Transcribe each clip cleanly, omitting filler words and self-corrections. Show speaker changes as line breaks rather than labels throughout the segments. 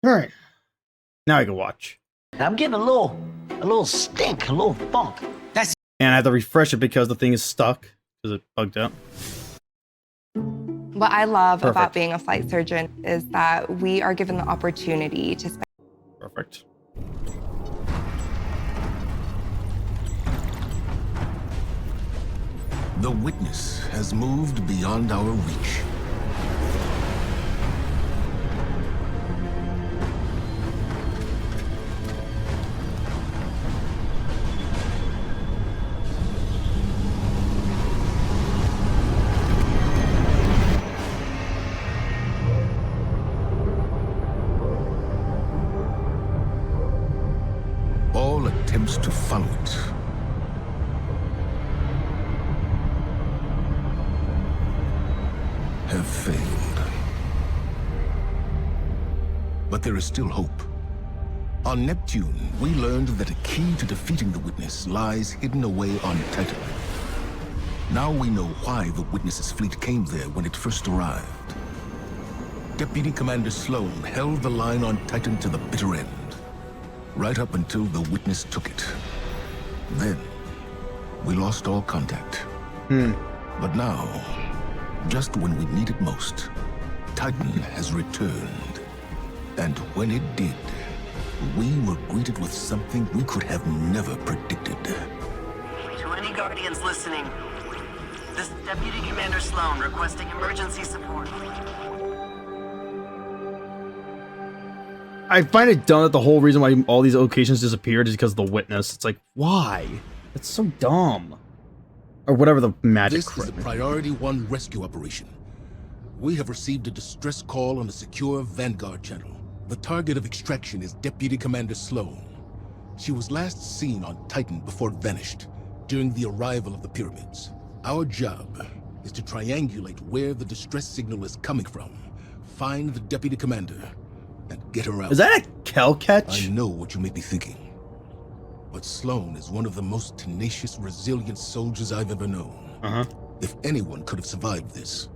All right, now I can watch.
I'm getting a little stink, a little funk.
And I have to refresh it because the thing is stuck because it bugged out.
What I love
Perfect.
about being a flight surgeon is that we are given the opportunity to spend.
Perfect.
The witness has moved beyond our reach. All attempts to follow it have failed. But there is still hope. On Neptune, we learned that a key to defeating the Witness lies hidden away on Titan. Now we know why the Witness's fleet came there when it first arrived. Deputy Commander Sloan held the line on Titan to the bitter end, right up until the Witness took it. Then, we lost all contact. But now, just when we need it most, Titan has returned. And when it did, we were greeted with something we could have never predicted.
To any Guardians listening, this is Deputy Commander Sloan requesting emergency support.
I find it dumb that the whole reason why all these locations disappeared is because of the Witness. It's like, why? That's so dumb. Or whatever the magic
This is a
crap.
Priority 1 rescue operation. We have received a distress call on the secure Vanguard channel. The target of extraction is Deputy Commander Sloan. She was last seen on Titan before it vanished, during the arrival of the pyramids. Our job is to triangulate where the distress signal is coming from, find the Deputy Commander, and get her out.
Is that a Kel catch?
I know what you may be thinking, but Sloan is one of the most tenacious, resilient soldiers I've ever known. If anyone could have survived this,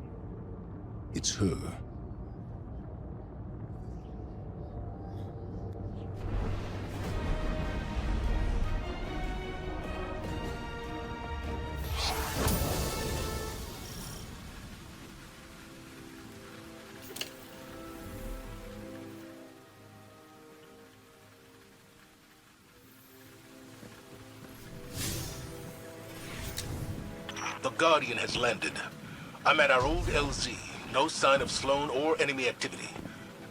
it's her. The Guardian has landed. I'm at our old LZ. No sign of Sloan or enemy activity.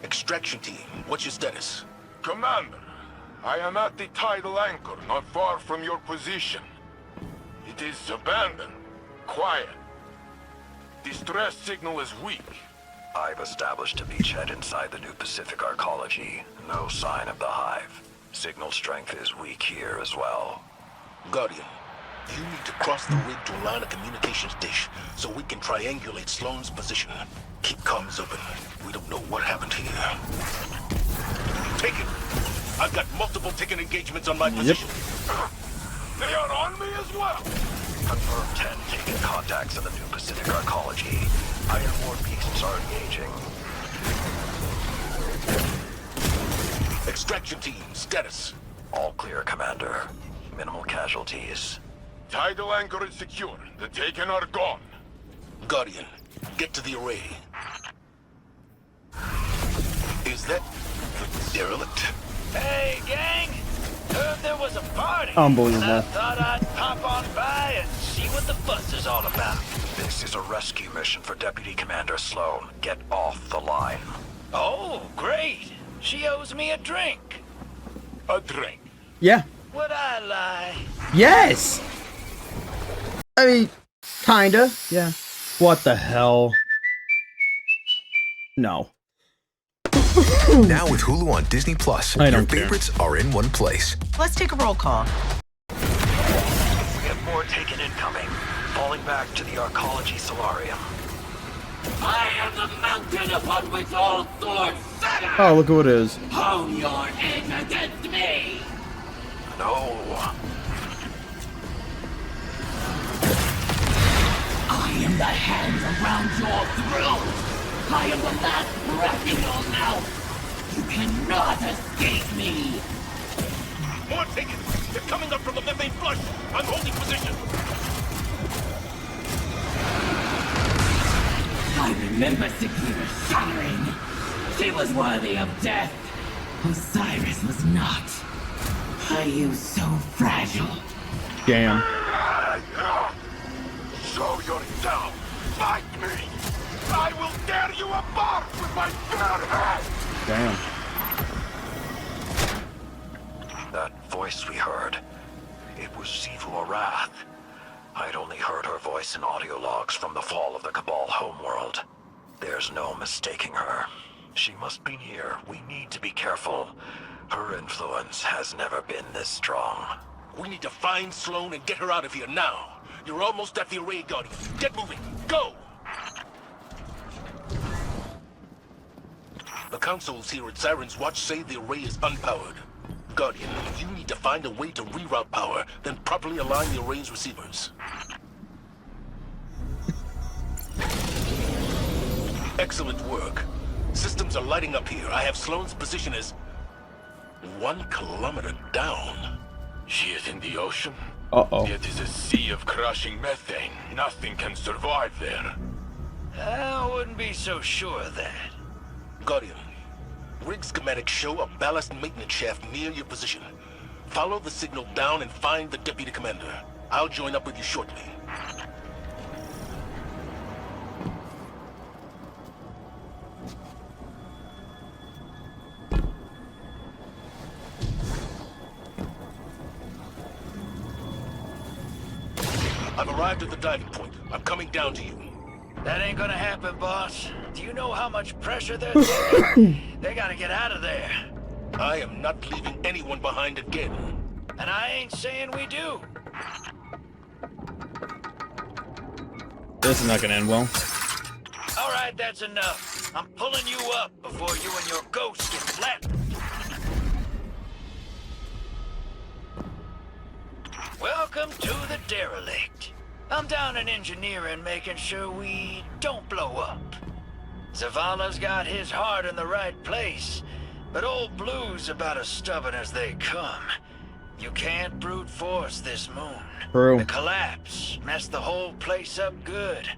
Extraction team, what's your status?
Commander, I am at the tidal anchor, not far from your position. It is abandoned, quiet. Distress signal is weak.
I've established a beachhead inside the new Pacific Arcology. No sign of the hive. Signal strength is weak here as well.
Guardian, you need to cross the rig to align a communications dish so we can triangulate Sloan's position. Keep comms open. We don't know what happened here. Take it. I've got multiple ticket engagements on my position.
They are on me as well.
Confirmed 10 taken contacts in the new Pacific Arcology. Ironborn beasts are engaging.
Extraction team, status.
All clear, Commander. Minimal casualties.
Tidal anchor is secure. The taken are gone.
Guardian, get to the array. Is that the derelict?
Hey, gang! Heard there was a party.
Unbelievable.
And I thought I'd pop on by and see what the fuss is all about.
This is a rescue mission for Deputy Commander Sloan. Get off the line.
Oh, great. She owes me a drink.
A drink.
Yeah.
Would I lie?
Yes! I mean, kinda. Yeah. What the hell? No.
Now with Hulu on Disney Plus,
I
your
don't care.
favorites are in one place.
Let's take a roll call.
We have more taken incoming. Falling back to the Arcology Solarium.
I am the mountain upon which all swords center!
Oh, look who it is.
Hone your edge against me!
No.
I am the hands around your throat! I am the last breath in your mouth! You cannot escape me!
More tickets! They're coming up from the methane flush! I'm holding position!
I remember Sekira shattering. She was worthy of death. Osiris was not. Are you so fragile?
Damn.
Show yourself! Fight me! I will tear you apart with my bare hands!
Damn.
That voice we heard, it was Sivu Arath. I'd only heard her voice in audio logs from the fall of the Cabal homeworld. There's no mistaking her. She must be near. We need to be careful. Her influence has never been this strong.
We need to find Sloane and get her out of here now. You're almost at the array, Guardian. Get moving. Go! The consoles here at Siren's Watch say the array is unpowered. Guardian, you need to find a way to reroute power, then properly align the array's receivers. Excellent work. Systems are lighting up here. I have Sloane's position as 1 kilometer down.
She is in the ocean?
Uh-oh.
It is a sea of crushing methane. Nothing can survive there.
I wouldn't be so sure of that. Guardian, rig schematics show a ballast maintenance shaft near your position. Follow the signal down and find the deputy commander. I'll join up with you shortly. I've arrived at the diving point. I'm coming down to you.
That ain't gonna happen, boss. Do you know how much pressure they're taking? They gotta get out of there.
I am not leaving anyone behind again.
And I ain't saying we do.
This is not gonna end well.
All right, that's enough. I'm pulling you up before you and your ghost get flattened. Welcome to the derelict. I'm down in engineering, making sure we don't blow up. Zavala's got his heart in the right place, but Old Blue's about as stubborn as they come. You can't brute force this moon.
True.
The collapse messed the whole place up good.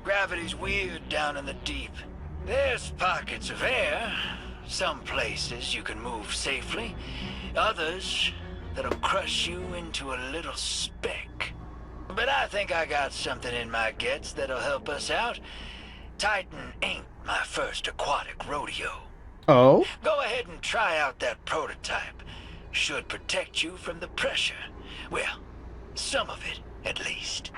Gravity's weird down in the deep. There's pockets of air. Some places you can move safely. Others that'll crush you into a little speck. But I think I got something in my guts that'll help us out. Titan ain't my first aquatic rodeo.
Oh?
Go ahead and try out that prototype. Should protect you from the pressure. Well, some of it, at least.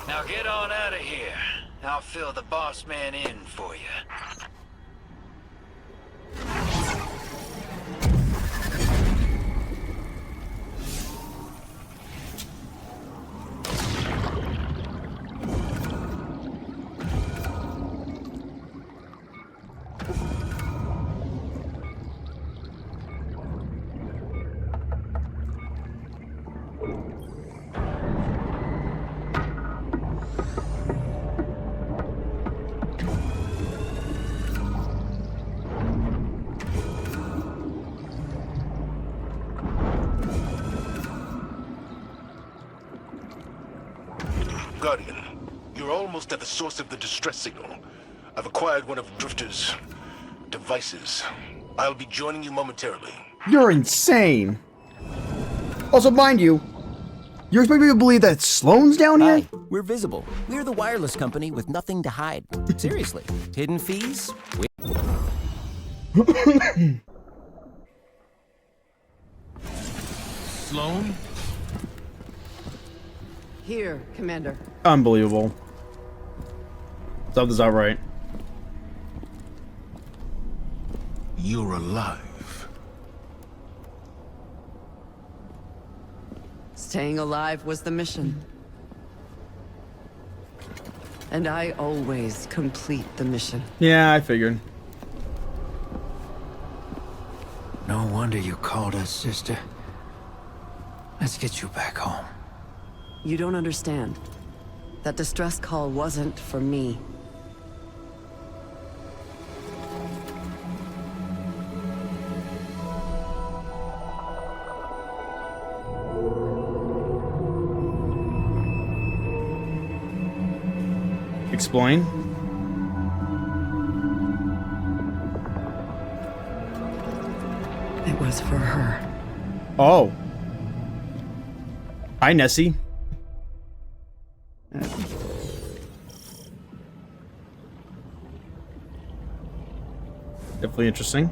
Now get on out of here. I'll fill the boss man in for you.
Guardian, you're almost at the source of the distress signal. I've acquired one of Drifter's devices. I'll be joining you momentarily.
You're insane. Also, mind you, you're expecting me to believe that Sloane's down here?
Hi, we're Visible. We're the wireless company with nothing to hide. Seriously. Hidden fees?
Sloane?
Here, Commander.
Unbelievable. Something's not right.
You're alive.
Staying alive was the mission. And I always complete the mission.
Yeah, I figured.
No wonder you called us sister.
Let's get you back home.
You don't understand. That distress call wasn't for me.
Explain.
It was for her.
Oh. Hi, Nessie. Definitely interesting.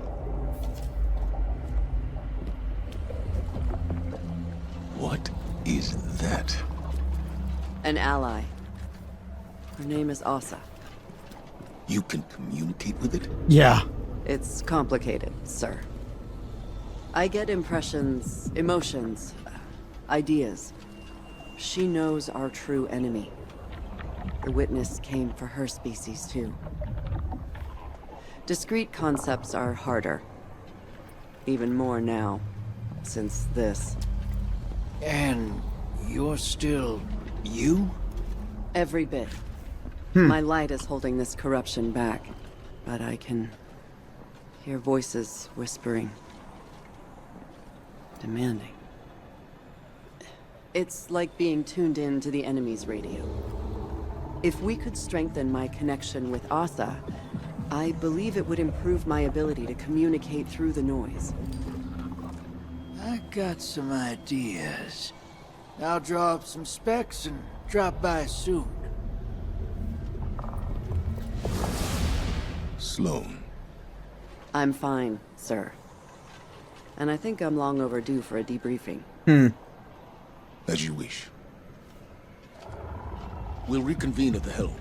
What is that?
An ally. Her name is Asa.
You can communicate with it?
Yeah.
It's complicated, sir. I get impressions, emotions, ideas. She knows our true enemy. The Witness came for her species, too. Discrete concepts are harder. Even more now, since this.
And you're still you?
Every bit. My light is holding this corruption back, but I can hear voices whispering. Demanding. It's like being tuned in to the enemy's radio. If we could strengthen my connection with Asa, I believe it would improve my ability to communicate through the noise.
I got some ideas. I'll draw up some specs and drop by soon.
Sloan.
I'm fine, sir. And I think I'm long overdue for a debriefing.
As you wish. We'll reconvene at the helm.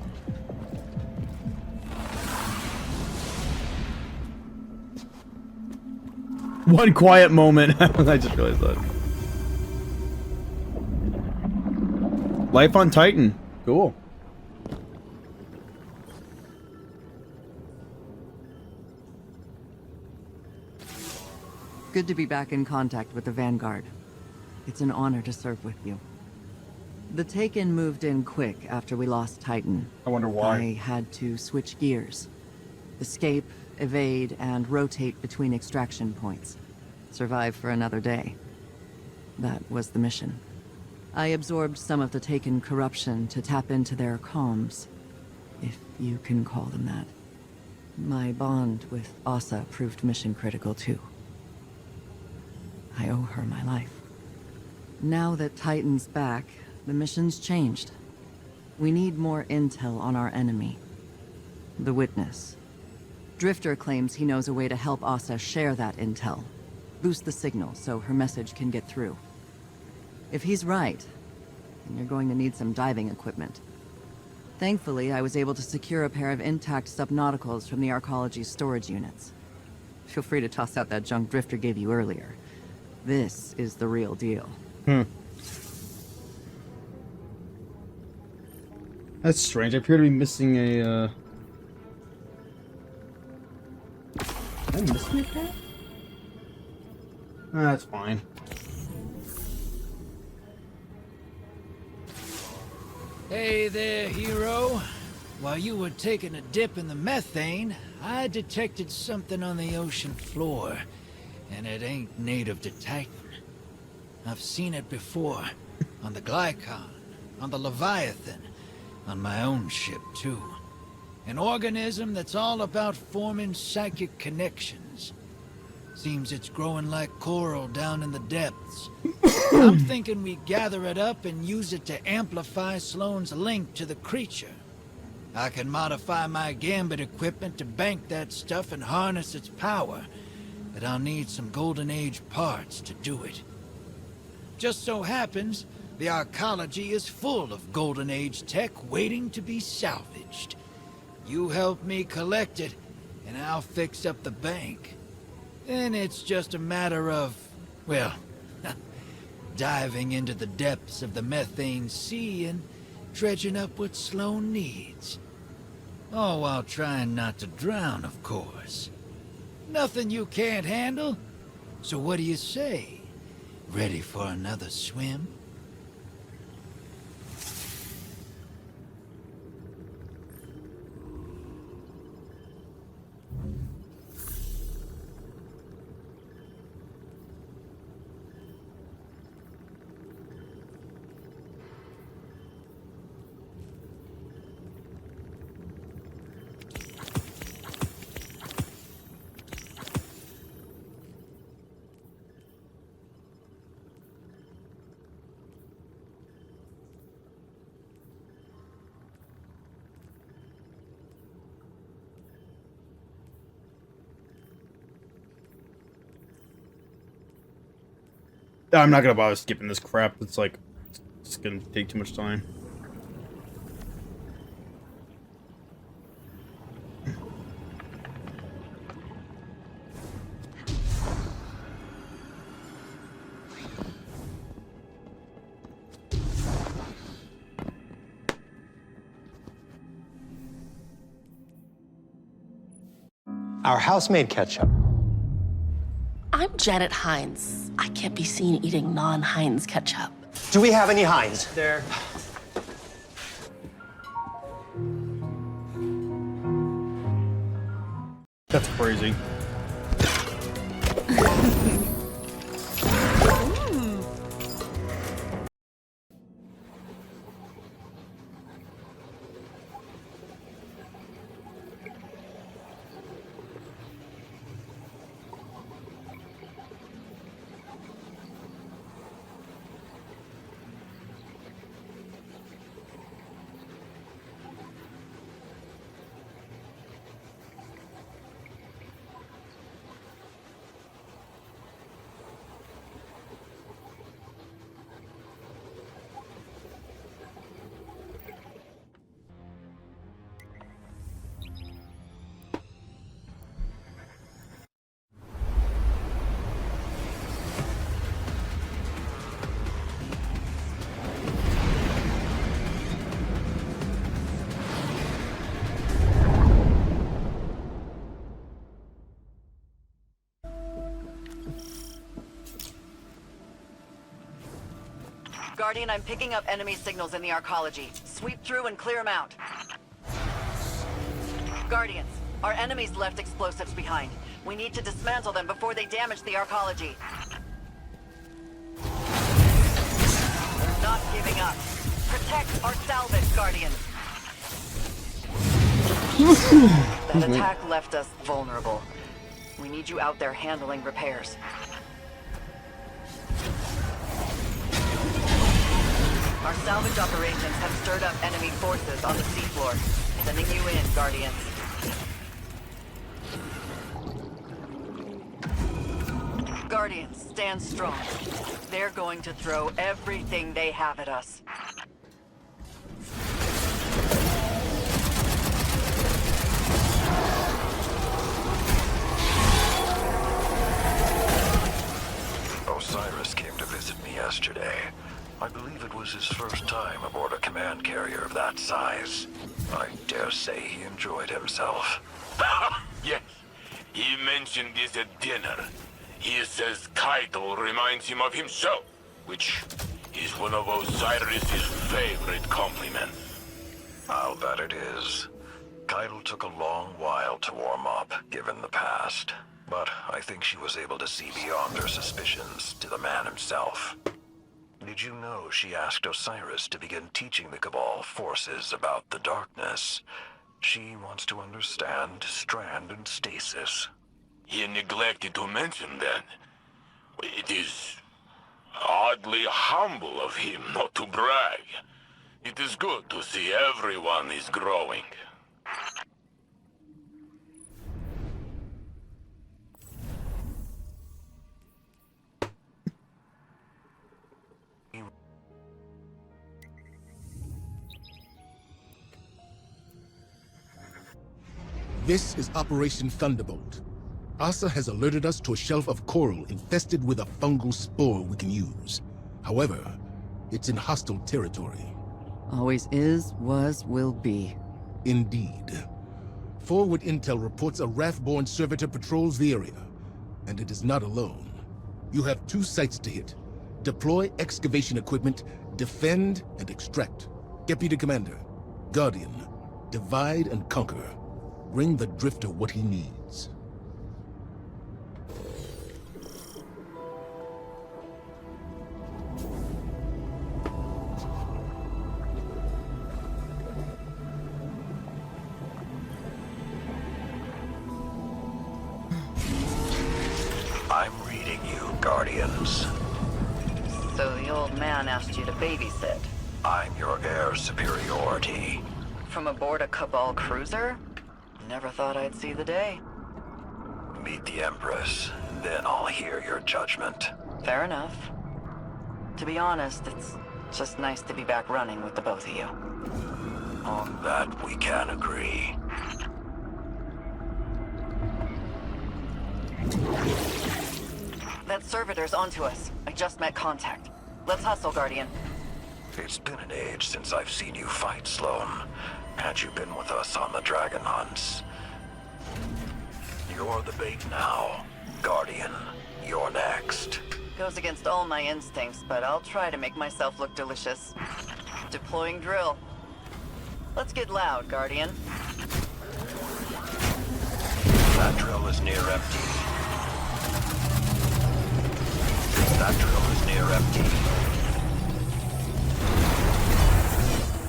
One quiet moment. I just realized that. Life on Titan. Cool.
Good to be back in contact with the Vanguard. It's an honor to serve with you. The Taken moved in quick after we lost Titan.
I wonder why.
I had to switch gears. Escape, evade, and rotate between extraction points. Survive for another day. That was the mission. I absorbed some of the Taken corruption to tap into their comms, if you can call them that. My bond with Asa proved mission critical too. I owe her my life. Now that Titan's back, the mission's changed. We need more intel on our enemy. The Witness. Drifter claims he knows a way to help Asa share that intel. Boost the signal so her message can get through. If he's right, then you're going to need some diving equipment. Thankfully, I was able to secure a pair of intact subnauticals from the Arcology storage units. Feel free to toss out that junk Drifter gave you earlier. This is the real deal.
That's strange. I appear to be missing a, Am I missing a pair? That's fine.
Hey there, hero. While you were taking a dip in the methane, I detected something on the ocean floor. And it ain't native to Titan. I've seen it before. On the Glykon, on the Leviathan, on my own ship too. An organism that's all about forming psychic connections. Seems it's growing like coral down in the depths. I'm thinking we gather it up and use it to amplify Sloane's link to the creature. I can modify my Gambit equipment to bank that stuff and harness its power. But I'll need some Golden Age parts to do it. Just so happens, the Arcology is full of Golden Age tech waiting to be salvaged. You help me collect it, and I'll fix up the bank. Then it's just a matter of, well, diving into the depths of the methane sea and dredging up what Sloane needs. All while trying not to drown, of course. Nothing you can't handle. So what do you say? Ready for another swim?
I'm not gonna bother skipping this crap. It's like, it's gonna take too much time.
Our house-made ketchup.
I'm Janet Hines. I can't be seen eating non-Heinz ketchup.
Do we have any Heinz?
There.
That's crazy.
Guardian, I'm picking up enemy signals in the arcology. Sweep through and clear them out. Guardians, our enemies left explosives behind. We need to dismantle them before they damage the arcology. They're not giving up. Protect our salvage, Guardians. That attack left us vulnerable. We need you out there handling repairs. Our salvage operations have stirred up enemy forces on the seafloor. Sending you in, Guardians. Guardians, stand strong. They're going to throw everything they have at us.
Osiris came to visit me yesterday. I believe it was his first time aboard a command carrier of that size. I dare say he enjoyed himself.
Yes, he mentioned this at dinner. He says Keitel reminds him of himself, which is one of Osiris's favorite compliments.
I'll bet it is. Keitel took a long while to warm up, given the past. But I think she was able to see beyond her suspicions to the man himself. Did you know she asked Osiris to begin teaching the Cabal forces about the darkness? She wants to understand Strand and Stasis.
He neglected to mention that. It is oddly humble of him not to brag. It is good to see everyone is growing.
This is Operation Thunderbolt. Asa has alerted us to a shelf of coral infested with a fungal spore we can use. However, it's in hostile territory.
Always is, was, will be.
Indeed. Forward intel reports a Wrathborn servitor patrols the area, and it is not alone. You have 2 sites to hit. Deploy excavation equipment, defend and extract. Deputy Commander, Guardian, divide and conquer. Bring the Drifter what he needs.
I'm reading you, Guardians.
So the old man asked you to babysit?
I'm your heir superiority.
From aboard a Cabal cruiser? Never thought I'd see the day.
Meet the Empress, then I'll hear your judgment.
Fair enough. To be honest, it's just nice to be back running with the both of you.
On that, we can agree.
That servitor's onto us. I just met contact. Let's hustle, Guardian.
It's been an age since I've seen you fight, Sloan. Had you been with us on the dragon hunts. You're the bait now. Guardian, you're next.
Goes against all my instincts, but I'll try to make myself look delicious. Deploying drill. Let's get loud, Guardian.
That drill is near empty. That drill is near empty.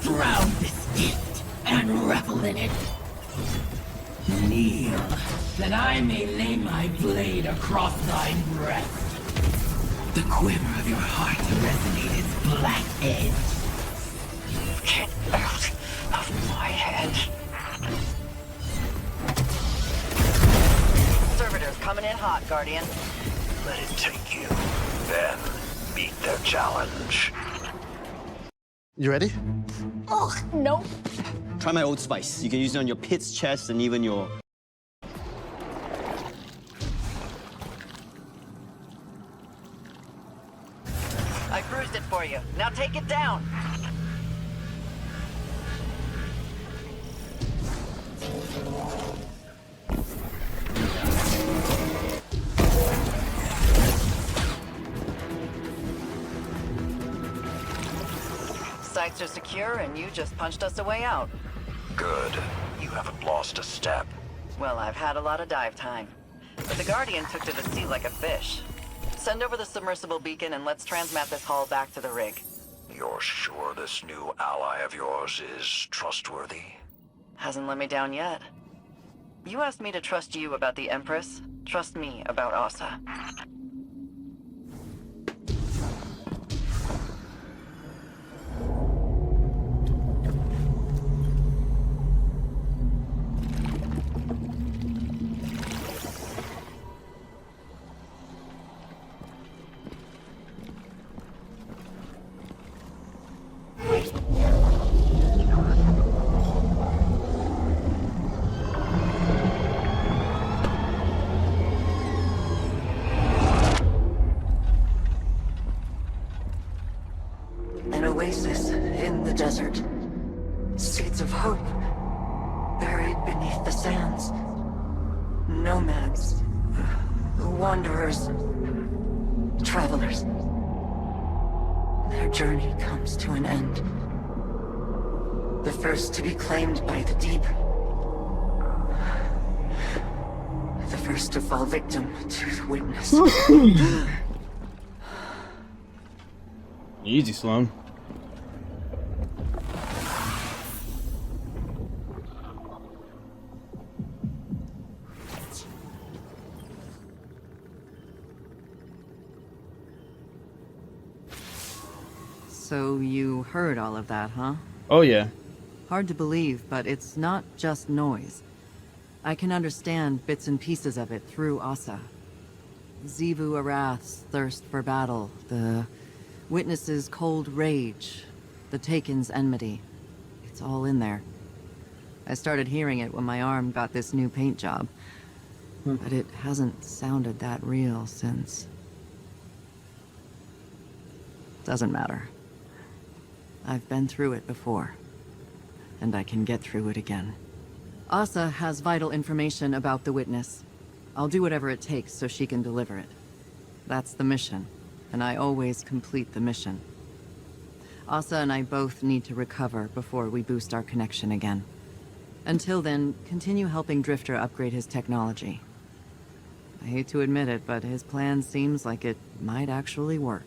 Drown this gift and revel in it. Kneel, that I may lay my blade across thy breast. The quiver of your heart to resonate its black edge.
Get out of my head. Servitors coming in hot, Guardian.
Let it take you. Then, meet their challenge.
You ready?
Oh, no.
Try my Old Spice. You can use it on your pits, chest, and even your...
I bruised it for you. Now take it down. Sights are secure, and you just punched us a way out.
Good. You haven't lost a step.
Well, I've had a lot of dive time. But the Guardian took to the sea like a fish. Send over the submersible beacon and let's transmat this hull back to the rig.
You're sure this new ally of yours is trustworthy?
Hasn't let me down yet. You asked me to trust you about the Empress. Trust me about Asa.
An oasis in the desert. Seeds of hope buried beneath the sands. Nomads, wanderers, travelers. Their journey comes to an end. The first to be claimed by the deep. The first to fall victim to the witness.
Easy, Sloan.
So you heard all of that, huh?
Oh, yeah.
Hard to believe, but it's not just noise. I can understand bits and pieces of it through Asa. Xivu Arath's thirst for battle, the Witness's cold rage, the Taken's enmity. It's all in there. I started hearing it when my arm got this new paint job. But it hasn't sounded that real since. Doesn't matter. I've been through it before. And I can get through it again. Asa has vital information about the Witness. I'll do whatever it takes so she can deliver it. That's the mission. and I always complete the mission. Asa and I both need to recover before we boost our connection again. Until then, continue helping Drifter upgrade his technology. I hate to admit it, but his plan seems like it might actually work.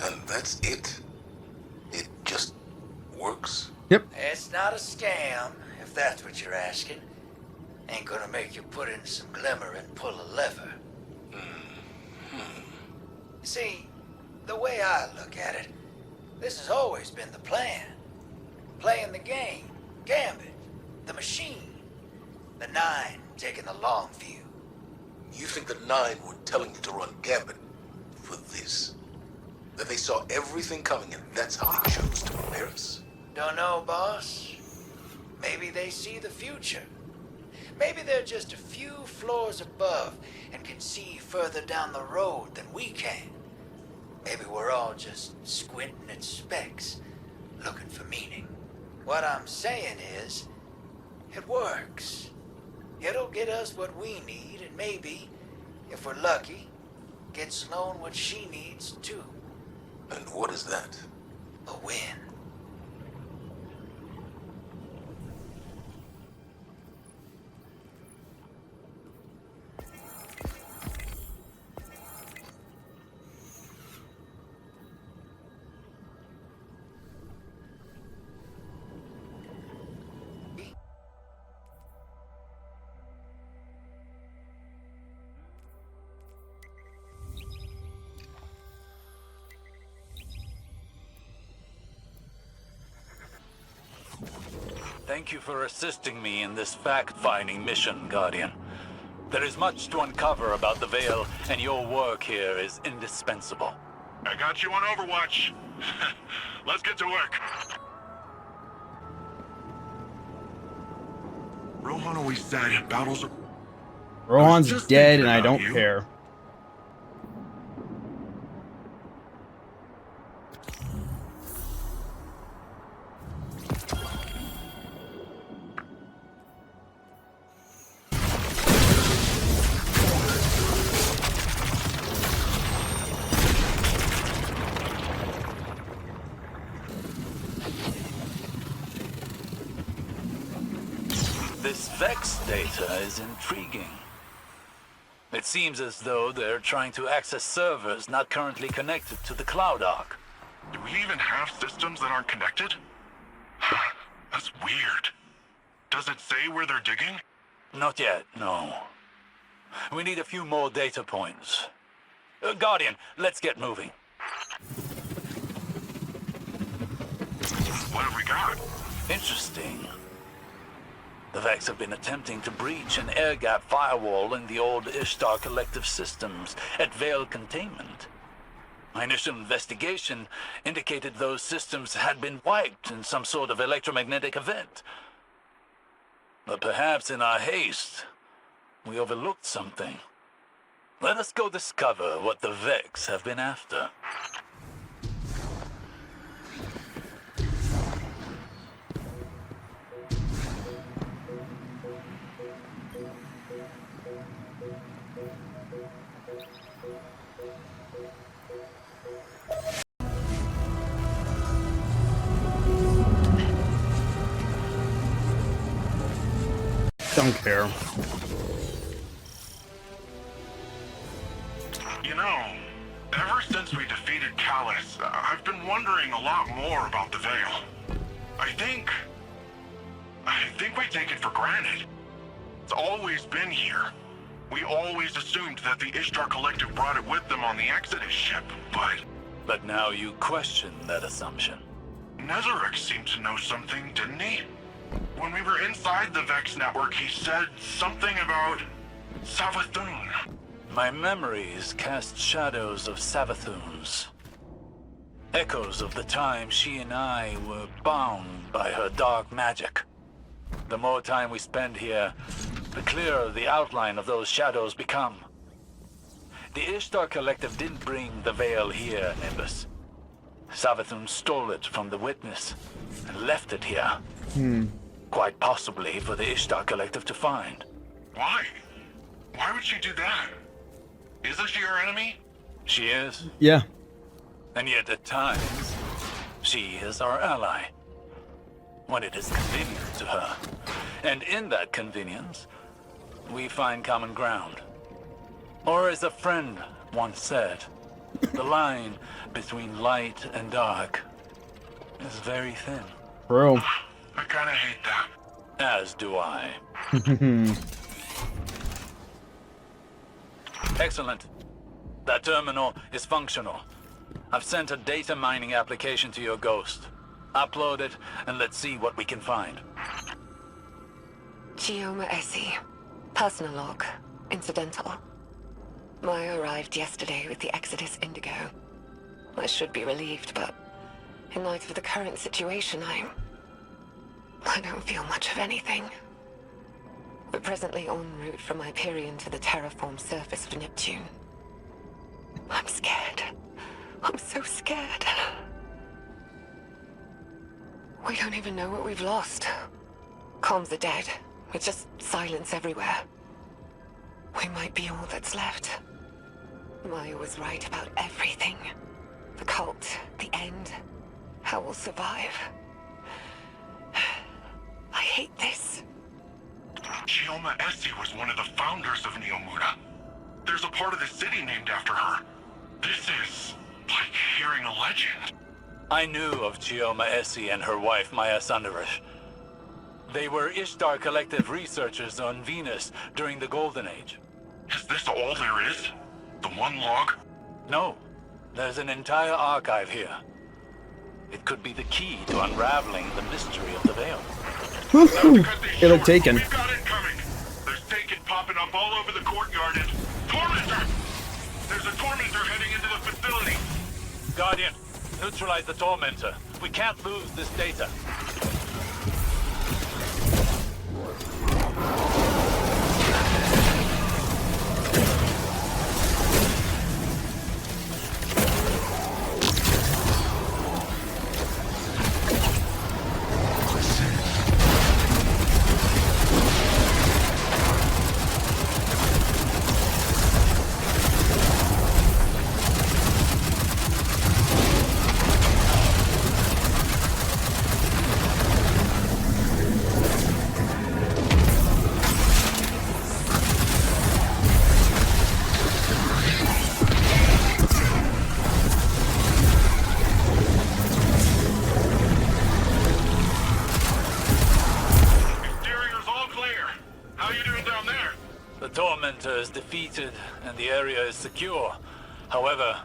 And that's it? It just works?
Yep.
It's not a scam, if that's what you're asking. Ain't gonna make you put in some glimmer and pull a lever. See, the way I look at it, this has always been the plan. Playing the game, Gambit, the machine. The Nine taking the long view.
You think the Nine were telling you to run Gambit for this? That they saw everything coming and that's how they chose to prepare us?
Don't know, boss. Maybe they see the future. Maybe they're just a few floors above and can see further down the road than we can. Maybe we're all just squinting at specks, looking for meaning. What I'm saying is, it works. It'll get us what we need, and maybe, if we're lucky, get Sloane what she needs too.
And what is that?
A win.
Thank you for assisting me in this fact-finding mission, Guardian. There is much to uncover about the Veil, and your work here is indispensable.
I got you on Overwatch. Let's get to work.
Rohan always said battles are...
Rohan's dead and I don't care.
This Vex data is intriguing. It seems as though they're trying to access servers not currently connected to the Cloud Ark.
Do we even have systems that aren't connected? That's weird. Does it say where they're digging?
Not yet, no. We need a few more data points. Guardian, let's get moving.
What have we got?
Interesting. The Vex have been attempting to breach an air-gap firewall in the old Ishtar Collective systems at Veil Containment. My initial investigation indicated those systems had been wiped in some sort of electromagnetic event. But perhaps in our haste, we overlooked something. Let us go discover what the Vex have been after.
Don't care.
You know, ever since we defeated Callus, I've been wondering a lot more about the Veil. I think we take it for granted. It's always been here. We always assumed that the Ishtar Collective brought it with them on the Exodus ship, but...
But now you question that assumption.
Nezarec seemed to know something, didn't he? When we were inside the Vex network, he said something about Savathun.
My memories cast shadows of Savathun's. Echoes of the time she and I were bound by her dark magic. The more time we spend here, the clearer the outline of those shadows become. The Ishtar Collective didn't bring the veil here, Nimbus. Savathun stole it from the Witness and left it here. Quite possibly for the Ishtar Collective to find.
Why? Why would she do that? Isn't she our enemy?
She is.
Yeah.
And yet at times, she is our ally. When it is convenient to her. And in that convenience, we find common ground. Or as a friend once said, the line between light and dark is very thin.
Bro.
I kinda hate that.
As do I. Excellent. That terminal is functional. I've sent a data mining application to your Ghost. Upload it, and let's see what we can find.
Chioma Essie. Personal log. Incidental. Maya arrived yesterday with the Exodus Indigo. I should be relieved, but in light of the current situation, I don't feel much of anything. We're presently en route from Hyperion to the terraformed surface of Neptune. I'm scared. I'm so scared. We don't even know what we've lost. Comms are dead. It's just silence everywhere. We might be all that's left. Maya was right about everything. The cult, the end, how we'll survive. I hate this.
Chioma Essie was one of the founders of Neomuna. There's a part of the city named after her. This is like hearing a legend.
I knew of Chioma Essie and her wife Maya Sundarish. They were Ishtar Collective researchers on Venus during the Golden Age.
Is this all there is? The one log?
No. There's an entire archive here. It could be the key to unraveling the mystery of the Veil.
It'll taken.
We've got it coming. There's Taken popping up all over the courtyard and... Tormentor! There's a Tormentor heading into the facility.
Guardian, neutralize the Tormentor. We can't lose this data. Is defeated and the area is secure. However,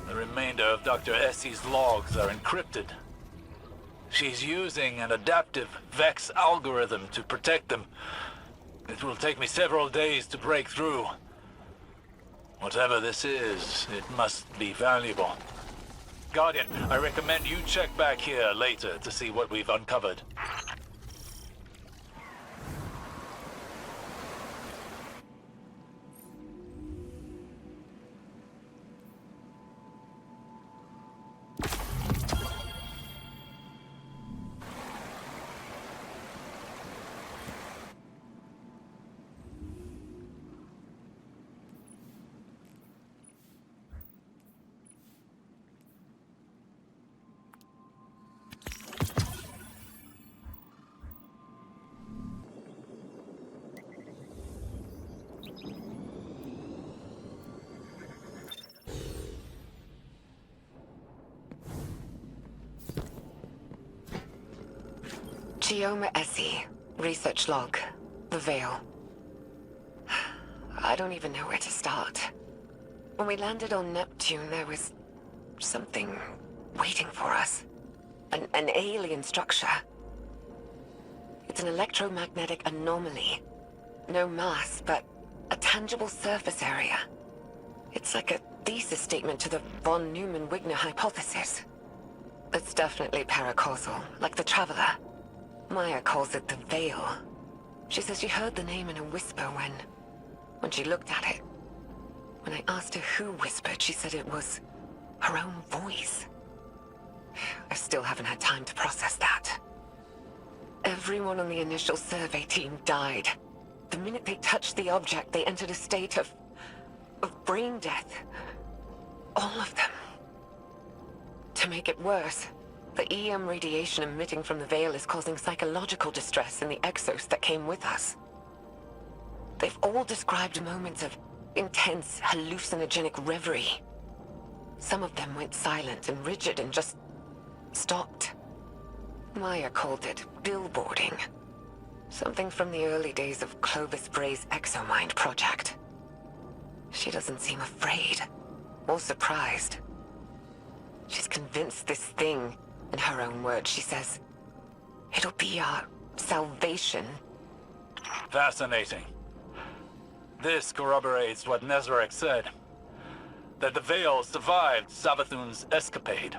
the remainder of Dr. Essie's logs are encrypted. She's using an adaptive Vex algorithm to protect them. It will take me several days to break through. Whatever this is, it must be valuable. Guardian, I recommend you check back here later to see what we've uncovered.
Chioma Essie. Research log. The Veil. I don't even know where to start. When we landed on Neptune, there was something waiting for us. An alien structure. It's an electromagnetic anomaly. No mass, but A tangible surface area. It's like a thesis statement to the von Neumann-Wigner hypothesis. It's definitely paracausal, like the Traveler. Maya calls it the Veil. She says she heard the name in a whisper when she looked at it. When I asked her who whispered, she said it was her own voice. I still haven't had time to process that. Everyone on the initial survey team died. The minute they touched the object, they entered a state of brain death. All of them. To make it worse, the EM radiation emitting from the Veil is causing psychological distress in the Exos that came with us. They've all described moments of intense, hallucinogenic reverie. Some of them went silent and rigid and just stopped. Maya called it billboarding. Something from the early days of Clovis Bray's Exomind project. She doesn't seem afraid or surprised. She's convinced this thing, in her own words, she says, it'll be our salvation.
Fascinating. This corroborates what Nezarek said, that the Veil survived Savathun's escapade.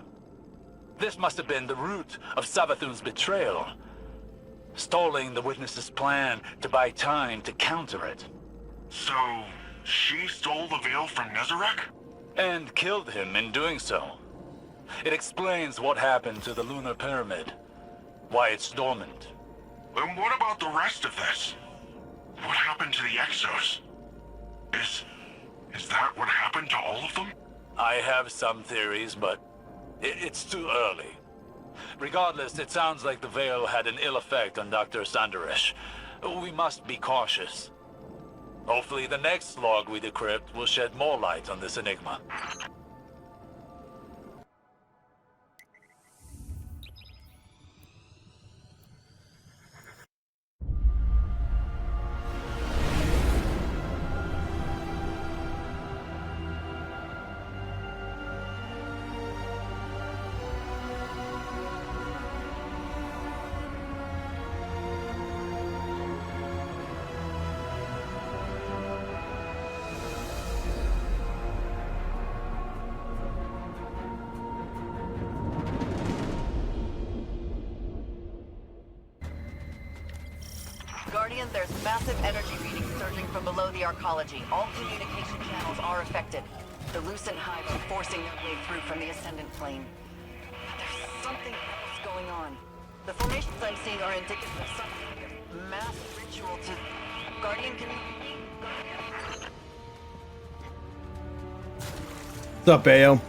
This must have been the root of Savathun's betrayal, stalling the Witness's plan to buy time to counter it.
So, she stole the Veil from Nezarek?
And killed him in doing so. It explains what happened to the Lunar Pyramid, why it's dormant.
And what about the rest of this? What happened to the Exos? Is that what happened to all of them?
I have some theories, but it's too early. Regardless, it sounds like the Veil had an ill effect on Dr. Sanderesh. We must be cautious. Hopefully the next log we decrypt will shed more light on this enigma.
Guardian, there's massive energy readings surging from below the arcology. All communication channels are affected. The Lucent Hive are forcing their way through from the Ascendant Plane. But there's something else going on. The formations I'm seeing are indicative of some kind of mass ritual to... Guardian, can you...
What's up, Bayo?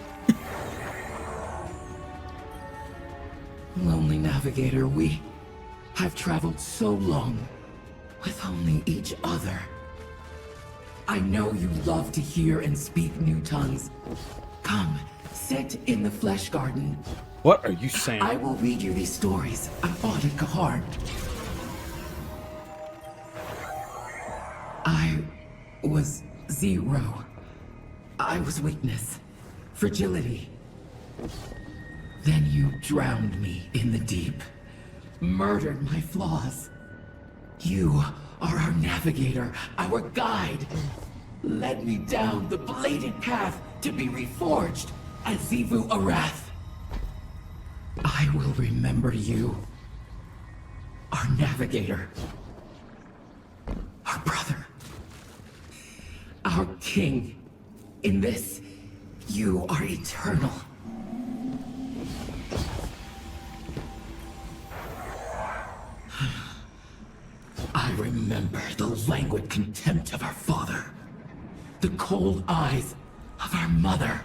Lonely Navigator, we have traveled so long with only each other. I know you love to hear and speak new tongues. Come, sit in the Flesh Garden.
What are you saying?
I will read you these stories I fought at Kahar. I was zero. I was weakness, fragility. Then you drowned me in the deep, murdered my flaws. You are our navigator, our guide. Led me down the bladed path to be reforged as Xivu Arath. I will remember you, our navigator, our brother, our king. In this, you are eternal. I remember the languid contempt of our father, the cold eyes of our mother.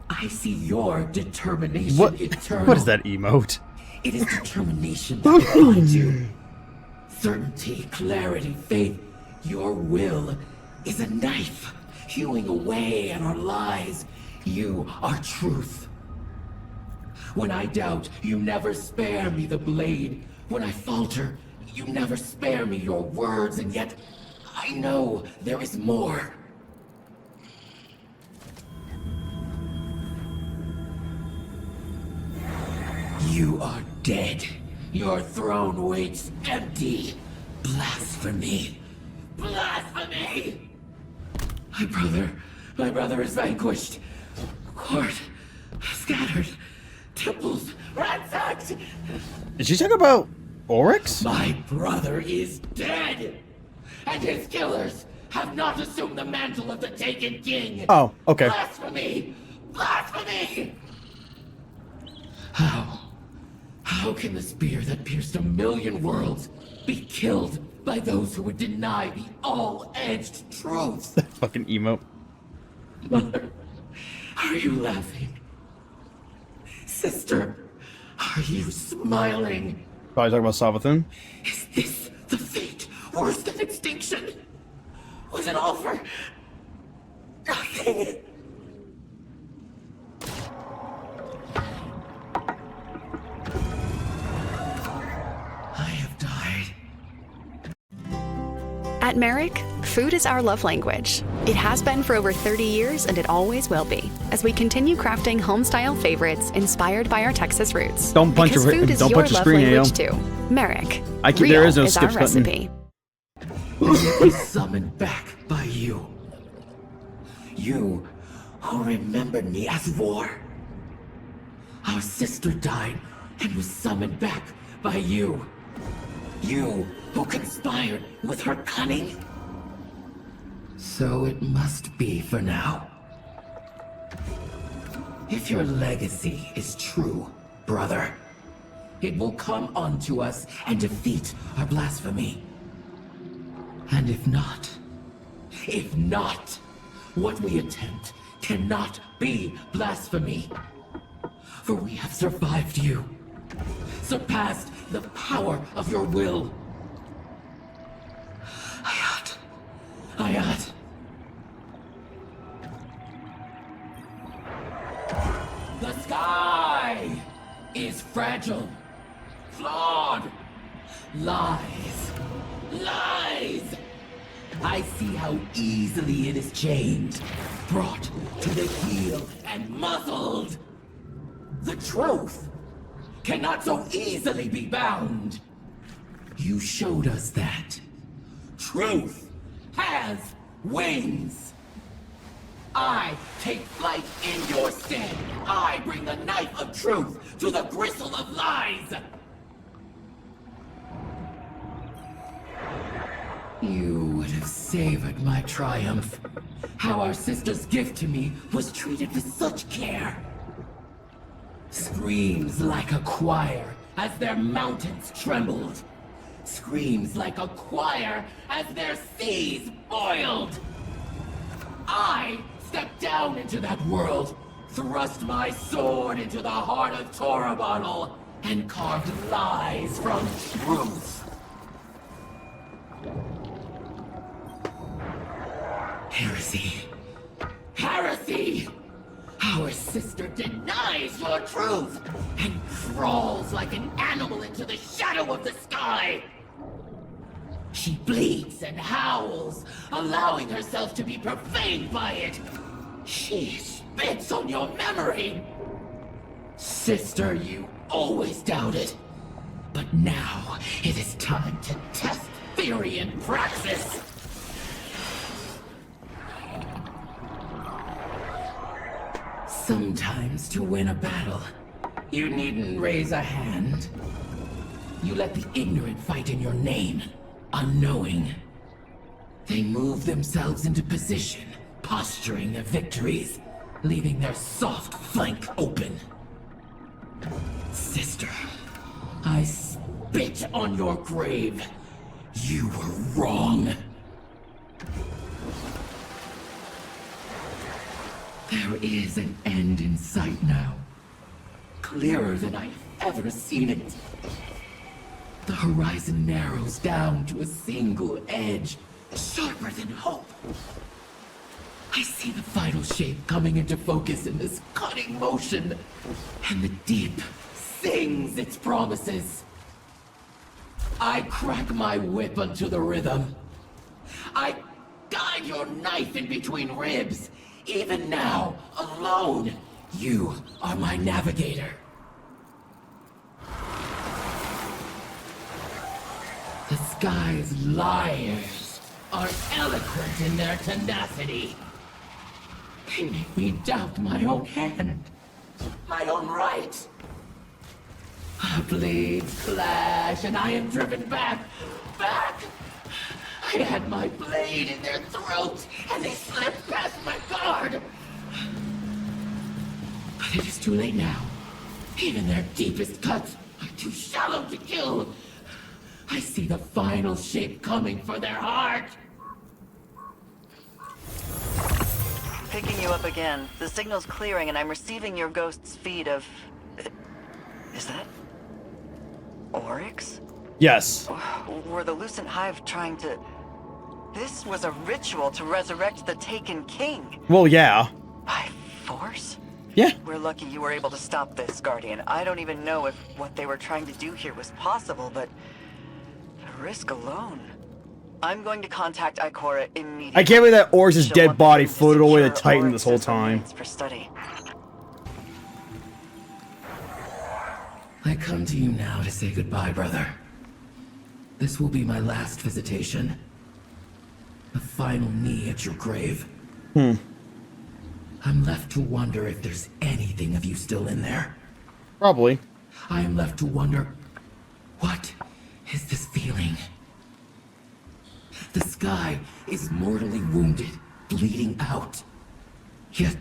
I see your determination eternal.
What is that emote?
It is determination that binds you. Certainty, clarity, faith. Your will is a knife, hewing away at our lies. You are truth. When I doubt, you never spare me the blade. When I falter, you never spare me your words, and yet I know there is more. You are dead. Your throne waits empty. Blasphemy. Blasphemy! My brother is vanquished. Court scattered. Temples ransacked.
Did she talk about Oryx?
My brother is dead, and his killers have not assumed the mantle of the Taken King.
Oh, okay.
Blasphemy! Blasphemy! How can the spear that pierced 1,000,000 worlds be killed by those who would deny the all-edged truth?
Fucking emote.
Mother, are you laughing? Sister, are you smiling?
Probably talking about Savathun.
Is this the fate worse than extinction? Was it all for nothing? I have died.
At Merrick, food is our love language. It has been for over 30 years, and it always will be, as we continue crafting home-style favorites inspired by our Texas roots.
Don't punch
because
your-
food is
don't
your
punch your
love
screen,
language
Ayo.
too. Merrick.
I keep-
Real
there is no
our
skips button.
recipe.
Was summoned back by you. You who remembered me as war. Our sister died and was summoned back by you. You who conspired with her cunning. So it must be for now. If your legacy is true, brother, it will come onto us and defeat our blasphemy. And if not, what we attempt cannot be blasphemy. For we have survived you, surpassed the power of your will. Hayat. The sky is fragile, flawed. Lies. I see how easily it is chained, brought to the heel and muzzled. The truth cannot so easily be bound. You showed us that. Truth has wings. I take flight in your stead. I bring the knife of truth to the gristle of lies. You would have savored my triumph. How our sister's gift to me was treated with such care. Screams like a choir as their mountains trembled. Screams like a choir as their seas boiled. I stepped down into that world, thrust my sword into the heart of Torabottle, and carved lies from truth. Heresy. Heresy! Our sister denies your truth and crawls like an animal into the shadow of the sky. She bleats and howls, allowing herself to be profaned by it. She spits on your memory. Sister, you always doubted. But now it is time to test theory in praxis. Sometimes to win a battle, you needn't raise a hand. You let the ignorant fight in your name, unknowing. They move themselves into position, posturing their victories, leaving their soft flank open. Sister, I spit on your grave. You were wrong. There is an end in sight now. Clearer than I've ever seen it. The horizon narrows down to a single edge, sharper than hope. I see the final shape coming into focus in this cutting motion, and the deep sings its promises. I crack my whip unto the rhythm. I guide your knife in between ribs. Even now, alone, you are my navigator. The sky's liars are eloquent in their tenacity. They make me doubt my own hand, my own right. Blades clash, and I am driven back. I had my blade in their throat, and they slipped past my guard. But it is too late now. Even their deepest cuts are too shallow to kill. I see the final shape coming for their heart.
Picking you up again. The signal's clearing and I'm receiving your ghost's feed of... Is that... Oryx?
Yes.
Were the Lucent Hive trying to... This was a ritual to resurrect the Taken King.
Well, yeah.
By force?
Yeah.
We're lucky you were able to stop this, Guardian. I don't even know if what they were trying to do here was possible, but... The risk alone... I'm going to contact Ikora immediately.
I can't believe that Oryx's
She'll
dead
want
body
them to
floated away to
secure
Titan this whole
Oryx's
time.
remains for study.
I come to you now to say goodbye, brother. This will be my last visitation. A final knee at your grave. I'm left to wonder if there's anything of you still in there.
Probably.
I am left to wonder, what is this feeling? The sky is mortally wounded, bleeding out. Yet,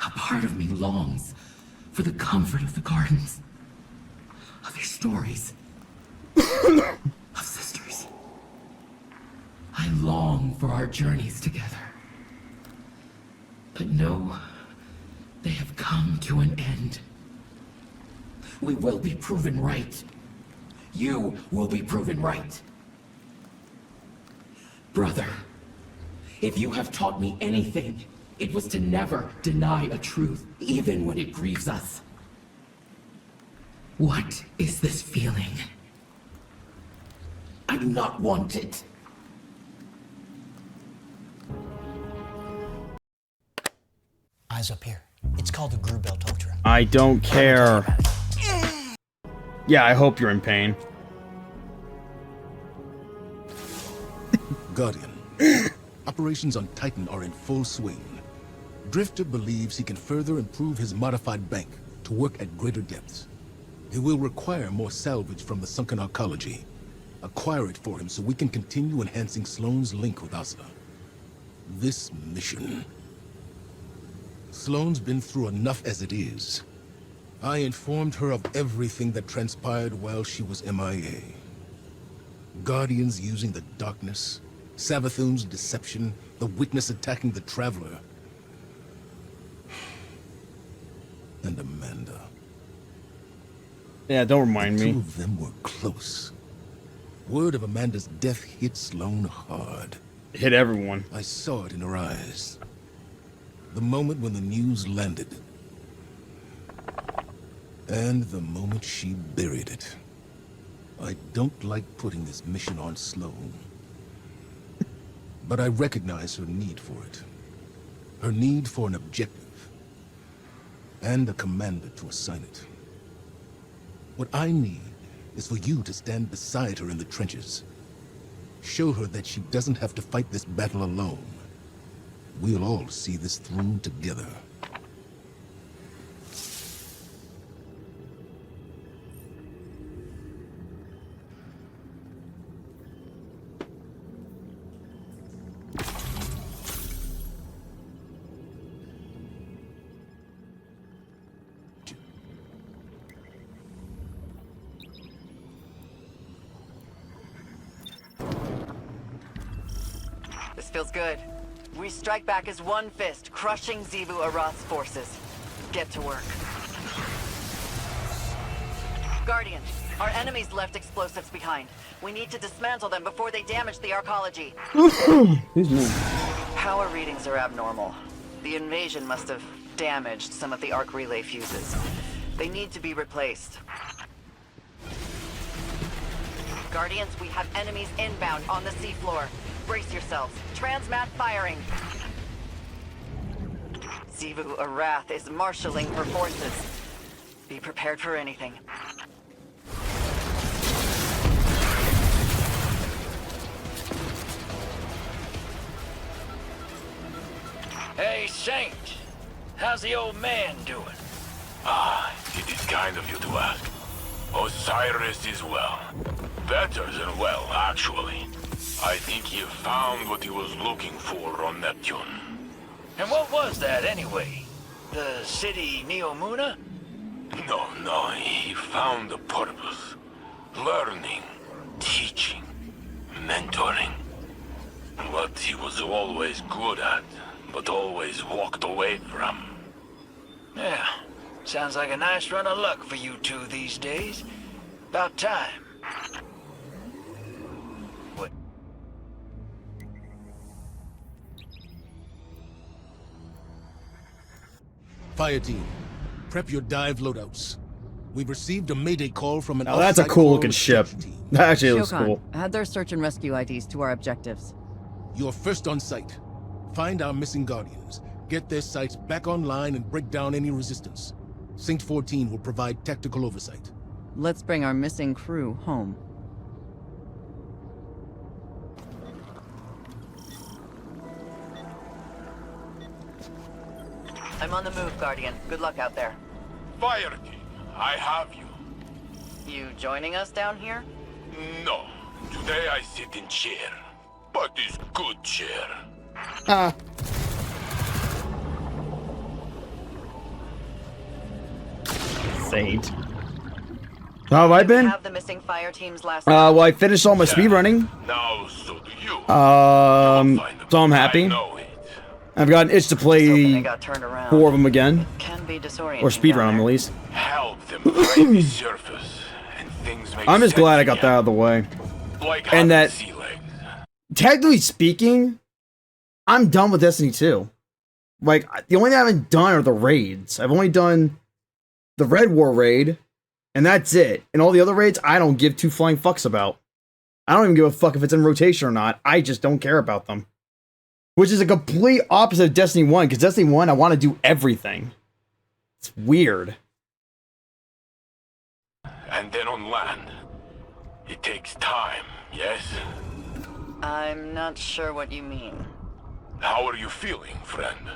a part of me longs for the comfort of the gardens, of your stories, of sisters. I long for our journeys together. But no, they have come to an end. We will be proven right. You will be proven right. Brother, if you have taught me anything, it was to never deny a truth, even when it grieves us. What is this feeling? I do not want it.
Eyes up here. It's called the Grubelt Ultra.
I don't care. Yeah, I hope you're in pain.
Guardian, operations on Titan are in full swing. Drifter believes he can further improve his modified bank to work at greater depths. He will require more salvage from the sunken arcology. Acquire it for him so we can continue enhancing Sloane's link with Asa. This mission... Sloane's been through enough as it is. I informed her of everything that transpired while she was MIA. Guardians using the darkness, Savathun's deception, the Witness attacking the Traveler. And Amanda.
Yeah, don't remind me.
The two of them were close. Word of Amanda's death hit Sloane hard.
It hit everyone.
I saw it in her eyes. The moment when the news landed. And the moment she buried it. I don't like putting this mission on Sloane. But I recognize her need for it. Her need for an objective. And a commander to assign it. What I need is for you to stand beside her in the trenches. Show her that she doesn't have to fight this battle alone. We'll all see this through together.
This feels good. We strike back as one fist, crushing Xivu Arath's forces. Get to work. Guardian, our enemies left explosives behind. We need to dismantle them before they damage the arcology. Power readings are abnormal. The invasion must have damaged some of the arc relay fuses. They need to be replaced. Guardians, we have enemies inbound on the seafloor. Brace yourselves. Transmat firing. Xivu Arath is marshalling her forces. Be prepared for anything.
How's the old man doing?
It is kind of you to ask. Osiris is well. Better than well, actually. I think he found what he was looking for on Neptune.
And what was that, anyway? The city Neomuna?
No, he found a purpose. Learning, teaching, mentoring. What he was always good at, but always walked away from.
Yeah, sounds like a nice run of luck for you two these days. About time. What?
Fire team, prep your dive loadouts. We've received a mayday call from an
Now that's a
off-site
cool looking
coral
ship. That actually looks
Shokan,
cool.
add their search and rescue IDs to our objectives.
You're first on site. Find our missing Guardians, get their sites back online, and break down any resistance. Saint 14 will provide tactical oversight.
Let's bring our missing crew home.
I'm on the move, Guardian. Good luck out there.
Fire team, I have you.
You joining us down here?
No, today I sit in chair. But this good chair.
Saint. How have I been?
Have the missing fire team's last.
Well, I finished all my speed running.
Now so do you.
So I'm happy. I've got an itch to play 4 of them again.
Can be disorienting.
Or speed run them at least.
Help them find the surface, and things make
I'm just
sense
glad I got
again.
that out of the way.
Like
And that,
sea legs.
technically speaking, I'm done with Destiny 2. Like, the only thing I haven't done are the raids. I've only done the Red War raid, and that's it. And all the other raids, I don't give two flying fucks about. I don't even give a fuck if it's in rotation or not. I just don't care about them. Which is a complete opposite of Destiny 1, because Destiny 1, I want to do everything. It's weird.
And then on land, it takes time, yes?
I'm not sure what you mean.
How are you feeling, friend?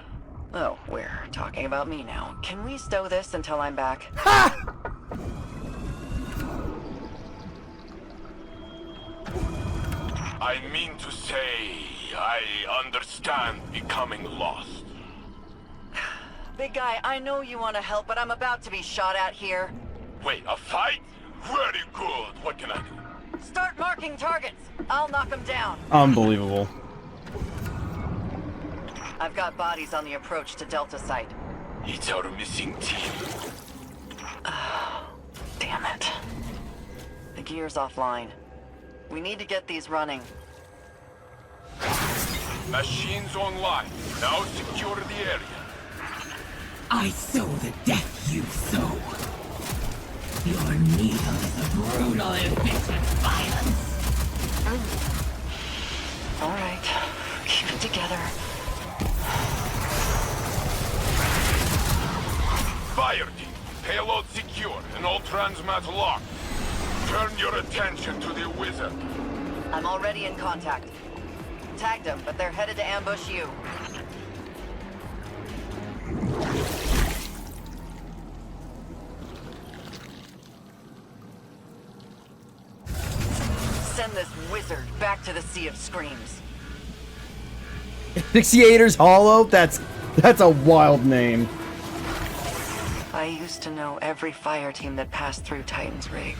Oh, we're talking about me now. Can we stow this until I'm back?
I mean to say, I understand becoming lost.
Big guy, I know you want to help, but I'm about to be shot at here.
Wait, a fight? Very good. What can I do?
Start marking targets. I'll knock them down.
Unbelievable.
I've got bodies on the approach to Delta site.
It's our missing team.
Oh, damn it. The gear's offline. We need to get these running.
Machines online. Now secure the area.
I sow the death you sow. Your needle is a brutal efficient violence.
All right, keep it together.
Fire team. Payload secure and all transmat locked. Turn your attention to the wizard.
I'm already in contact. Tagged them, but they're headed to ambush you. Send this wizard back to the Sea of Screams.
Asphyxiator's Hollow? That's a wild name.
I used to know every fire team that passed through Titan's rig.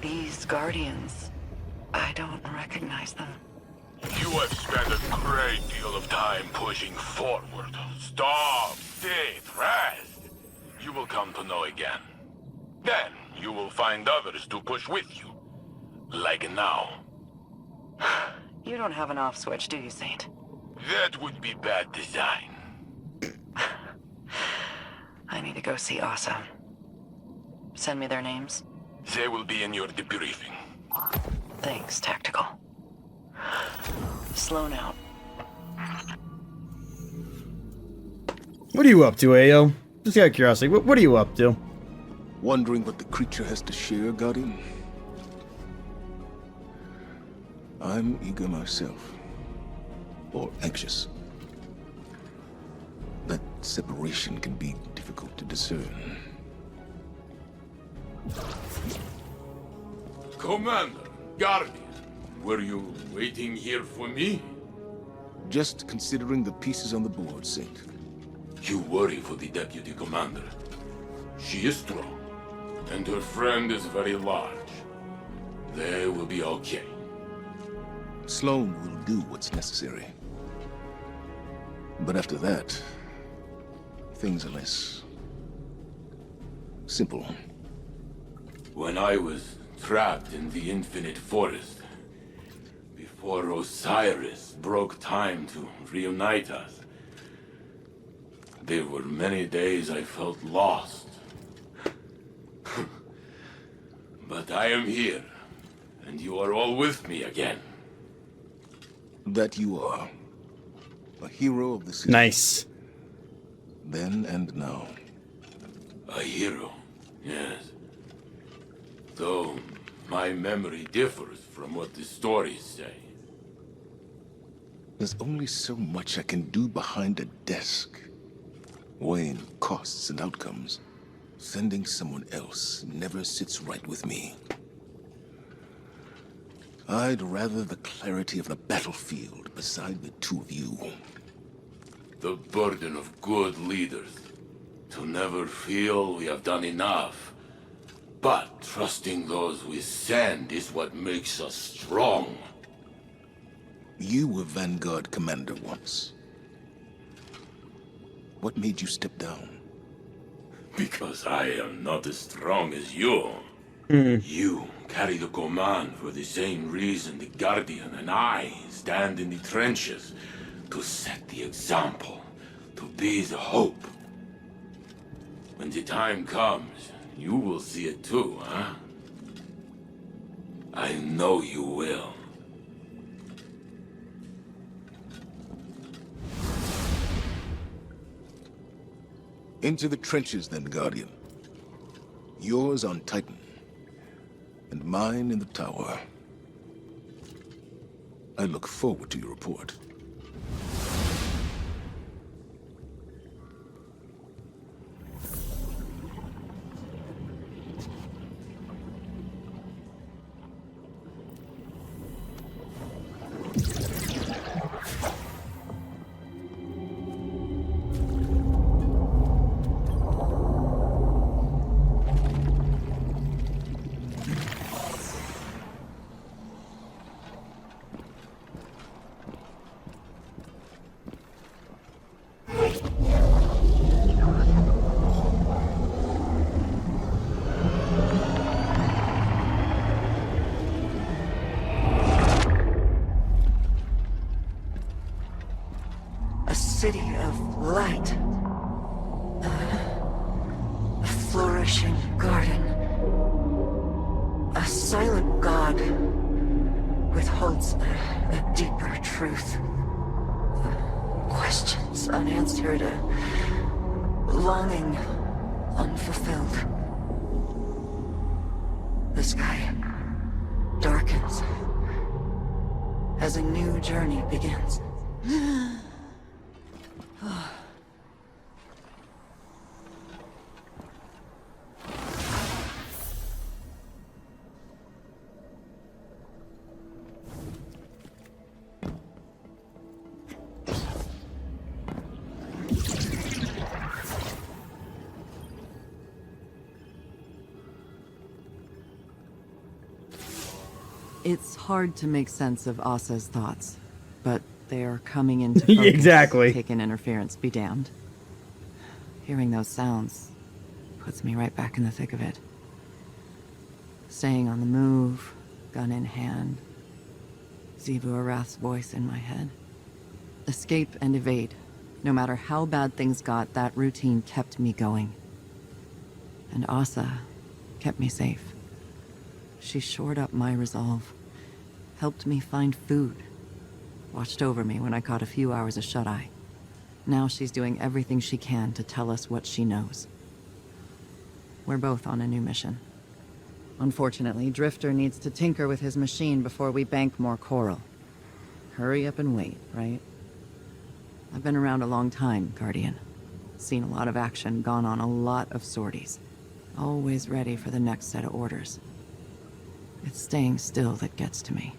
These Guardians, I don't recognize them.
You have spent a great deal of time pushing forward. Stop, sit, rest. You will come to know again. Then you will find others to push with you. Like now.
You don't have an off switch, do you, Saint?
That would be bad design.
I need to go see Asa. Send me their names.
They will be in your debriefing.
Thanks, Tactical. Sloan out.
What are you up to, Ayo? Just out of curiosity, what are you up to?
Wondering what the creature has to share, Guardian? I'm eager myself. Or anxious. That Separation can be difficult to discern.
Commander, Guardian, were you waiting here for me?
Just considering the pieces on the board, Saint.
You worry for the Deputy Commander. She is strong, and her friend is very large. They will be okay.
Sloane will do what's necessary. But after that, things are less simple.
When I was trapped in the Infinite Forest, before Osiris broke time to reunite us, there were many days I felt lost. But I am here, and you are all with me again.
That you are. A hero of the city.
Nice.
Then and now.
A hero, yes. Though my memory differs from what the stories say.
There's only so much I can do behind a desk. Weighing costs and outcomes. Sending someone else never sits right with me. I'd rather the clarity of the battlefield beside the two of you.
The burden of good leaders. To never feel we have done enough. But trusting those we send is what makes us strong.
You were Vanguard commander once. What made you step down?
Because I am not as strong as you. You carry the command for the same reason the Guardian and I stand in the trenches. To set the example. To be the hope. When the time comes, you will see it too, huh? I know you will.
Into the trenches then, Guardian. Yours on Titan. And mine in the tower. I look forward to your report.
City of light. A flourishing garden. A silent god withholds a deeper truth. Questions unanswered, a longing unfulfilled. The sky darkens as a new journey begins.
It's hard to make sense of Asa's thoughts, but they are coming into focus.
Exactly.
Taken interference be damned. Hearing those sounds puts me right back in the thick of it. Staying on the move, gun in hand. Xivu Arath's voice in my head. Escape and evade. No matter how bad things got, that routine kept me going. And Asa kept me safe. She shored up my resolve, helped me find food, watched over me when I caught a few hours of shut-eye. Now she's doing everything she can to tell us what she knows. We're both on a new mission. Unfortunately, Drifter needs to tinker with his machine before we bank more coral. Hurry up and wait, right? I've been around a long time, Guardian. Seen a lot of action, gone on a lot of sorties. Always ready for the next set of orders. It's staying still that gets to me.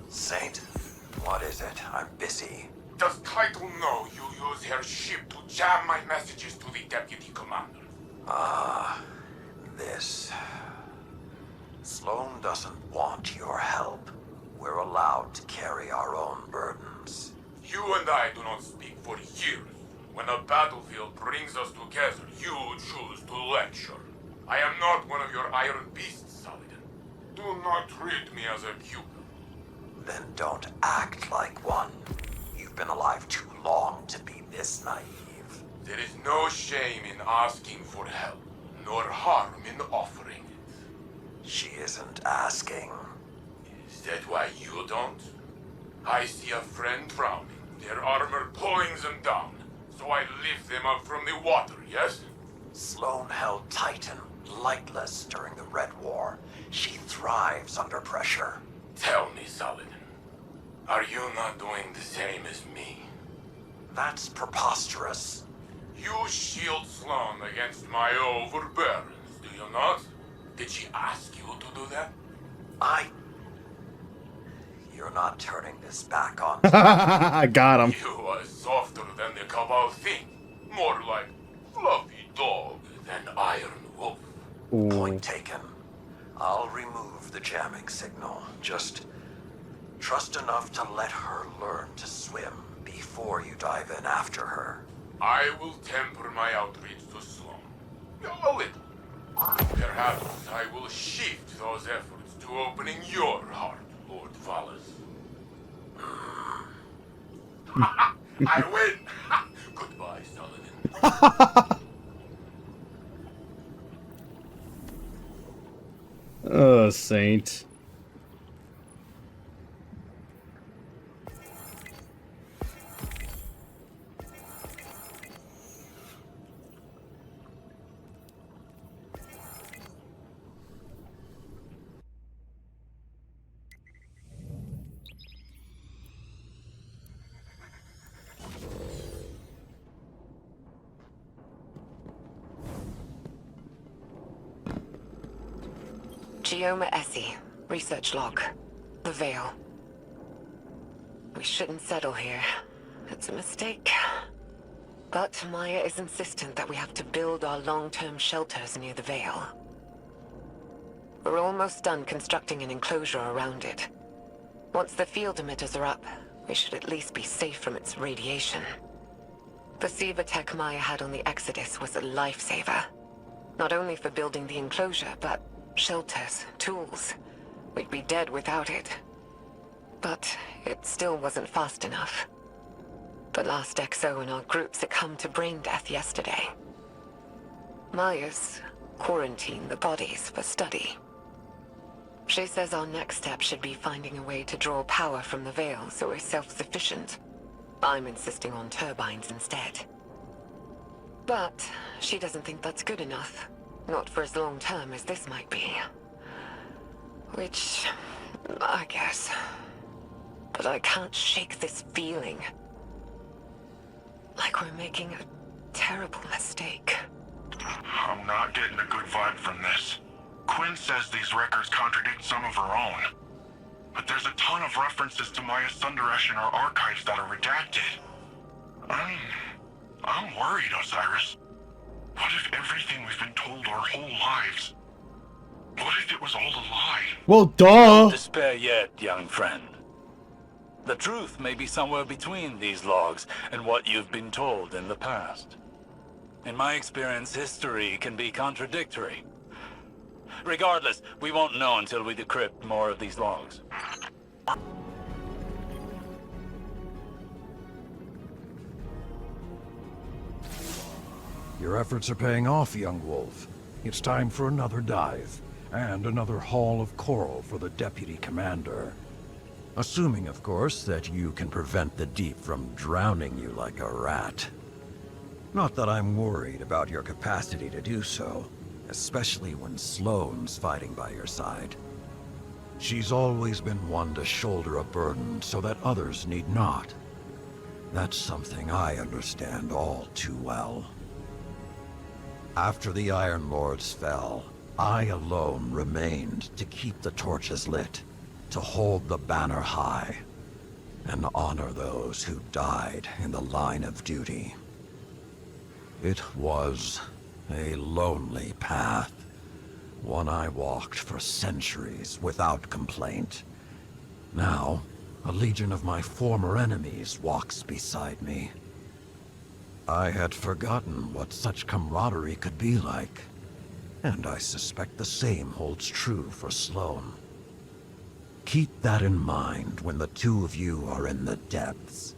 Saint, what is it? I'm busy.
Does Title know you use her ship to jam my messages to the Deputy Commander?
This. Sloan doesn't want your help. We're allowed to carry our own burdens.
You and I do not speak for years. When a battlefield brings us together, you choose to lecture. I am not one of your iron beasts, Saladin. Do not treat me as a pupil.
Then don't act like one. You've been alive too long to be this naive.
There is no shame in asking for help, nor harm in offering it.
She isn't asking.
Is that why you don't? I see a friend drowning, their armor pulling them down, so I lift them up from the water, yes?
Sloan held Titan lightless during the Red War. She thrives under pressure.
Tell me, Saladin, are you not doing the same as me?
That's preposterous.
You shield Sloan against my overbearance, do you not? Did she ask you to do that?
You're not turning this back on.
I got him.
You are softer than the Cabal think. More like fluffy dog than iron wolf.
Point taken. I'll remove the jamming signal. Just trust enough to let her learn to swim before you dive in after her.
I will temper my outreach to Sloan. A little. Perhaps I will shift those efforts to opening your heart, Lord Valas. I win! Goodbye, Saladin.
Oh, Saint.
Gioma Essie, research log. The Veil. We shouldn't settle here. It's a mistake. But Maya is insistent that we have to build our long-term shelters near the Veil. We're almost done constructing an enclosure around it. Once the field emitters are up, we should at least be safe from its radiation. The Siva tech Maya had on the Exodus was a lifesaver. Not only for building the enclosure, but shelters, tools. We'd be dead without it. But it still wasn't fast enough. The last XO in our group succumbed to brain death yesterday. Maya's quarantined the bodies for study. She says our next step should be finding a way to draw power from the Veil so we're self-sufficient. I'm insisting on turbines instead. But she doesn't think that's good enough. Not for as long term as this might be. Which, I guess. But I can't shake this feeling. Like we're making a terrible mistake.
I'm not getting a good vibe from this. Quinn says these records contradict some of her own. But there's a ton of references to Maya Sundaresh in our archives that are redacted. I'm worried, Osiris. What if everything we've been told our whole lives? What if it was all a lie?
Well, duh.
Don't despair yet, young friend. The truth may be somewhere between these logs and what you've been told in the past. In my experience, history can be contradictory. Regardless, we won't know until we decrypt more of these logs.
Your efforts are paying off, young wolf. It's time for another dive, and another haul of coral for the Deputy Commander. Assuming, of course, that you can prevent the Deep from drowning you like a rat. Not that I'm worried about your capacity to do so, especially when Sloane's fighting by your side. She's always been one to shoulder a burden so that others need not. That's something I understand all too well. After the Iron Lords fell, I alone remained to keep the torches lit, to hold the banner high, and honor those who died in the line of duty. It was a lonely path, one I walked for centuries without complaint. Now, a legion of my former enemies walks beside me. I had forgotten what such camaraderie could be like, and I suspect the same holds true for Sloane. Keep that in mind when the two of you are in the depths.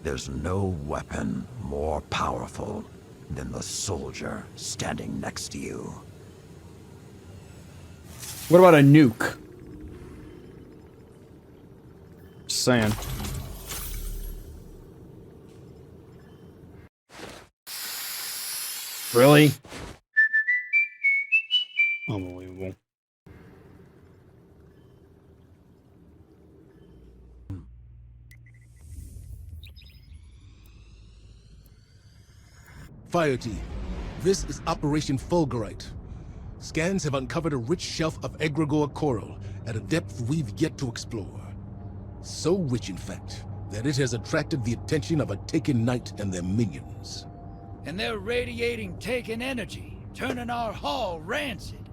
There's no weapon more powerful than the soldier standing next to you.
What about a nuke? Just saying. Really? Unbelievable.
Fire team, this is Operation Fulgurite. Scans have uncovered a rich shelf of egregore coral at a depth we've yet to explore. So rich, in fact, that it has attracted the attention of a Taken Knight and their minions.
And they're radiating Taken energy, turning our hall rancid.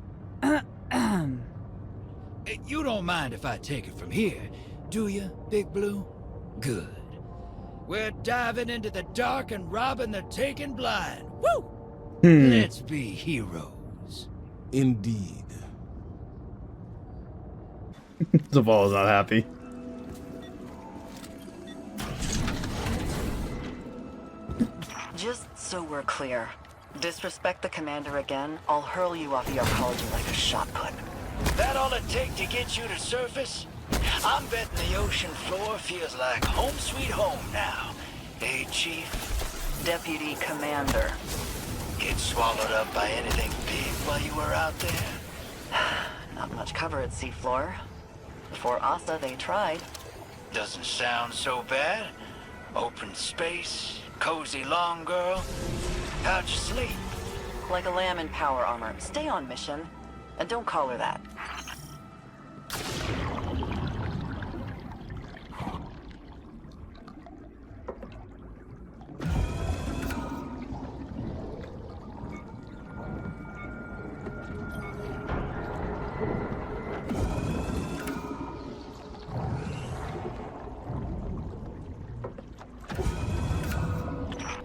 You don't mind if I take it from here, do you, Big Blue? Good. We're diving into the dark and robbing the Taken blind. Woo! Let's be heroes.
Indeed.
Zavala's not happy.
Just so we're clear, disrespect the commander again, I'll hurl you off the arcology like a shot put.
That all it take to get you to surface? I'm betting the ocean floor feels like home sweet home now. Hey, Chief?
Deputy Commander.
Get swallowed up by anything big while you were out there?
Not much cover at seafloor. Before Asa, they tried.
Doesn't sound so bad. Open space, cozy long girl. How'd you sleep?
Like a lamb in power armor. Stay on mission. And don't call her that.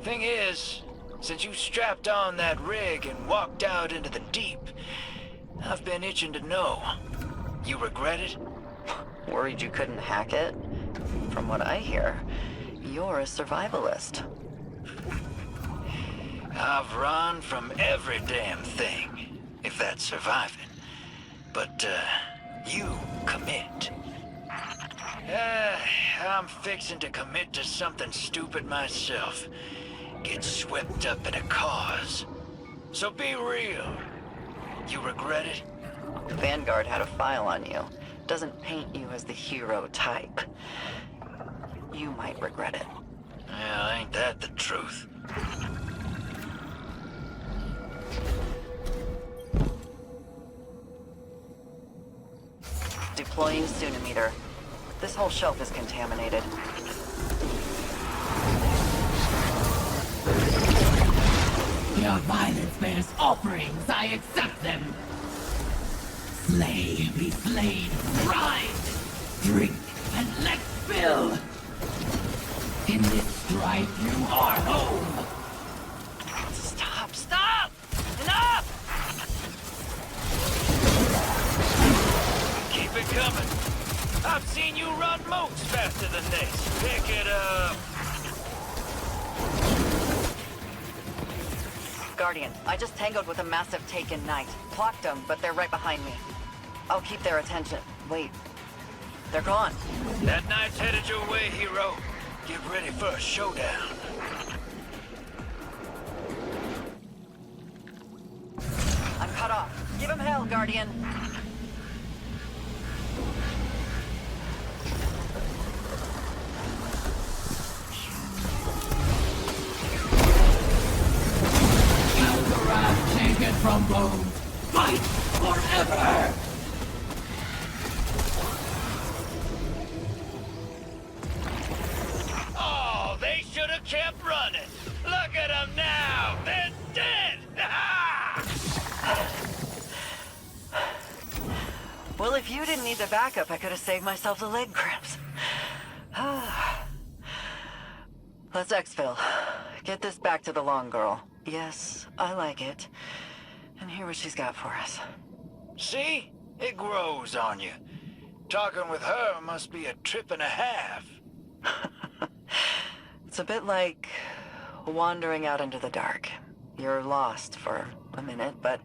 Thing is, since you strapped on that rig and walked out into the deep, I've been itching to know. You regret it?
Worried you couldn't hack it? From what I hear, you're a survivalist.
I've run from every damn thing, if that's surviving. But, you commit. I'm fixing to commit to something stupid myself. Get swept up in a cause. So be real. You regret it?
Vanguard had a file on you. Doesn't paint you as the hero type. You might regret it.
Well, ain't that the truth?
Deploying Sunimeter. This whole shelf is contaminated.
Your violence bears offerings, I accept them. Slay, be slain, grind, drink, and let fill. In this strife, you are home.
Stop! Enough! Keep it coming. I've seen you run moats faster than this. Pick it up.
Guardian, I just tangoed with a massive Taken Knight. Clocked them, but they're right behind me. I'll keep their attention. Wait. They're gone.
That night's headed your way, hero. Get ready for a showdown.
I'm cut off. Give him hell, Guardian.
Feel the wrath taken from both. Fight forever!
Oh, they should have kept running. Look at them now. They're dead.
Well, if you didn't need the backup, I could have saved myself the leg cramps. Let's exfil. Get this back to the long girl. Yes, I like it. And hear what she's got for us.
See? It grows on you. Talking with her must be a trip and a half.
It's a bit like wandering out into the dark. You're lost for a minute, but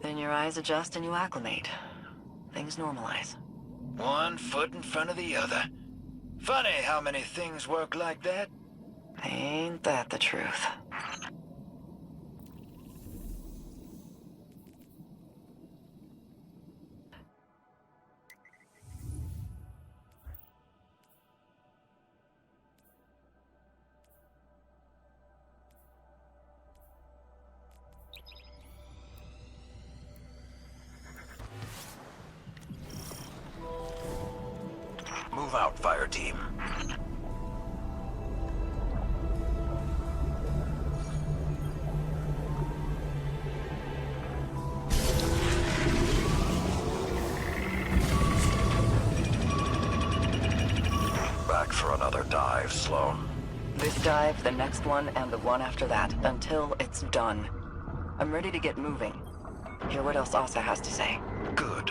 then your eyes adjust and you acclimate. Things normalize.
One foot in front of the other. Funny how many things work like that.
Ain't that the truth?
Move out, fire team. Back for another dive, Sloan.
This dive, the next one, and the one after that, until it's done. I'm ready to get moving. Hear what else Asa has to say.
Good.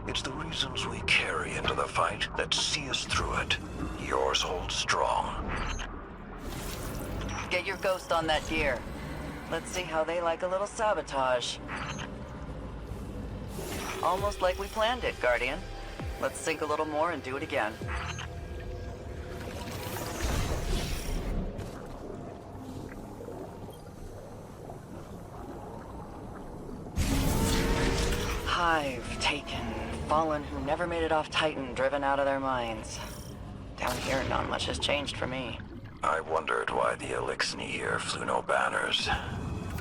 It's the reasons we carry into the fight that see us through it. Yours holds strong.
Get your ghost on that gear. Let's see how they like a little sabotage. Almost like we planned it, Guardian. Let's sink a little more and do it again. Hive taken. Fallen who never made it off Titan, driven out of their minds. Down here, not much has changed for me.
I wondered why the Elixni here flew no banners.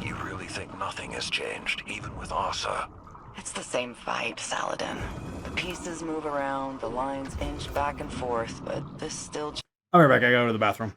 You really think nothing has changed, even with Asa?
It's the same fight, Saladin. The pieces move around, the lines inch back and forth, but this still...
I'll be right back. I gotta go to the bathroom.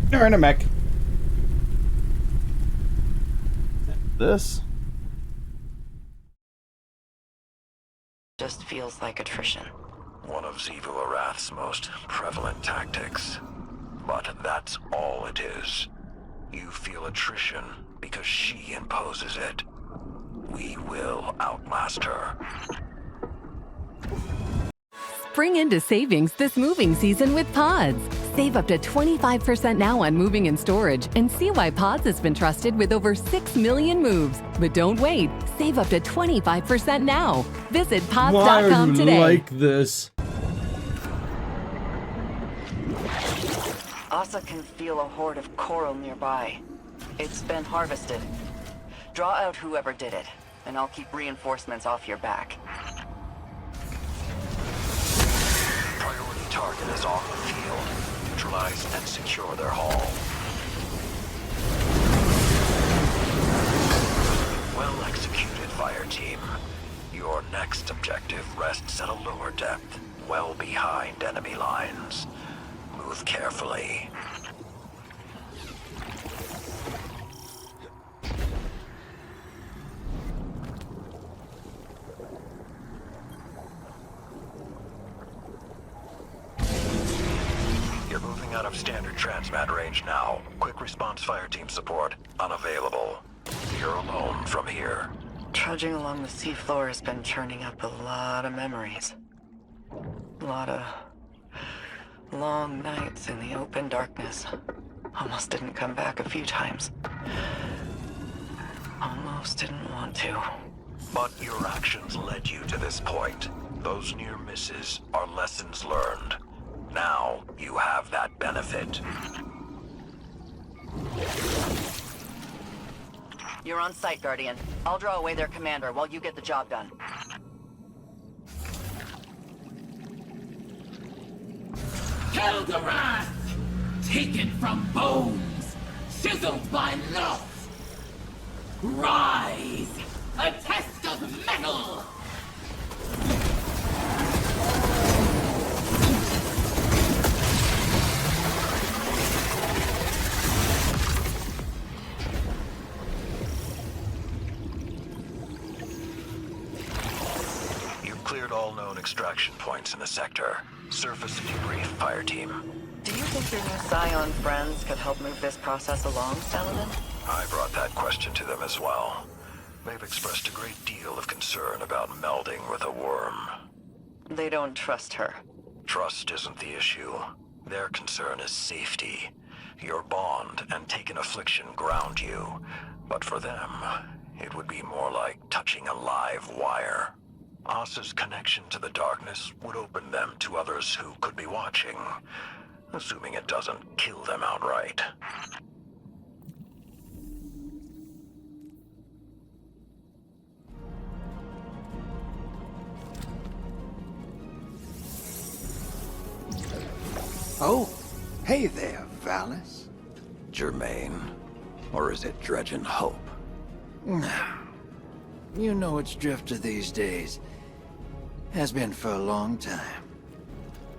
They're in a mech. This?
Just feels like attrition.
One of Xivu Arath's most prevalent tactics. But that's all it is. You feel attrition because she imposes it. We will outlast her.
Spring into savings this moving season with Pods. Save up to 25% now on moving and storage and see why Pods has been trusted with over 6 million moves. But don't wait. Save up to 25% now. Visit pods.com today.
Like this?
Asa can feel a horde of coral nearby. It's been harvested. Draw out whoever did it, and I'll keep reinforcements off your back.
Priority target is on the field. Neutralize and secure their hull. Well executed, fire team. Your next objective rests at a lower depth, well behind enemy lines. Move carefully. You're moving out of standard transmat range now. Quick response fire team support unavailable. You're alone from here.
Trudging along the seafloor has been churning up a lot of memories. A lot of long nights in the open darkness. Almost didn't come back a few times. Almost didn't want to.
But your actions led you to this point. Those near misses are lessons learned. Now you have that benefit.
You're on site, Guardian. I'll draw away their commander while you get the job done.
Hel'Garath! Taken from bones, chiseled by loss. Rise! A test of metal!
You've cleared all known extraction points in the sector. Surface debrief, fire team.
Do you think your new Scion friends could help move this process along, Saladin?
I brought that question to them as well. They've expressed a great deal of concern about melding with a worm.
They don't trust her.
Trust isn't the issue. Their concern is safety. Your bond and taken affliction ground you. But for them, it would be more like touching a live wire. Asa's connection to the darkness would open them to others who could be watching, assuming it doesn't kill them outright.
Oh, hey there, Valis.
Germain, or is it Dredgen Hope?
You know it's Drifter these days. Has been for a long time.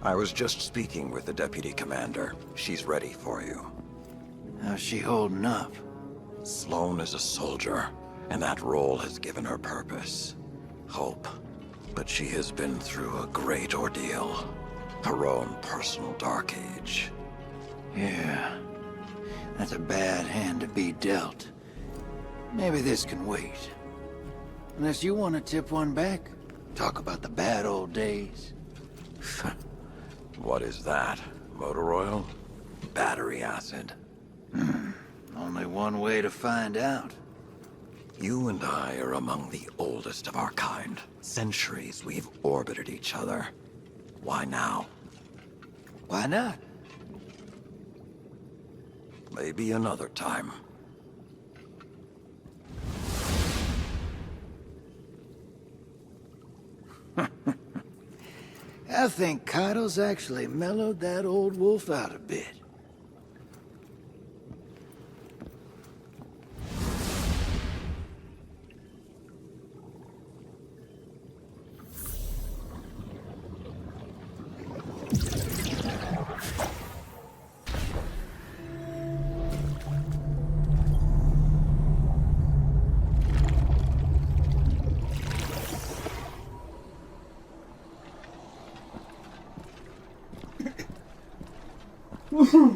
I was just speaking with the Deputy Commander. She's ready for you.
How's she holding up?
Sloane is a soldier, and that role has given her purpose. Hope. But she has been through a great ordeal. Her own personal dark age.
Yeah. That's a bad hand to be dealt. Maybe this can wait. Unless you want to tip one back. Talk about the bad old days.
What is that? Motor oil? Battery acid?
Only one way to find out.
You and I are among the oldest of our kind. Centuries we've orbited each other. Why now?
Why not?
Maybe another time.
I think Caiatl's actually mellowed that old wolf out a bit.
Shrouded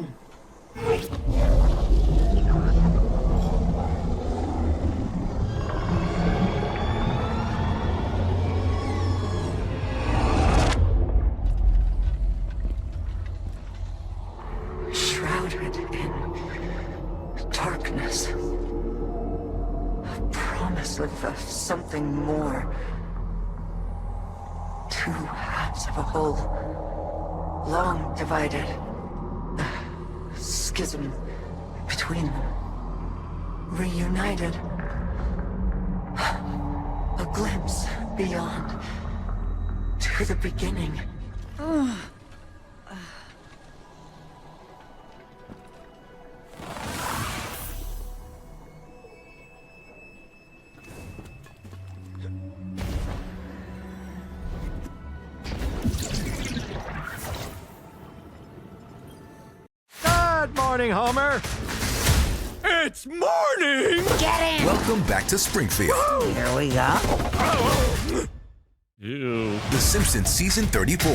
in darkness. A promise of something more. Two halves of a whole, long divided. A schism between them. Reunited. A glimpse beyond. To the beginning.
Good morning, Homer. It's morning!
Get in!
Welcome back to Springfield.
Here we go.
Ew.
The Simpsons Season 34.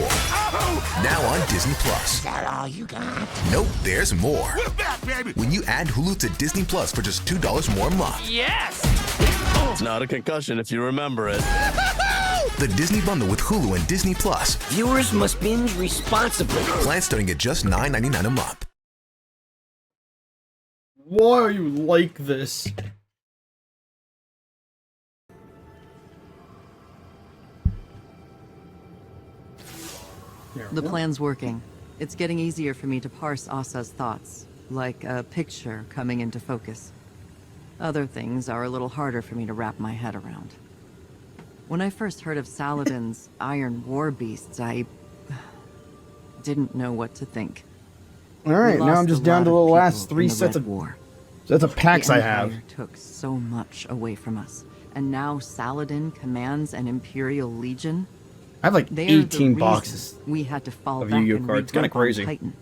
Now on Disney Plus.
Is that all you got?
Nope, there's more.
We're back, baby!
When you add Hulu to Disney Plus for just $2 more a month.
Yes!
It's not a concussion if you remember it.
The Disney Bundle with Hulu and Disney Plus.
Viewers must binge responsibly.
Plans starting at just $9.99 a month.
Why are you like this?
The plan's working. It's getting easier for me to parse Asa's thoughts, like a picture coming into focus. Other things are a little harder for me to wrap my head around. When I first heard of Saladin's Iron War Beasts, I didn't know what to think.
Alright, now I'm just down to the last 3 sets of
war.
Sets of packs I
The
have.
Empire took so much away from us, and now Saladin commands an Imperial Legion.
I have like
They are the
18
reason
boxes
we had to fall
of
back
Yu-Gi-Oh
and
cards. It's kind of
regroup on
crazy.
Titan.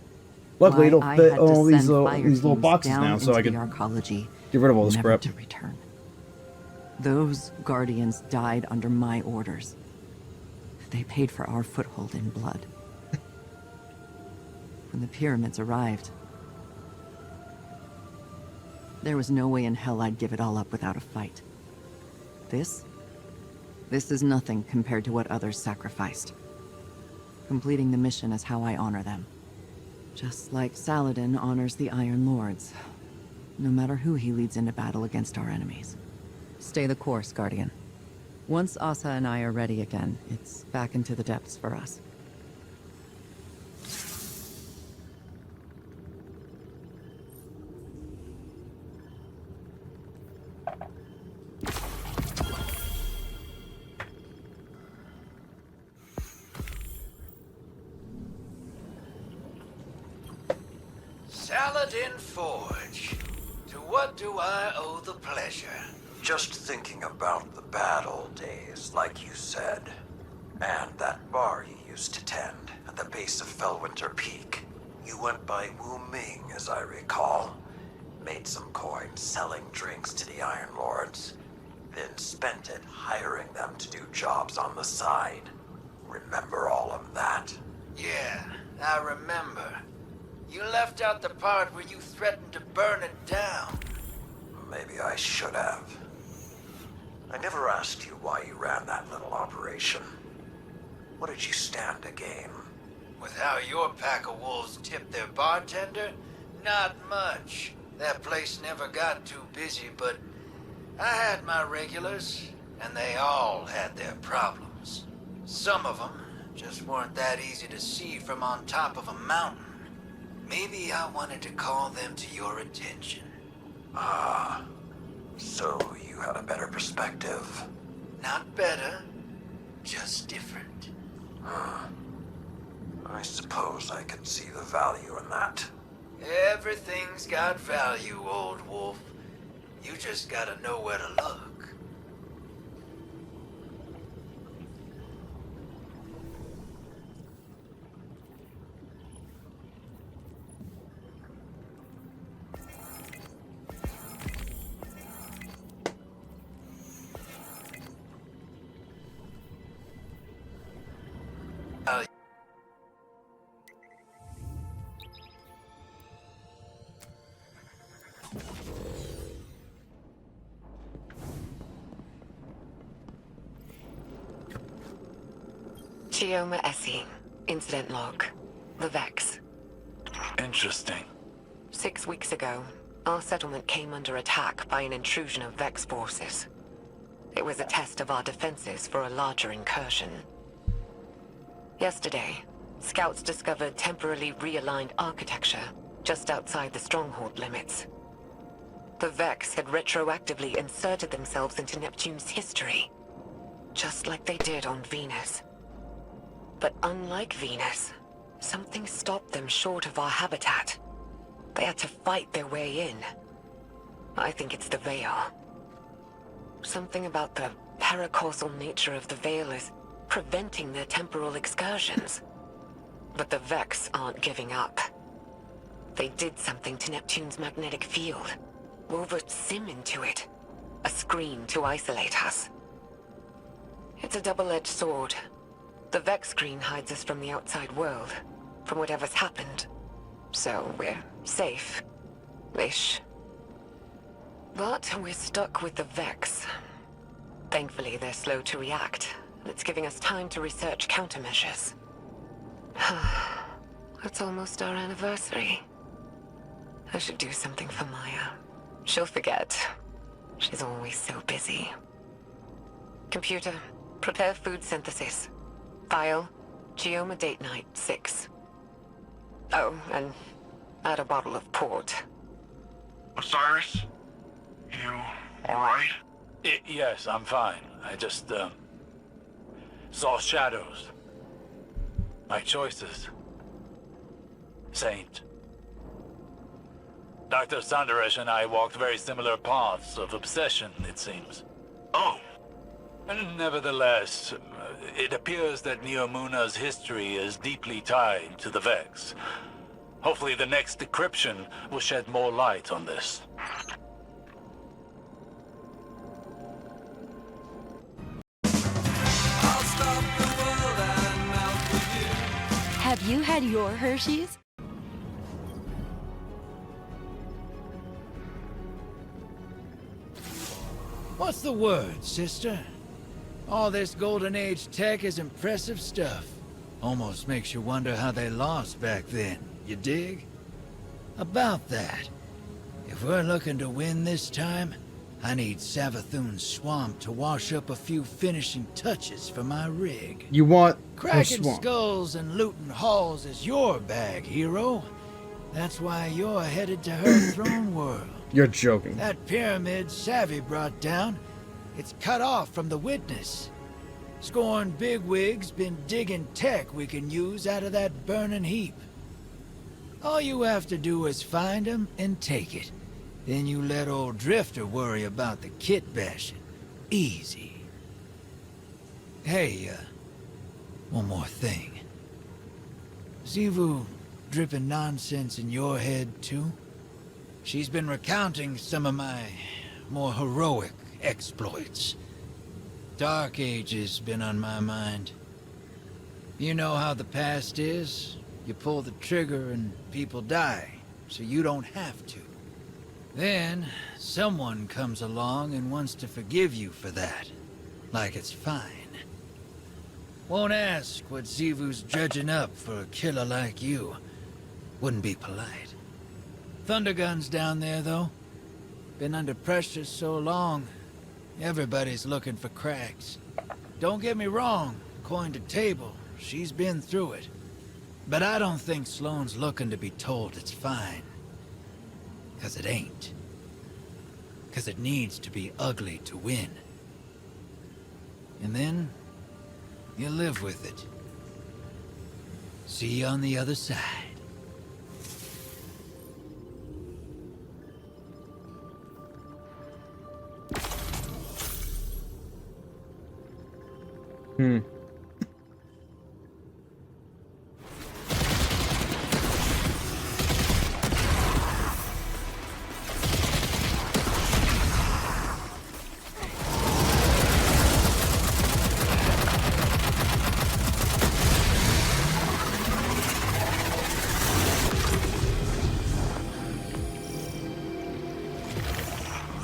Luckily, it'll
Why I
fit
had to
all these
send
little
fire
boxes
teams
now,
down
so I
into
can
the arcology,
get rid of all this
never
crap.
to return. Those guardians died under my orders. They paid for our foothold in blood. When the pyramids arrived, there was no way in hell I'd give it all up without a fight. This is nothing compared to what others sacrificed. Completing the mission is how I honor them. Just like Saladin honors the Iron Lords, no matter who he leads into battle against our enemies. Stay the course, Guardian. Once Asa and I are ready again, it's back into the depths for us.
Saladin Forge. To what do I owe the pleasure?
Just thinking about the bad old days, like you said. And that bar you used to tend at the base of Fellwinter Peak. You went by Wu Ming, as I recall. Made some coin selling drinks to the Iron Lords. Then spent it hiring them to do jobs on the side. Remember all of that?
Yeah, I remember. You left out the part where you threatened to burn it down.
Maybe I should have. I never asked you why you ran that little operation. What did you stand to gain?
With how your pack of wolves tipped their bartender? Not much. That place never got too busy, but I had my regulars, and they all had their problems. Some of them just weren't that easy to see from on top of a mountain. Maybe I wanted to call them to your attention.
Ah, so you had a better perspective.
Not better, just different.
I suppose I can see the value in that.
Everything's got value, old wolf. You just gotta know where to look.
Chioma Essie, incident log. The Vex.
Interesting.
6 weeks ago, our settlement came under attack by an intrusion of Vex forces. It was a test of our defenses for a larger incursion. Yesterday, scouts discovered temporarily realigned architecture just outside the stronghold limits. The Vex had retroactively inserted themselves into Neptune's history, just like they did on Venus. But unlike Venus, something stopped them short of our habitat. They had to fight their way in. I think it's the Veil. Something about the paracausal nature of the Veil is preventing their temporal excursions. But the Vex aren't giving up. They did something to Neptune's magnetic field. Wove a sim into it. A screen to isolate us. It's a double-edged sword. The Vex screen hides us from the outside world, from whatever's happened. So we're safe. Ish. But we're stuck with the Vex. Thankfully, they're slow to react. It's giving us time to research countermeasures. It's almost our anniversary. I should do something for Maya. She'll forget. She's always so busy. Computer, prepare food synthesis. File, Chioma date night 6. Oh, and add a bottle of port.
Osiris? You alright?
Yes, I'm fine. I just, saw shadows. My choices. Saint. Dr. Sandaresh and I walked very similar paths of obsession, it seems.
Oh.
Nevertheless, it appears that Neomuna's history is deeply tied to the Vex. Hopefully the next decryption will shed more light on this.
Have you had your Hershey's?
What's the word, sister? All this Golden Age tech is impressive stuff. Almost makes you wonder how they lost back then, you dig? About that, if we're looking to win this time, I need Savathun's swamp to wash up a few finishing touches for my rig.
You want a
Cracking
swamp?
skulls and looting halls is your bag, hero. That's why you're headed to her throne world.
You're joking.
That pyramid Savvy brought down, it's cut off from the witness. Scorn bigwigs been digging tech we can use out of that burning heap. All you have to do is find 'em and take it. Then you let old Drifter worry about the kit bashing. Easy. Hey, one more thing. Xivu dripping nonsense in your head, too? She's been recounting some of my more heroic exploits. Dark Age's been on my mind. You know how the past is. You pull the trigger and people die, so you don't have to. Then, someone comes along and wants to forgive you for that. Like it's fine. Won't ask what Xivu's dredging up for a killer like you. Wouldn't be polite. Thundergun's down there, though. Been under pressure so long, everybody's looking for cracks. Don't get me wrong, coin to table, she's been through it. But I don't think Sloane's looking to be told it's fine. 'Cause it ain't. 'Cause it needs to be ugly to win. And then, you live with it. See you on the other side.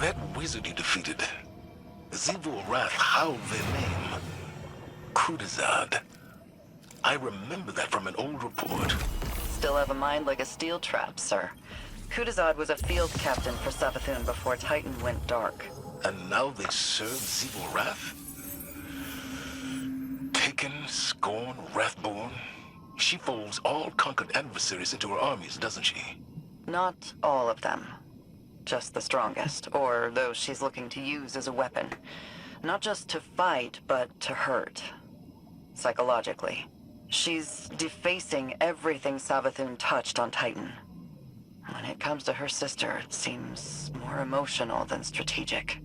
That wizard you defeated, Xivu Arath howled their name. Kudazad. I remember that from an old report.
Still have a mind like a steel trap, sir. Kudazad was a field captain for Savathun before Titan went dark.
And now they serve Zevil Wrath? Taken, Scorn, Wrathborn. She folds all conquered adversaries into her armies, doesn't she?
Not all of them. Just the strongest, or those she's looking to use as a weapon. Not just to fight, but to hurt. Psychologically. She's defacing everything Savathun touched on Titan. When it comes to her sister, it seems more emotional than strategic.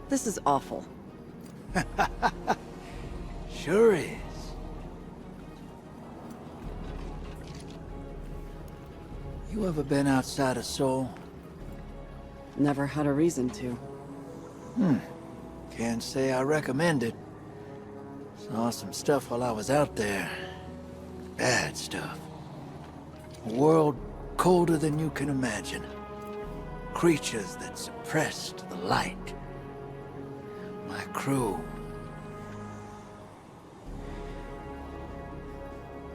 This is awful.
Sure is. You ever been outside of Seoul?
Never had a reason to.
Can't say I recommend it. Saw some stuff while I was out there. Bad stuff. A world colder than you can imagine. Creatures that suppressed the light. My crew.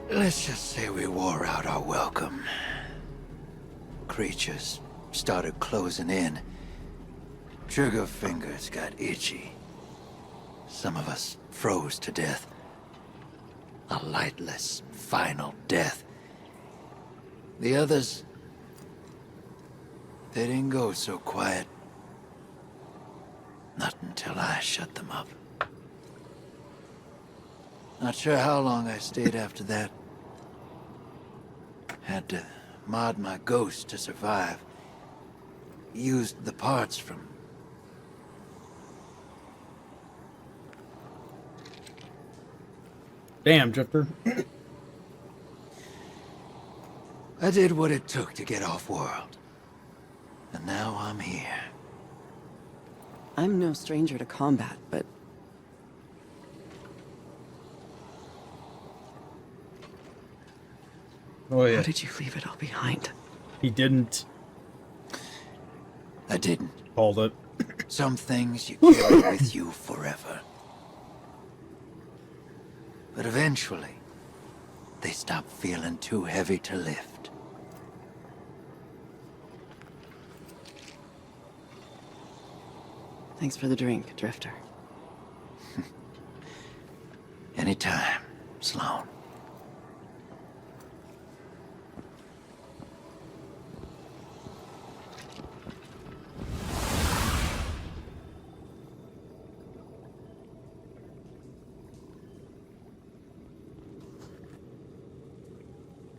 Let's just say we wore out our welcome. Creatures started closing in. Trigger fingers got itchy. Some of us froze to death. A lightless, final death. The others, they didn't go so quiet. Not until I shut them up. Not sure how long I stayed after that. Had to mod my ghost to survive. Used the parts from...
Damn, Drifter.
I did what it took to get off-world. And now I'm here.
I'm no stranger to combat, but...
Oh, yeah.
How did you leave it all behind?
He didn't.
I didn't.
Called it.
Some things you carry with you forever. But eventually, they stop feeling too heavy to lift.
Thanks for the drink, Drifter.
Anytime, Sloan.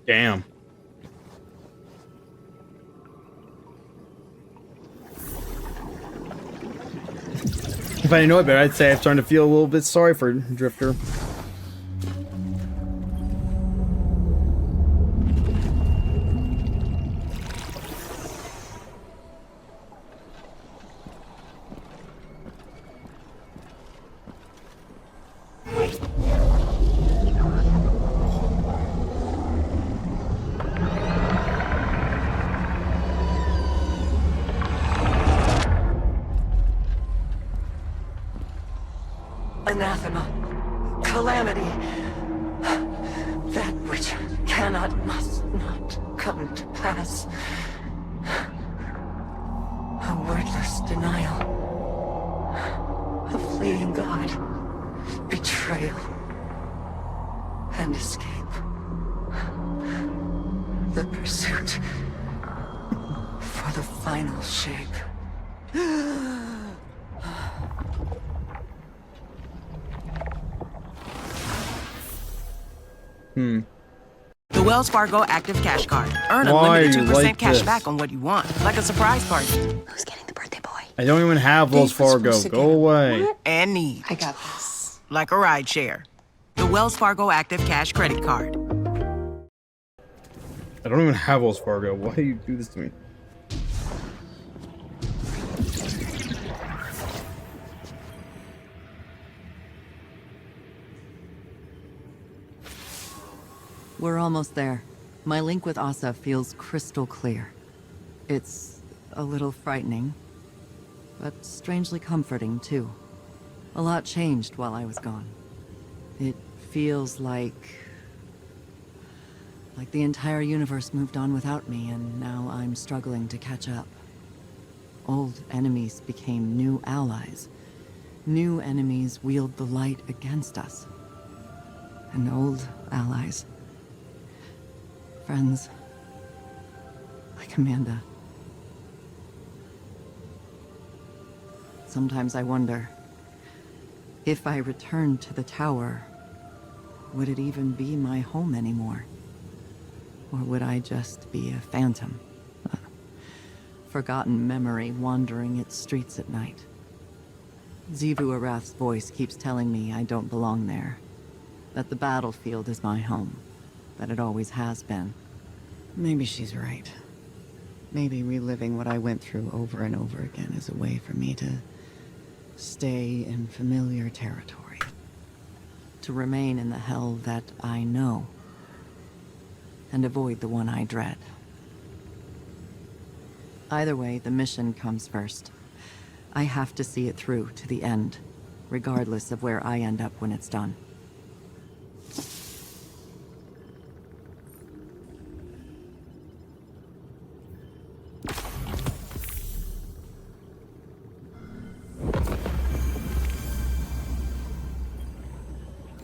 Damn. If I didn't know it better, I'd say I'm starting to feel a little bit sorry for Drifter.
Anathema. Calamity. That which cannot, must not come to pass. A wordless denial. A fleeing God. Betrayal. And escape. The pursuit for the final shape.
The Wells Fargo Active Cash Card. Earn
Why
unlimited
you
2%
like
cash
this?
back on what you want, like a surprise party.
Who's getting the birthday boy?
I don't even have Wells Fargo. Go away.
And need.
I got this.
Like a ride share. The Wells Fargo Active Cash Credit Card.
I don't even have Wells Fargo. Why do you do this to me?
We're almost there. My link with Asa feels crystal clear. It's a little frightening, but strangely comforting, too. A lot changed while I was gone. It feels like the entire universe moved on without me, and now I'm struggling to catch up. Old enemies became new allies. New enemies wield the light against us. And old allies. Friends. Like Amanda. Sometimes I wonder, if I returned to the tower, would it even be my home anymore? Or would I just be a phantom? A forgotten memory wandering its streets at night? Xivu Arath's voice keeps telling me I don't belong there. That the battlefield is my home. That it always has been. Maybe she's right. Maybe reliving what I went through over and over again is a way for me to stay in familiar territory. To remain in the hell that I know. And avoid the one I dread. Either way, the mission comes first. I have to see it through to the end, regardless of where I end up when it's done.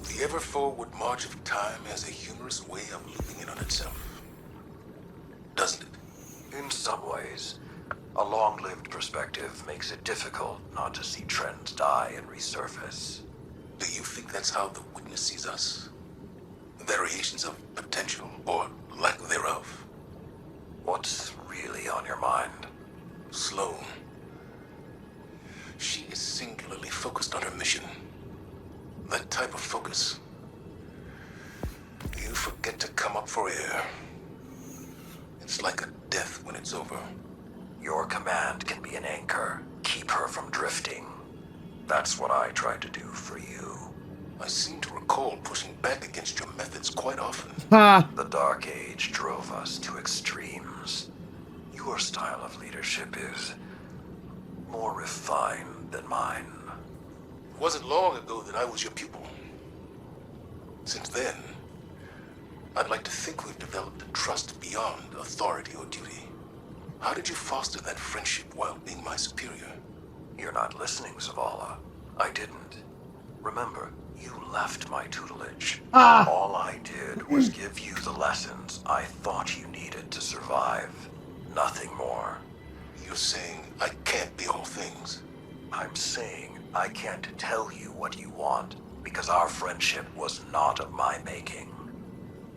The ever-forward march of time has a humorous way of looping in on itself. Doesn't it?
In some ways, a long-lived perspective makes it difficult not to see trends die and resurface.
Do you think that's how the Witness sees us? Variations of potential, or lack thereof?
What's really on your mind?
Sloane. She is singularly focused on her mission. That type of focus. You forget to come up for air. It's like a death when it's over.
Your command can be an anchor. Keep her from drifting. That's what I tried to do for you.
I seem to recall pushing back against your methods quite often.
The Dark Age drove us to extremes. Your style of leadership is more refined than mine.
It wasn't long ago that I was your pupil. Since then, I'd like to think we've developed a trust beyond authority or duty. How did you foster that friendship while being my superior?
You're not listening, Zavala. I didn't. Remember, you left my tutelage. All I did was give you the lessons I thought you needed to survive. Nothing more.
You're saying I can't be all things?
I'm saying I can't tell you what you want, because our friendship was not of my making.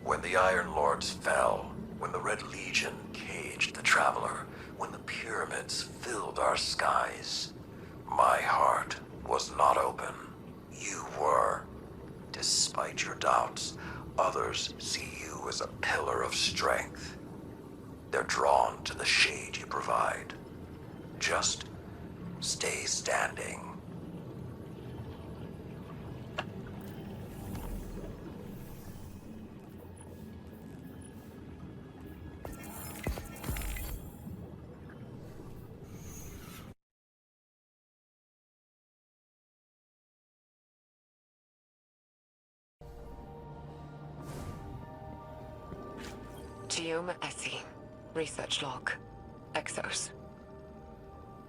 When the Iron Lords fell, when the Red Legion caged the Traveler, when the pyramids filled our skies, my heart was not open. You were. Despite your doubts, others see you as a pillar of strength. They're drawn to the shade you provide. Just stay standing.
Gioma Essie, research log, Exos.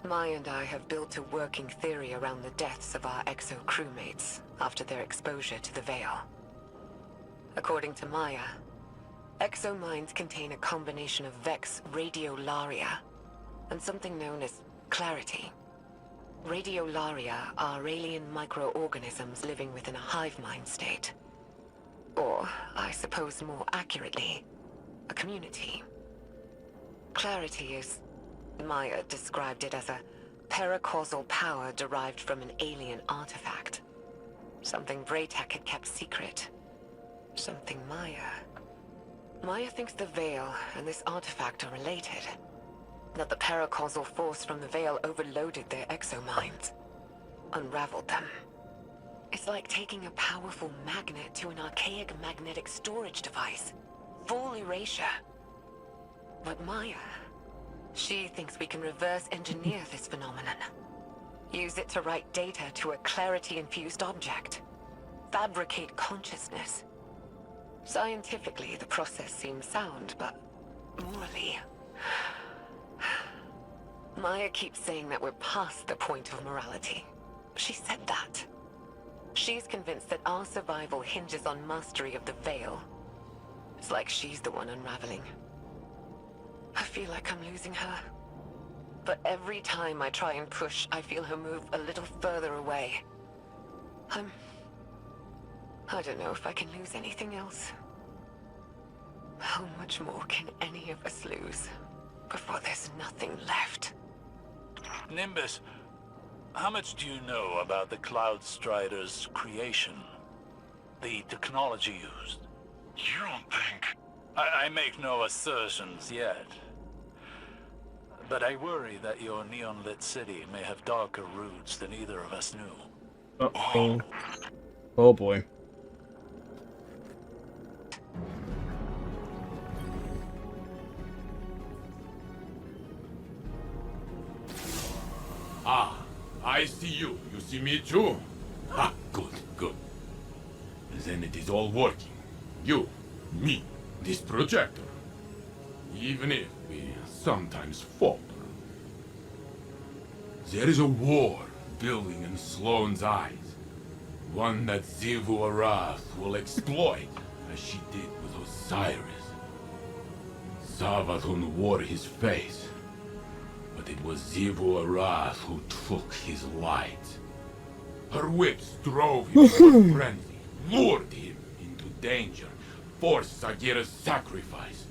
Maya and I have built a working theory around the deaths of our Exo crewmates after their exposure to the Veil. According to Maya, Exo minds contain a combination of Vex radiolaria and something known as clarity. Radiolaria are alien microorganisms living within a hive mind state. Or, I suppose more accurately, a community. Clarity is, Maya described it as a paracausal power derived from an alien artifact. Something Braytech had kept secret. Something Maya thinks the Veil and this artifact are related. That the paracausal force from the Veil overloaded their exominds. Unraveled them. It's like taking a powerful magnet to an archaic magnetic storage device. Full erasure. But Maya, she thinks we can reverse engineer this phenomenon. Use it to write data to a clarity-infused object. Fabricate consciousness. Scientifically, the process seems sound, but morally... Maya keeps saying that we're past the point of morality. She said that. She's convinced that our survival hinges on mastery of the Veil. It's like she's the one unraveling. I feel like I'm losing her. But every time I try and push, I feel her move a little further away. I don't know if I can lose anything else. How much more can any of us lose before there's nothing left?
Nimbus, how much do you know about the Cloud Strider's creation? The technology used?
You don't think...
I make no assertions yet. But I worry that your neon-lit city may have darker roots than either of us knew.
Uh-oh. Oh boy.
Ah, I see you. You see me too? Ah, good, good. Then it is all working. You, me, this projector. Even if we sometimes falter. There is a war building in Sloane's eyes. One that Xivu Arath will exploit, as she did with Osiris. Savathun wore his face, but it was Xivu Arath who took his light. Her whips drove him to a frenzy, lured him into danger, forced Sagira's sacrifice,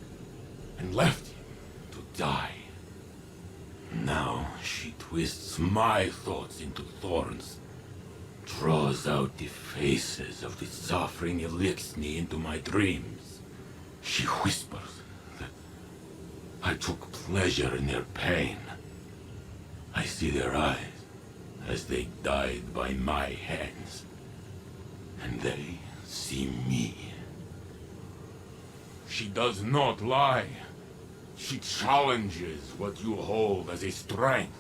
and left him to die. Now she twists my thoughts into thorns, draws out the faces of the suffering Elixni into my dreams. She whispers that I took pleasure in their pain. I see their eyes as they died by my hands, and they see me. She does not lie. She challenges what you hold as a strength.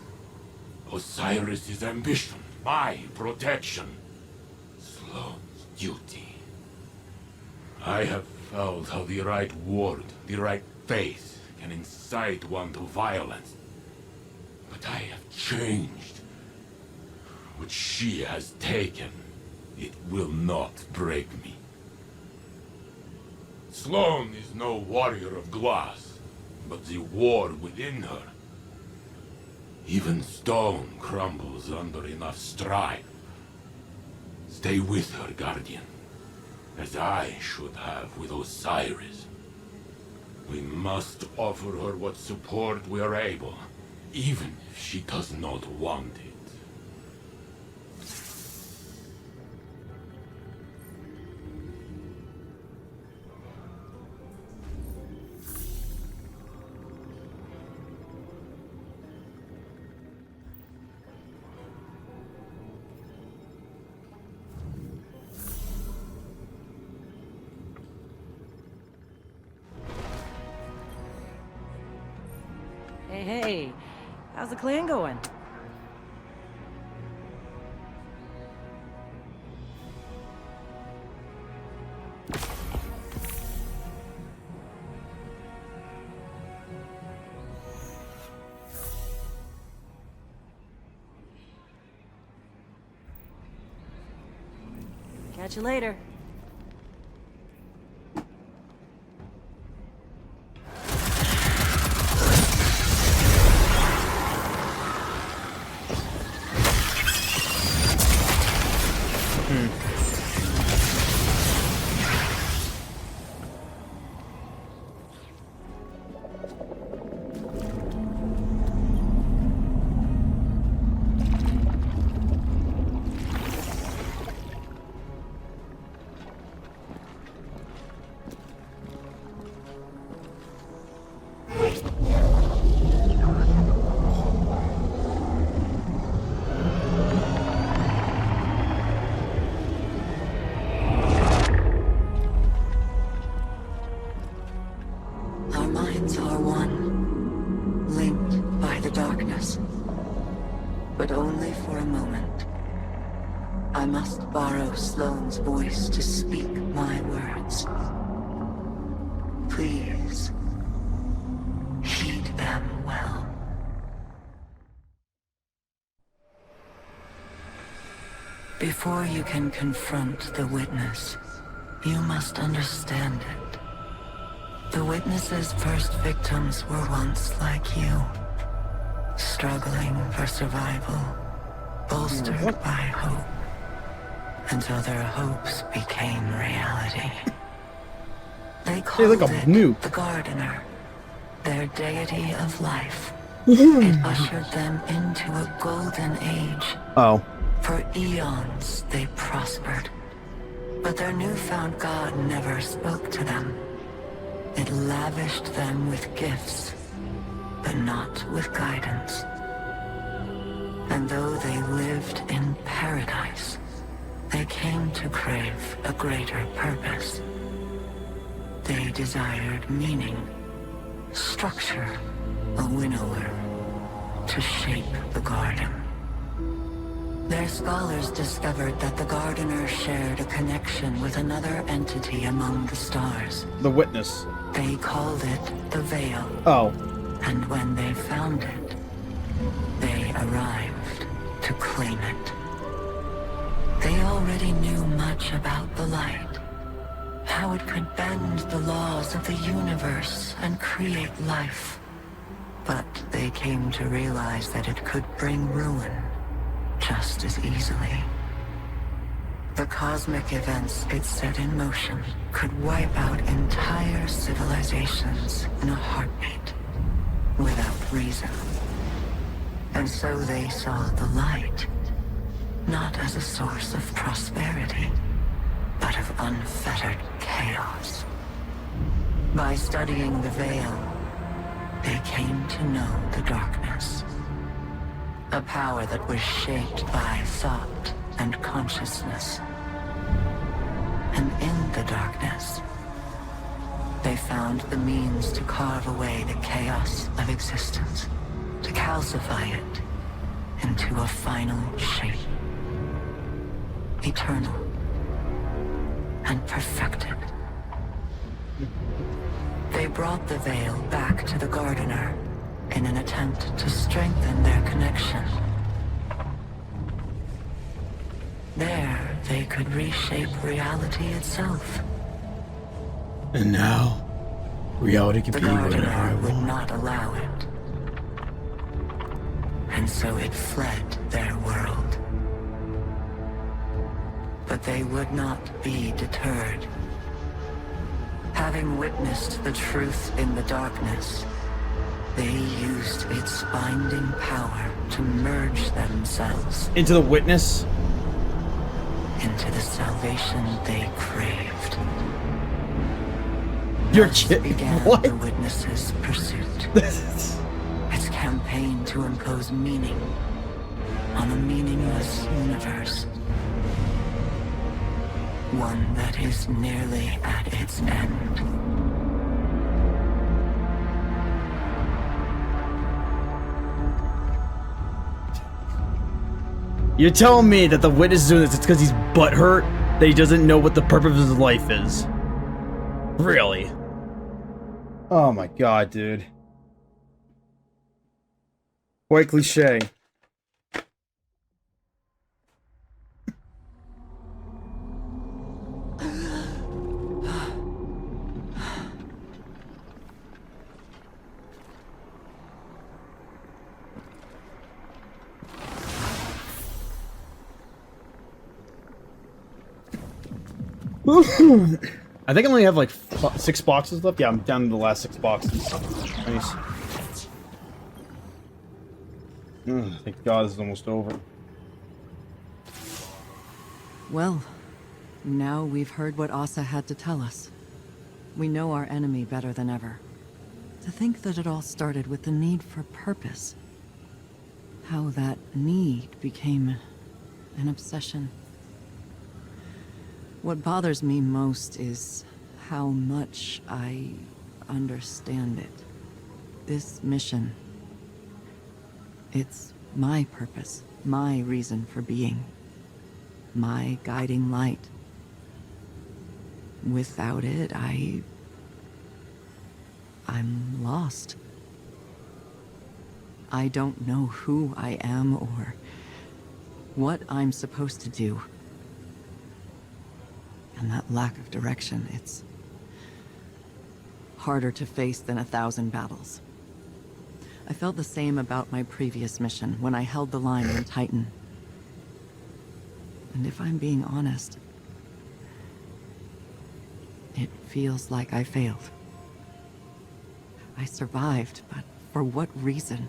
Osiris's ambition, my protection, Sloane's duty. I have felt how the right word, the right faith, can incite one to violence. But I have changed. What she has taken, it will not break me. Sloane is no warrior of glass, but the war within her. Even stone crumbles under enough strife. Stay with her, Guardian, as I should have with Osiris. We must offer her what support we are able, even if she does not want it.
Hey, how's the clan going? Catch you later.
purpose. But only for a moment. I must borrow Sloane's voice to speak my words. Please, heed them well. Before you can confront the witness, you must understand it. The witness's first victims were once like you, struggling for survival, bolstered by hope, until their hopes became reality. They called it the Gardener, their deity of life. It ushered them into a golden age.
Oh.
For eons, they prospered. But their newfound god never spoke to them. It lavished them with gifts, but not with guidance. And though they lived in paradise, they came to crave a greater purpose. They desired meaning, structure, a winnower, to shape the garden. Their scholars discovered that the Gardener shared a connection with another entity among the stars.
The Witness.
They called it the Veil.
Oh.
And when they found it, they arrived to claim it. They already knew much about the light, how it could bend the laws of the universe and create life. But they came to realize that it could bring ruin just as easily. The cosmic events it set in motion could wipe out entire civilizations in a heartbeat, without reason. And so they saw the light, not as a source of prosperity, but of unfettered chaos. By studying the Veil, they came to know the darkness. A power that was shaped by thought and consciousness. And in the darkness, they found the means to carve away the chaos of existence, to calcify it into a final shape. Eternal and perfected. They brought the Veil back to the Gardener in an attempt to strengthen their connection. There, they could reshape reality itself.
And now, reality can
The
be whatever I
Gardener would
want.
not allow it. And so it fled their world. But they would not be deterred. Having witnessed the truth in the darkness, they used its binding power to merge themselves
Into the Witness?
into the salvation they craved.
You're
Thus
kidding?
began
What?
the Witness's pursuit. Its campaign to impose meaning on a meaningless universe. One that is nearly at its end.
You're telling me that the Witness is doing this, it's because he's butthurt? That he doesn't know what the purpose of his life is? Really? Oh my god, dude. Quite cliche. I think I only have like 6 boxes left. Yeah, I'm down to the last 6 boxes. Nice. Thank God this is almost over.
Well, now we've heard what Asa had to tell us. We know our enemy better than ever. To think that it all started with the need for purpose. How that need became an obsession. What bothers me most is how much I understand it. This mission, It's my purpose, my reason for being, my guiding light. Without it, I'm lost. I don't know who I am or what I'm supposed to do. And that lack of direction, it's harder to face than 1,000 battles. I felt the same about my previous mission when I held the line in Titan. And if I'm being honest, it feels like I failed. I survived, but for what reason?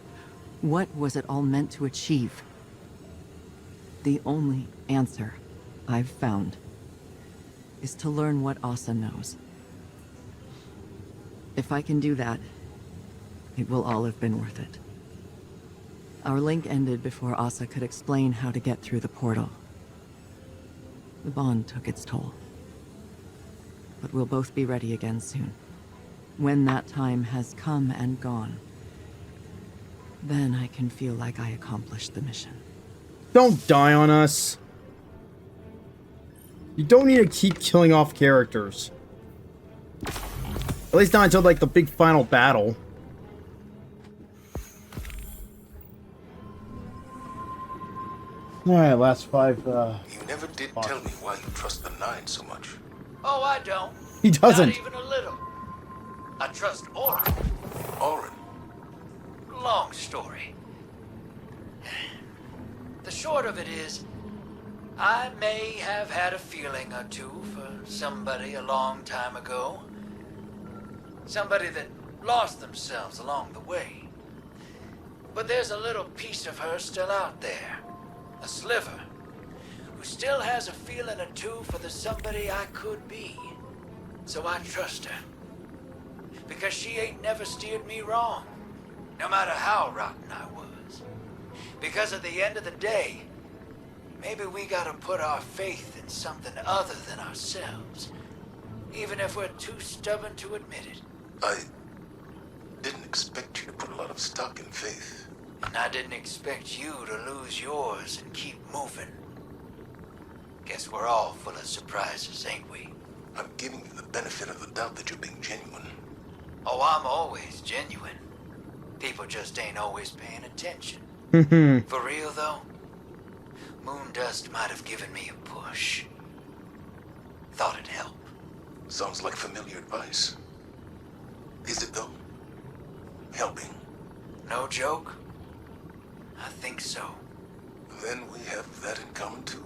What was it all meant to achieve? The only answer I've found is to learn what Asa knows. If I can do that, it will all have been worth it. Our link ended before Asa could explain how to get through the portal. The bond took its toll. But we'll both be ready again soon. When that time has come and gone, then I can feel like I accomplished the mission.
Don't die on us. You don't need to keep killing off characters. At least not until, like, the big final battle. Alright, last 5,
You never did tell me why you trust the Nine so much.
Oh, I don't.
He doesn't.
Not even a little. I trust Orin.
Orin?
Long story. The short of it is, I may have had a feeling or two for somebody a long time ago. Somebody that lost themselves along the way. But there's a little piece of her still out there. A sliver. Who still has a feeling or two for the somebody I could be. So I trust her. Because she ain't never steered me wrong. No matter how rotten I was. Because at the end of the day, maybe we gotta put our faith in something other than ourselves. Even if we're too stubborn to admit it.
I didn't expect you to put a lot of stock in faith.
And I didn't expect you to lose yours and keep moving. Guess we're all full of surprises, ain't we?
I'm giving you the benefit of the doubt that you're being genuine.
Oh, I'm always genuine. People just ain't always paying attention. For real, though, Moondust might have given me a push. Thought it'd help.
Sounds like familiar advice. Is it, though? Helping?
No joke? I think so.
Then we have that in common, too.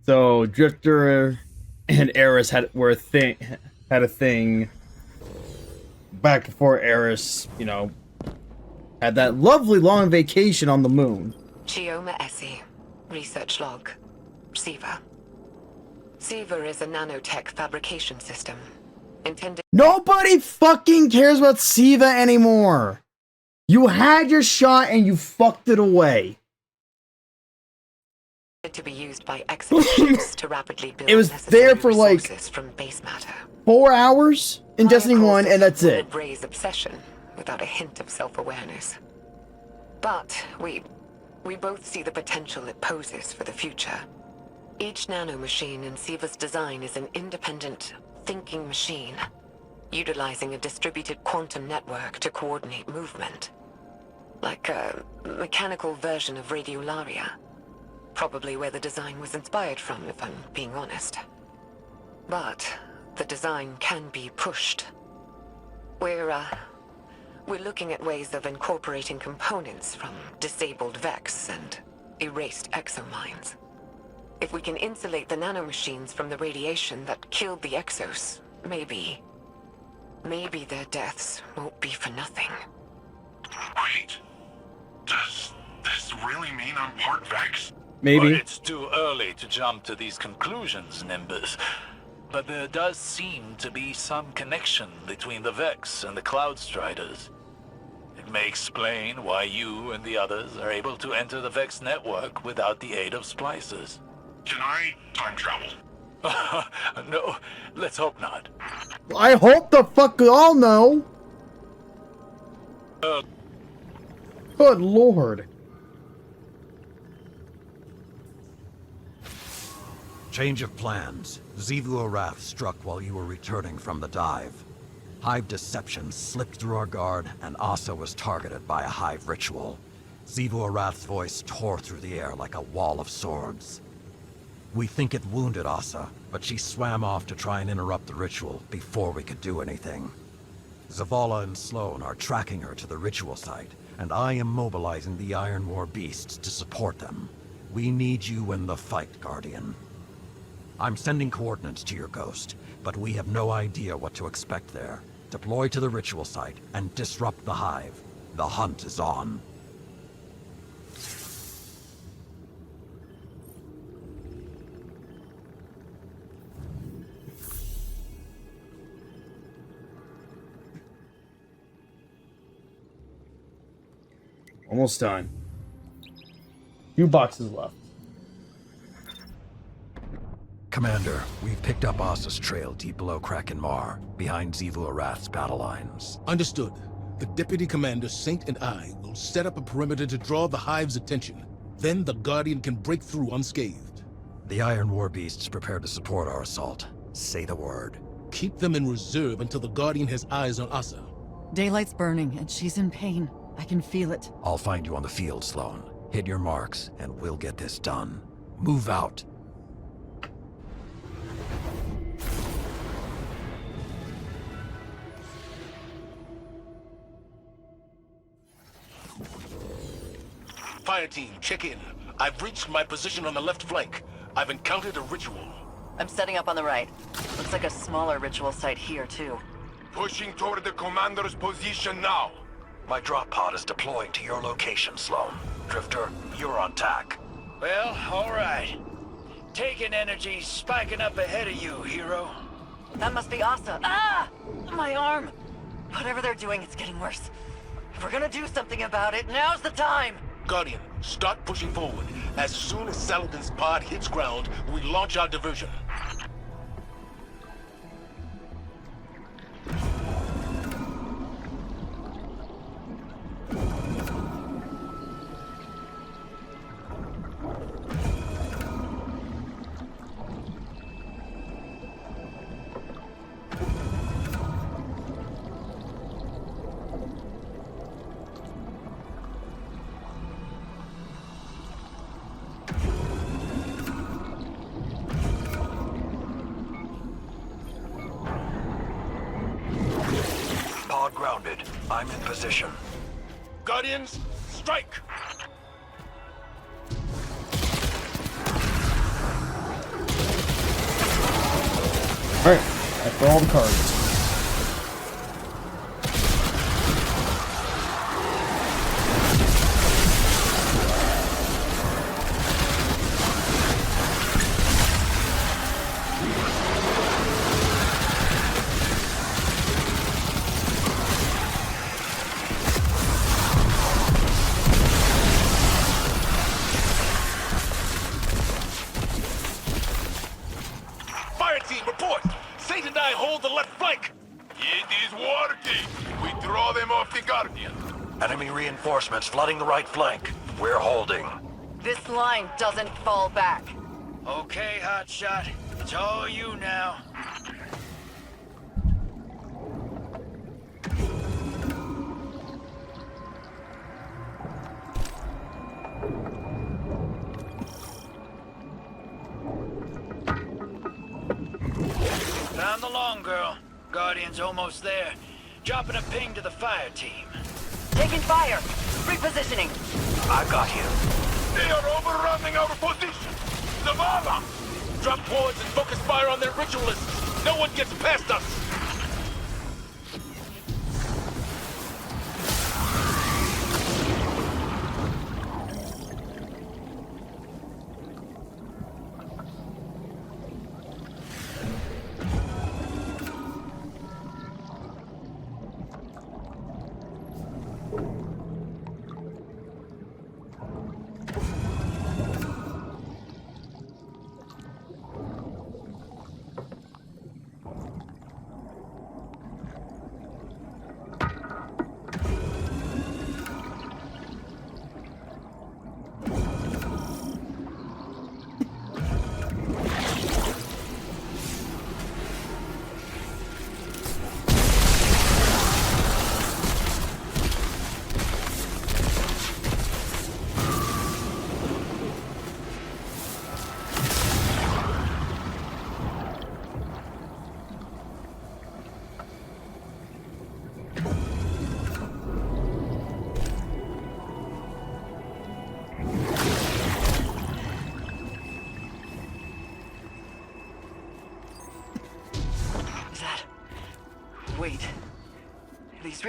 So Drifter and Eris had a thing back before Eris, you know, had that lovely long vacation on the moon.
Chioma Essie, research log. Siva. Siva is a nanotech fabrication system intended.
Nobody fucking cares about Siva anymore. You had your shot and you fucked it away.
To be used by exosuits to rapidly build.
It was there for like
from base matter.
4 hours in Destiny 1, and that's it.
Ray's obsession, without a hint of self-awareness. But we both see the potential it poses for the future. Each nanomachine in Siva's design is an independent, thinking machine, utilizing a distributed quantum network to coordinate movement. Like a mechanical version of Radiolaria. Probably where the design was inspired from, if I'm being honest. But the design can be pushed. We're looking at ways of incorporating components from disabled Vex and erased exomines. If we can insulate the nanomachines from the radiation that killed the Exos, maybe their deaths won't be for nothing.
Wait. Does this really mean I'm part Vex?
Maybe.
Well, it's too early to jump to these conclusions, Nimbus. But there does seem to be some connection between the Vex and the Cloud Striders. It may explain why you and the others are able to enter the Vex network without the aid of splicers.
Can I time travel?
No, let's hope not.
I hope the fuck we all know. Good lord.
Change of plans. Xivu Arath struck while you were returning from the dive. Hive deception slipped through our guard, and Asa was targeted by a Hive ritual. Xivu Arath's voice tore through the air like a wall of swords. We think it wounded Asa, but she swam off to try and interrupt the ritual before we could do anything. Zavala and Sloan are tracking her to the ritual site, and I am mobilizing the Iron War beasts to support them. We need you in the fight, Guardian. I'm sending coordinates to your ghost, but we have no idea what to expect there. Deploy to the ritual site and disrupt the Hive. The hunt is on.
Almost done. Few boxes left.
Commander, we've picked up Asa's trail deep below Kraken Mar, behind Xivu Arath's battle lines.
Understood. The Deputy Commander, Saint, and I will set up a perimeter to draw the Hive's attention. Then the Guardian can break through unscathed.
The Iron War beasts prepare to support our assault. Say the word.
Keep them in reserve until the Guardian has eyes on Asa.
Daylight's burning, and she's in pain. I can feel it.
I'll find you on the field, Sloan. Hit your marks, and we'll get this done. Move out.
Fire team, check in. I've reached my position on the left flank. I've encountered a ritual.
I'm setting up on the right. Looks like a smaller ritual site here, too.
Pushing toward the commander's position now. My drop pod is deploying to your location, Sloan. Drifter, you're on tack.
Well, all right. Taking energy, spiking up ahead of you, hero.
That must be Asa. Ah! My arm! Whatever they're doing, it's getting worse. If we're gonna do something about it, now's the time!
Guardian, start pushing forward. As soon as Saladin's pod hits ground, we launch our diversion.
Pod grounded. I'm in position.
Guardians, strike!
Alright, after all the cards.
Fire team, report! Saint and I hold the left flank!
It is working! We draw them off the Guardian.
Enemy reinforcements flooding the right flank. We're holding.
This line doesn't fall back.
Okay, hotshot. It's all you now. Found the long girl. Guardian's almost there. Dropping a ping to the fire team.
Taking fire! Repositioning!
I got you.
They are overrunning our position! Zavala!
Drop wards and focus fire on their ritualists! No one gets past us!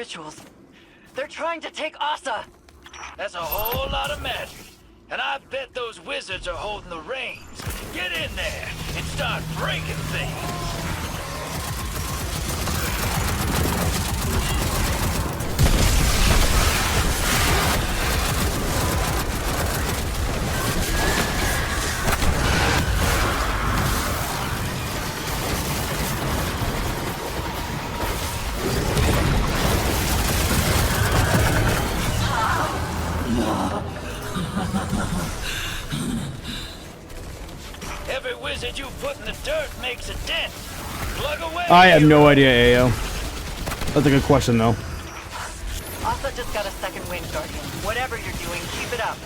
rituals. They're trying to take Asa.
That's a whole lot of magic. And I bet those wizards are holding the reins. Get in there and start breaking things. Every wizard you put in the dirt makes a dent. Plug away.
I have no idea, Ayo. That's a good question, though.
Asa just got a second wind, Guardian. Whatever you're doing, keep it up.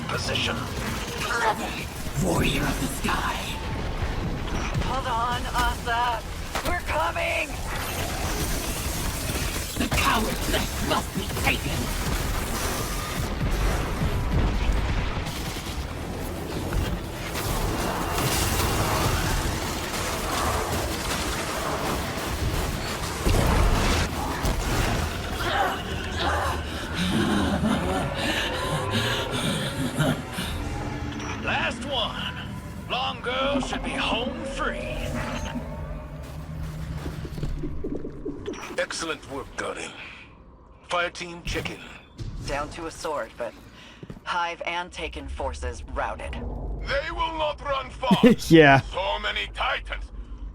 Position.
Warrior of the sky.
Hold on, Asa. We're coming!
The coward's nest must be taken.
Last one. Long girl should be home free.
Excellent work, Guardian. Fire team, check in.
Down to a sword, but Hive and Taken forces routed.
They will not run far.
Yeah.
So many Titans.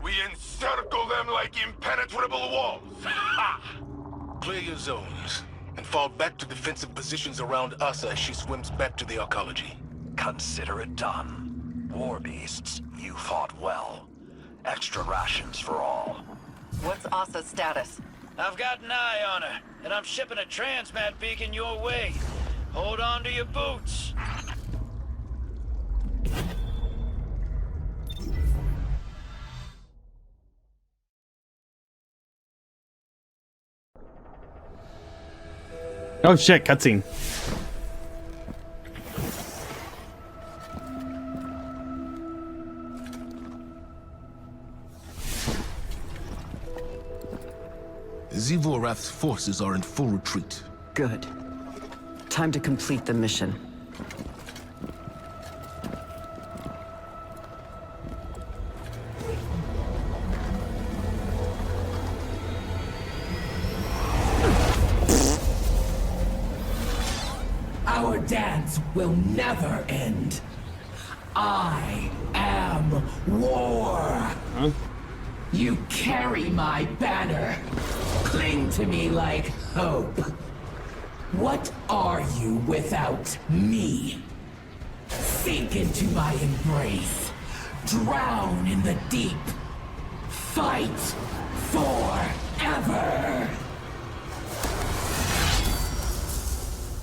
We encircle them like impenetrable walls.
Clear your zones and fall back to defensive positions around Asa as she swims back to the arcology.
Consider it done. War beasts, you fought well. Extra rations for all.
What's Asa's status?
I've got an eye on her, and I'm shipping a transmat beacon your way. Hold on to your boots.
Oh shit, cutscene.
Xivu Arath's forces are in full retreat.
Good. Time to complete the mission.
Our dance will never end. I am war.
Huh?
You carry my banner. Cling to me like hope. What are you without me? Sink into my embrace. Drown in the deep. Fight forever.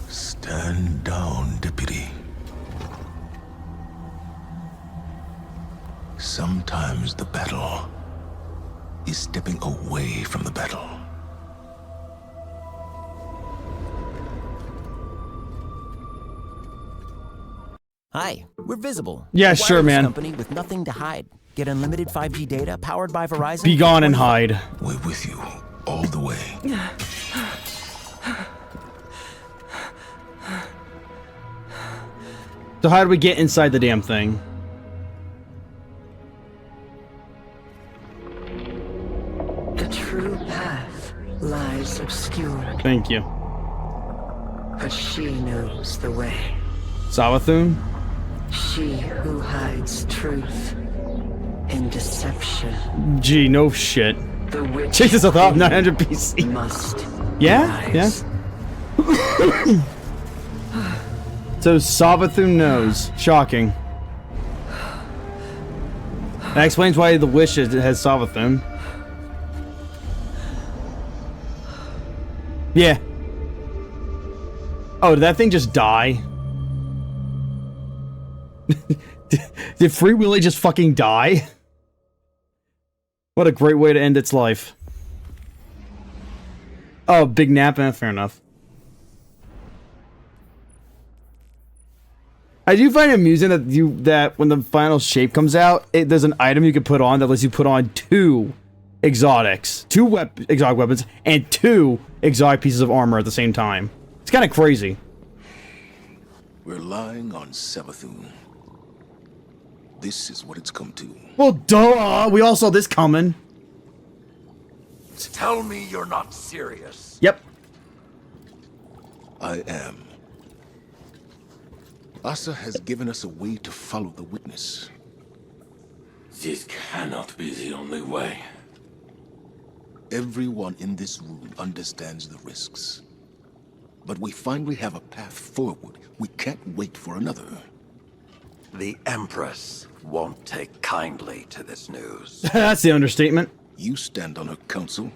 Stand down, Deputy. Sometimes the battle is stepping away from the battle.
Hi, we're Visible.
Yeah,
a
sure,
wireless
man.
Company with nothing to hide. Get unlimited 5G data powered by Verizon.
Be gone and hide.
We're with you all the way.
So how do we get inside the damn thing?
The true path lies obscured,
Thank you.
but she knows the way.
Savathun?
She who hides truth in deception.
Gee, no shit.
The witch
Jesus, I thought 900 PC.
must
Yeah?
rise.
Yeah? So Savathun knows. Shocking. That explains why the Wish has Savathun. Yeah. Oh, did that thing just die? Did Free Willy just fucking die? What a great way to end its life. Oh, big nap? Fair enough. I do find it amusing that when the final shape comes out, there's an item you can put on that lets you put on 2 exotics, 2 exotic weapons, and 2 exotic pieces of armor at the same time. It's kind of crazy.
We're lying on Savathun. This is what it's come to.
Well, duh! We all saw this coming.
Tell me you're not serious.
Yep.
I am. Asa has given us a way to follow the witness.
This cannot be the only way.
Everyone in this room understands the risks. But we finally have a path forward. We can't wait for another.
The Empress won't take kindly to this news.
That's the understatement.
You stand on her counsel.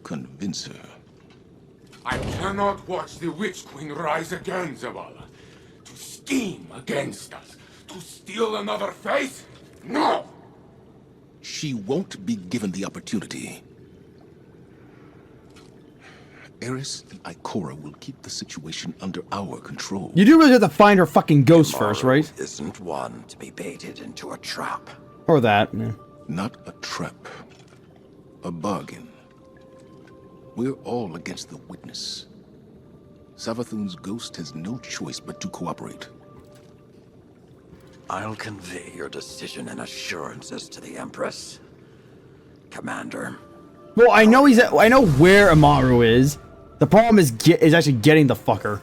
Convince her.
I cannot watch the Witch Queen rise again, Zavala. To scheme against us. To steal another faith? No!
She won't be given the opportunity. Eris and Ikora will keep the situation under our control.
You do really have to find her fucking ghost first, right?
Isn't one to be baited into a trap.
Or that, yeah.
Not a trap. A bargain. We're all against the witness. Savathun's ghost has no choice but to cooperate.
I'll convey your decision and assurances to the Empress. Commander.
Well, I know I know where Amaru is. The problem is actually getting the fucker.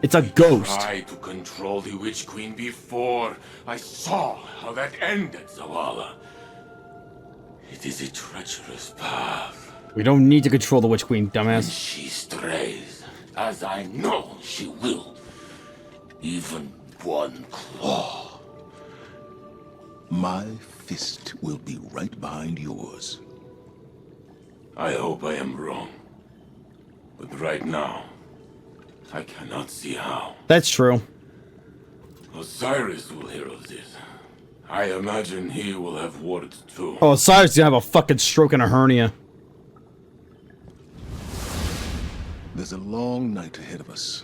It's a ghost.
I tried to control the Witch Queen before. I saw how that ended, Zavala. It is a treacherous path.
We don't need to control the Witch Queen, dumbass.
She strays, as I know she will. Even one claw.
My fist will be right behind yours.
I hope I am wrong. But right now, I cannot see how.
That's true.
Osiris will hear of this. I imagine he will have words too.
Oh, Osiris is gonna have a fucking stroke and a hernia.
There's a long night ahead of us.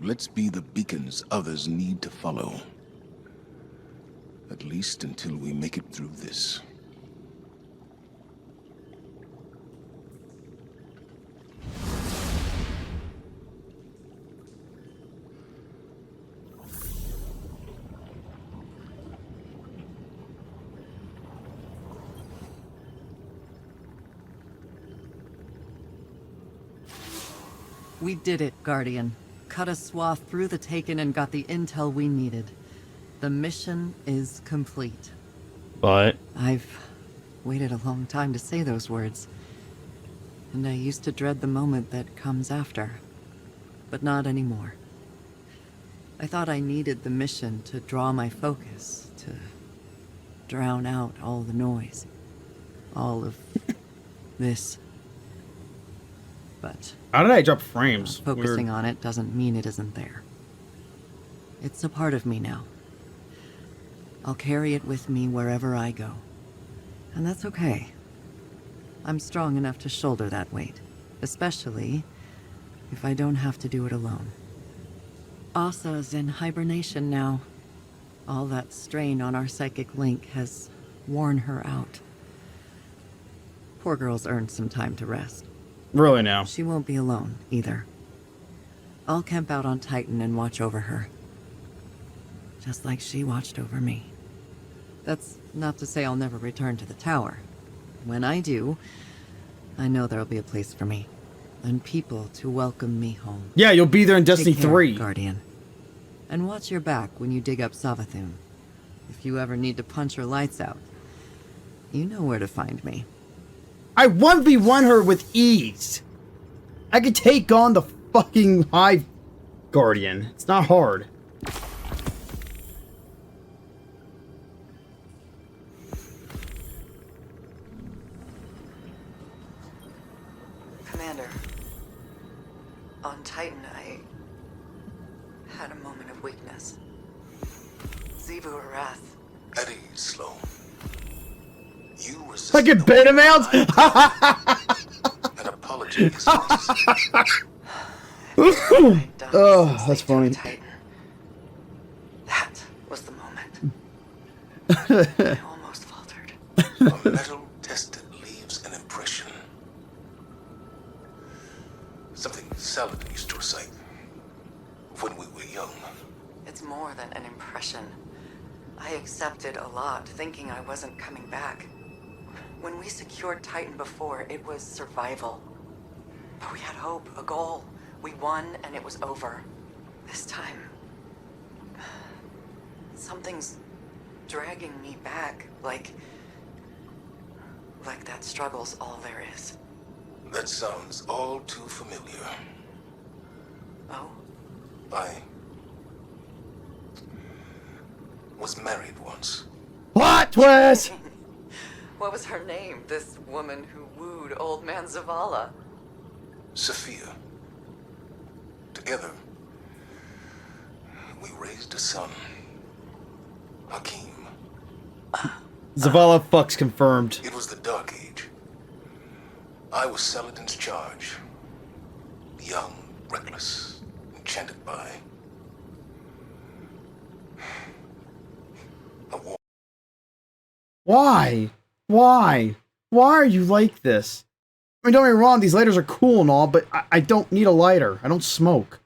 Let's be the beacons others need to follow. At least until we make it through this.
We did it, Guardian. Cut a swath through the Taken and got the intel we needed. The mission is complete.
But
I've waited a long time to say those words. And I used to dread the moment that comes after. But not anymore. I thought I needed the mission to draw my focus, to drown out all the noise. All of this. But
how did I drop frames?
Focusing
Weird.
on it doesn't mean it isn't there. It's a part of me now. I'll carry it with me wherever I go. And that's okay. I'm strong enough to shoulder that weight. Especially if I don't have to do it alone. Asa's in hibernation now. All that strain on our psychic link has worn her out. Poor girl's earned some time to rest.
Really now.
She won't be alone, either. I'll camp out on Titan and watch over her. Just like she watched over me. That's not to say I'll never return to the tower. When I do, I know there'll be a place for me. And people to welcome me home.
Yeah, you'll be there in Destiny
Take care,
3.
Guardian. And watch your back when you dig up Savathun. If you ever need to punch her lights out, you know where to find me.
I 1v1 her with ease. I could take on the fucking Hive Guardian. It's not hard.
Commander.
On Titan, I had a moment of weakness. Xivu Arath.
At ease, Sloan. You resisted
Like in beta males?
an apology.
Oh, that's funny.
That was the moment. I almost faltered.
A metal tested leaves an impression. Something Saladin used to recite when we were young.
It's more than an impression. I accepted a lot, thinking I wasn't coming back. When we secured Titan before, it was survival. But we had hope, a goal. We won, and it was over. This time, something's dragging me back, like that struggle's all there is.
That sounds all too familiar.
Oh?
I was married once.
Plot twist!
What was her name, this woman who wooed old man Zavala?
Sophia. Together, we raised a son. Hakim.
Zavala fucks confirmed.
It was the Dark Age. I was Saladin's charge. Young, reckless, enchanted by a war.
Why? Why? Why are you like this? I mean, don't get me wrong, these lighters are cool and all, but I don't need a lighter. I don't smoke.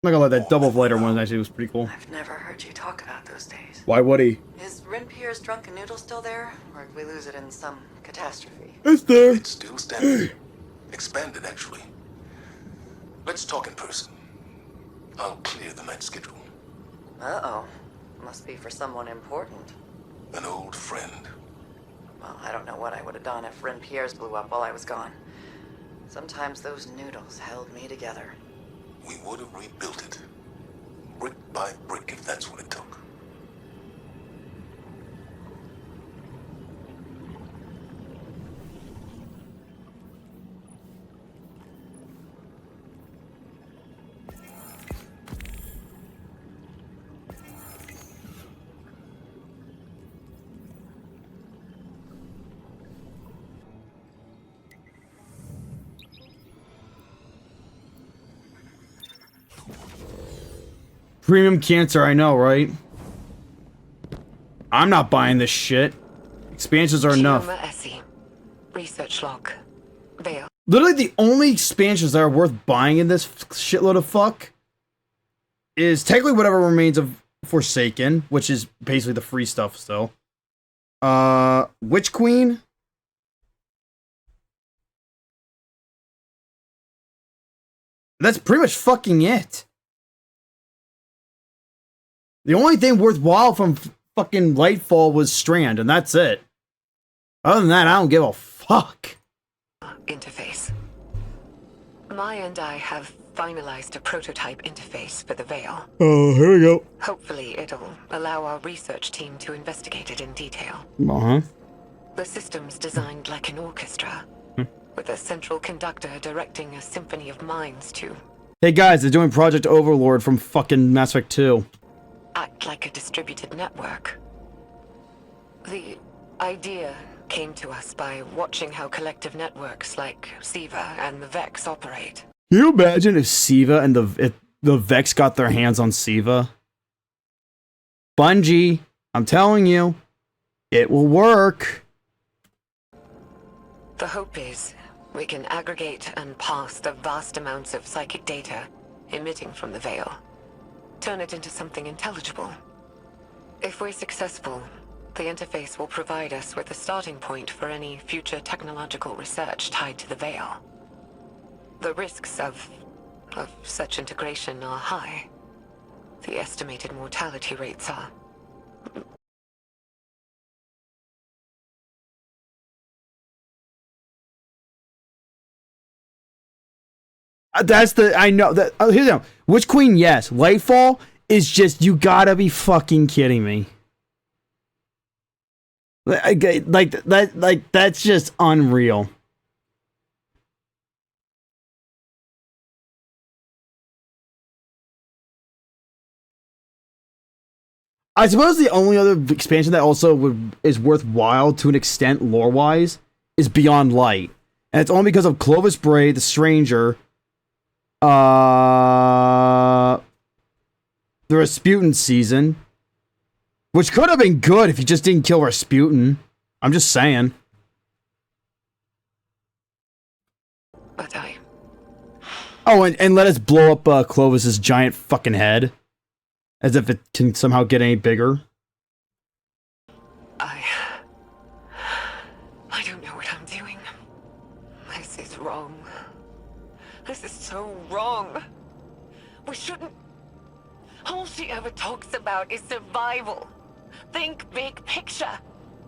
I'm not gonna let that double lighter one actually was pretty cool.
I've never heard you talk about those days.
Why would he?
Is Renpier's drunken noodle still there? Or did we lose it in some catastrophe?
It's there.
It's still standing. Expanded, actually. Let's talk in person. I'll clear the night schedule.
Uh-oh. Must be for someone important.
An old friend.
Well, I don't know what I would have done if Renpier's blew up while I was gone. Sometimes those noodles held me together.
We would have rebuilt it. Brick by brick, if that's what it took.
Premium cancer, I know, right? I'm not buying this shit. Expansions are enough.
Shioma Essie. Research log. Veil.
Literally the only expansions that are worth buying in this shitload of fuck is technically whatever remains of Forsaken, which is basically the free stuff still. Witch Queen. That's pretty much fucking it. The only thing worthwhile from fucking Lightfall was Strand, and that's it. Other than that, I don't give a fuck.
Interface. Maya and I have finalized a prototype interface for the Veil.
Oh, here we go.
Hopefully it'll allow our research team to investigate it in detail.
Uh-huh.
The system's designed like an orchestra, with a central conductor directing a symphony of minds to
Hey guys, they're doing Project Overlord from fucking Mass Effect 2.
act like a distributed network. The idea came to us by watching how collective networks like SIVA and the Vex operate.
Can you imagine if SIVA and the Vex got their hands on SIVA? Bungie, I'm telling you, it will work.
The hope is we can aggregate and parse the vast amounts of psychic data emitting from the Veil. Turn it into something intelligible. If we're successful, the interface will provide us with a starting point for any future technological research tied to the Veil. The risks of such integration are high. The estimated mortality rates are...
That's the, I know that, here's the Witch Queen, yes. Lightfall is just, you gotta be fucking kidding me. Like that's just unreal. I suppose the only other expansion that also is worthwhile to an extent lore-wise is Beyond Light. And it's only because of Clovis Bray, the Stranger, the Rasputin season, which could have been good if you just didn't kill Rasputin. I'm just saying.
But
Oh, and let us blow up Clovis's giant fucking head. As if it can somehow get any bigger.
I don't know what I'm doing. This is wrong. This is so wrong. We shouldn't... All she ever talks about is survival. Think big picture.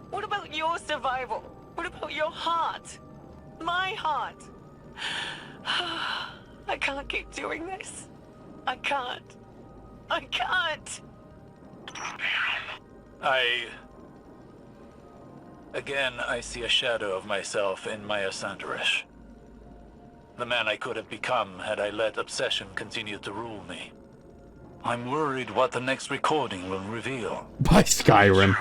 What about your survival? What about your heart? My heart? I can't keep doing this. I can't. I can't.
Again, I see a shadow of myself in Maya Sandarish. The man I could have become had I let obsession continue to rule me. I'm worried what the next recording will reveal.
By Skyrim.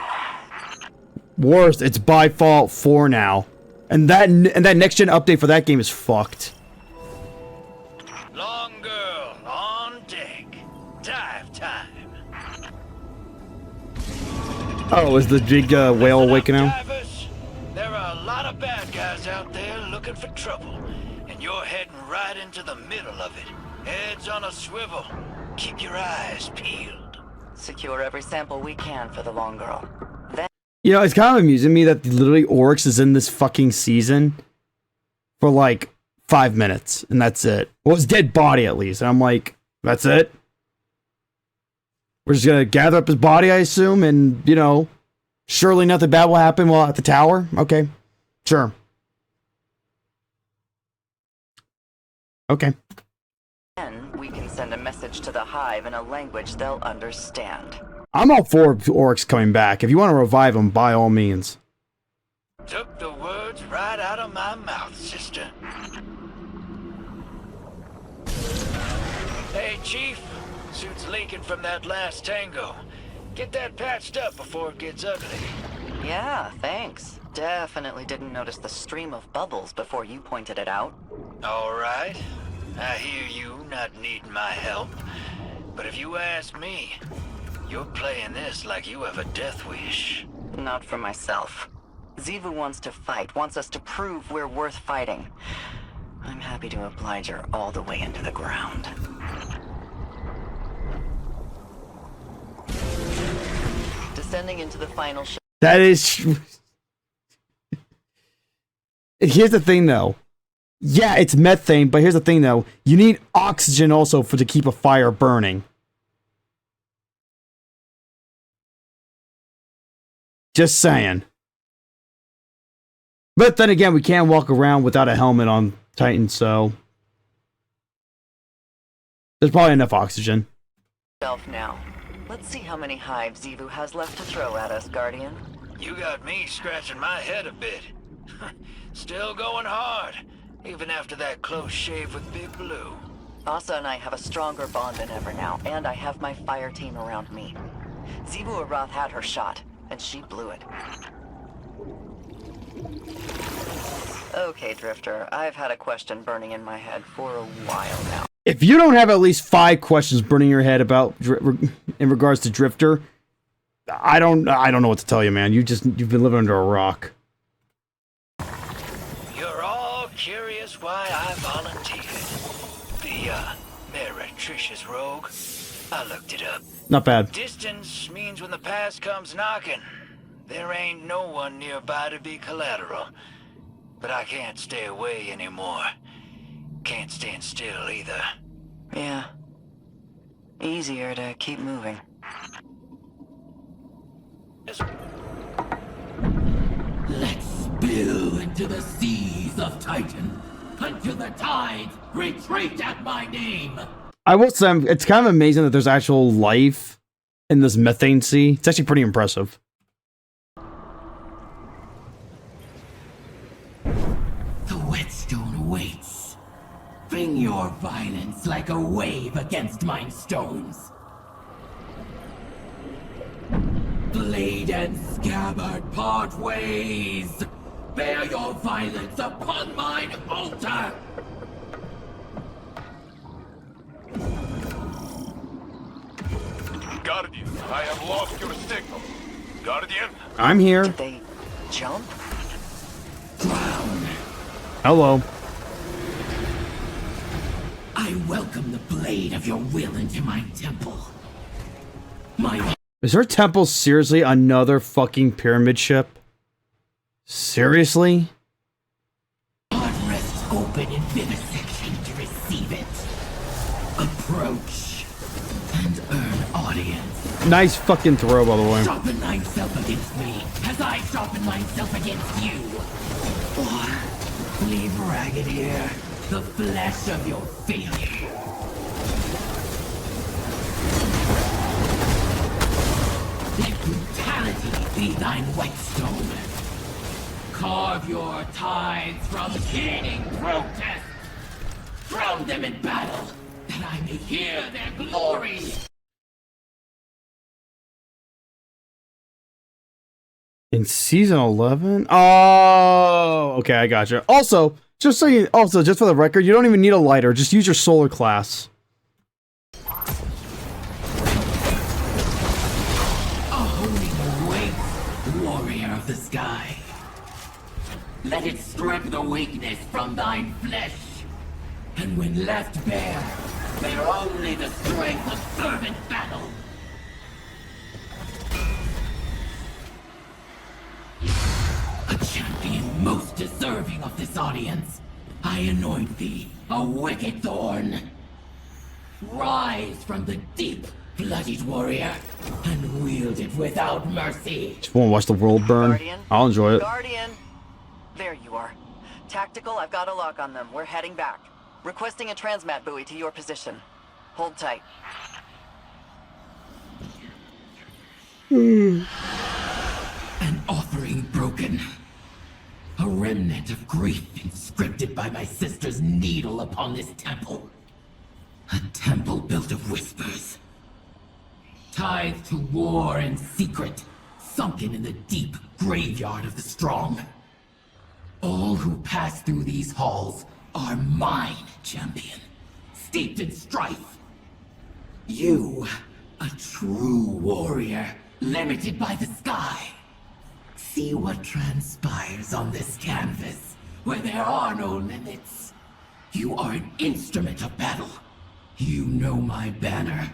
Worst, it's by Fallout 4 now. And that next-gen update for that game is fucked.
Long girl, on deck. Dive time.
Oh, is the big whale awakening now?
Divers, there are a lot of bad guys out there looking for trouble, and you're heading right into the middle of it. Heads on a swivel. Keep your eyes peeled.
Secure every sample we can for the long girl. Then
You know, it's kind of amusing me that literally Oryx is in this fucking season for like 5 minutes, and that's it. Well, his dead body at least, and I'm like, that's it? We're just gonna gather up his body, I assume, and, you know, surely nothing bad will happen while at the tower? Okay, sure. Okay.
Then we can send a message to the Hive in a language they'll understand.
I'm all for Oryx coming back. If you want to revive him, by all means.
Took the words right out of my mouth, sister. Hey, Chief. Suit's leaking from that last tango. Get that patched up before it gets ugly.
Yeah, thanks. Definitely didn't notice the stream of bubbles before you pointed it out.
All right. I hear you not needing my help. But if you ask me, you're playing this like you have a death wish.
Not for myself. Xivu wants to fight, wants us to prove we're worth fighting. I'm happy to oblige her all the way into the ground. Descending into the final
That is... Here's the thing, though. Yeah, it's methane, but here's the thing, though. You need oxygen also to keep a fire burning. Just saying. But then again, we can't walk around without a helmet on Titan, so... There's probably enough oxygen.
Now. Let's see how many hives Xivu has left to throw at us, Guardian.
You got me scratching my head a bit. Still going hard, even after that close shave with Big Blue.
Asa and I have a stronger bond than ever now, and I have my fire team around me. Xivu Arath had her shot, and she blew it. Okay, Drifter, I've had a question burning in my head for a while now.
If you don't have at least 5 questions burning in your head about in regards to Drifter, I don't know what to tell you, man. You've been living under a rock.
You're all curious why I volunteered. The meretricious rogue. I looked it up.
Not bad.
Distance means when the past comes knocking, there ain't no one nearby to be collateral. But I can't stay away anymore. Can't stand still either.
Yeah. Easier to keep moving.
Let's spill into the seas of Titan until the tides retreat at my name.
I will say, it's kind of amazing that there's actual life in this methane sea. It's actually pretty impressive.
your violence like a wave against mine stones. Blade and scabbard part ways. Bear your violence upon mine altar.
Guardian, I have lost your signal. Guardian?
I'm here.
Did they jump?
Hello.
I welcome the blade of your will into my temple. My
Is her temple seriously another fucking pyramid ship? Seriously?
heart rests open in vivisection to receive it. Approach and earn audience.
Nice fucking throw, by the way.
Sharpen thyself against me, as I sharpen myself against you. Or leave ragged here, the flesh of your failure. Let brutality be thine whetstone. Carve your tides from keening protest. Drown them in battle, that I may hear their glory.
In season 11? Oh, okay, I gotcha. Also, just for the record, you don't even need a lighter. Just use your solar class.
Warrior of the sky. Let it strip the weakness from thine flesh. And when left bare, bear only the strength of fervent battle. A champion most deserving of this audience, I anoint thee a wicked thorn. Rise from the deep, bloodied warrior, and wield it without mercy.
Just want to watch the world burn. I'll enjoy it.
Guardian! There you are. Tactical, I've got a lock on them. We're heading back. Requesting a transmat buoy to your position. Hold tight.
An offering broken. A remnant of grief inscripted by my sister's needle upon this temple. A temple built of whispers. Tied to war and secret, sunken in the deep graveyard of the strong. All who pass through these halls are mine, champion. Steeped in strife. You, a true warrior, limited by the sky. See what transpires on this canvas, where there are no limits. You are an instrument of battle. You know my banner.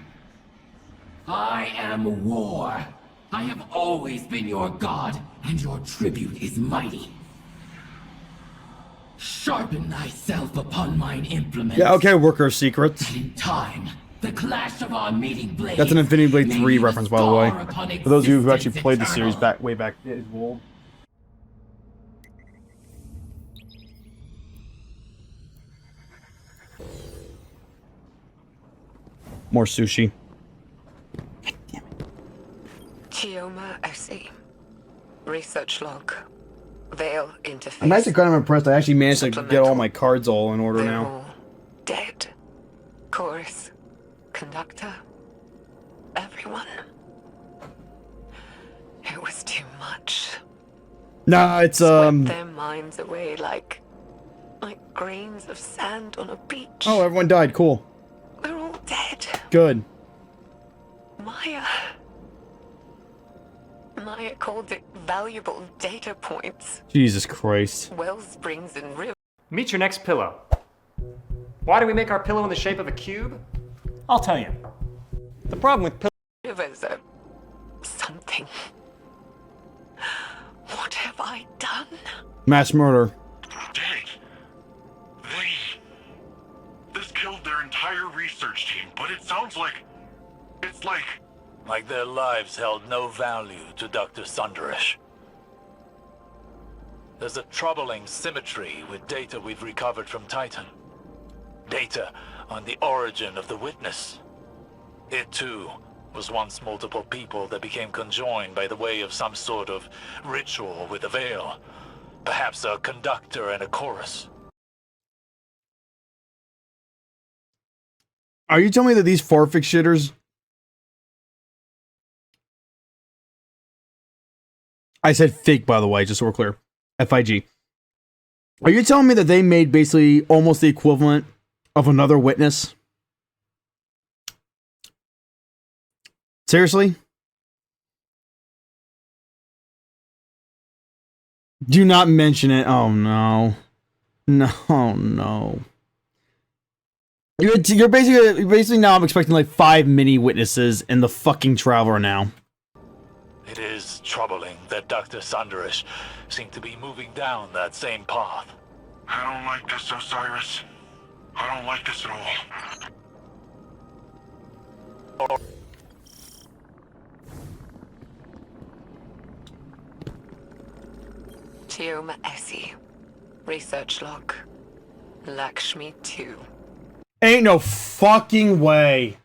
I am war. I have always been your god, and your tribute is mighty. Sharpen thyself upon mine implements.
Yeah, okay, Worker of Secrets.
In time, the clash of our meeting blades.
That's an Infinity Blade 3 reference, by the way.
upon
For those of you who actually
existence
played the series
eternal.
way back in the world. More sushi.
Chioma SE. Research log. Veil interface.
I'm actually kind of impressed. I actually managed to get all my cards all in order
They're
now.
all dead. Chorus. Conductor. Everyone. It was too much.
Nah, it's
Swept their minds away like grains of sand on a beach.
Oh, everyone died. Cool.
They're all dead.
Good.
Maya called it valuable data points.
Jesus Christ.
Wellsprings and rivers.
Meet your next pillow. Why do we make our pillow in the shape of a cube? I'll tell you. The problem with
Rivers are something. What have I done?
Mass murder.
This killed their entire research team, but it sounds like... It's like
their lives held no value to Dr. Sunderish. There's a troubling symmetry with data we've recovered from Titan. Data on the origin of the Witness. It too was once multiple people that became conjoined by the way of some sort of ritual with a veil. Perhaps a conductor and a chorus.
Are you telling me that these Farfix shitters... I said fake, by the way, just so we're clear. FIG. Are you telling me that they made basically almost the equivalent of another Witness? Seriously? Do not mention it. Oh, no. No, no. You're basically now I'm expecting like 5 mini Witnesses in the fucking Traveler now.
It is troubling that Dr. Sandarish seemed to be moving down that same path.
I don't like this, Osiris. I don't like this at all.
Teoma Essie. Research log. Lakshmi 2.
Ain't no fucking way.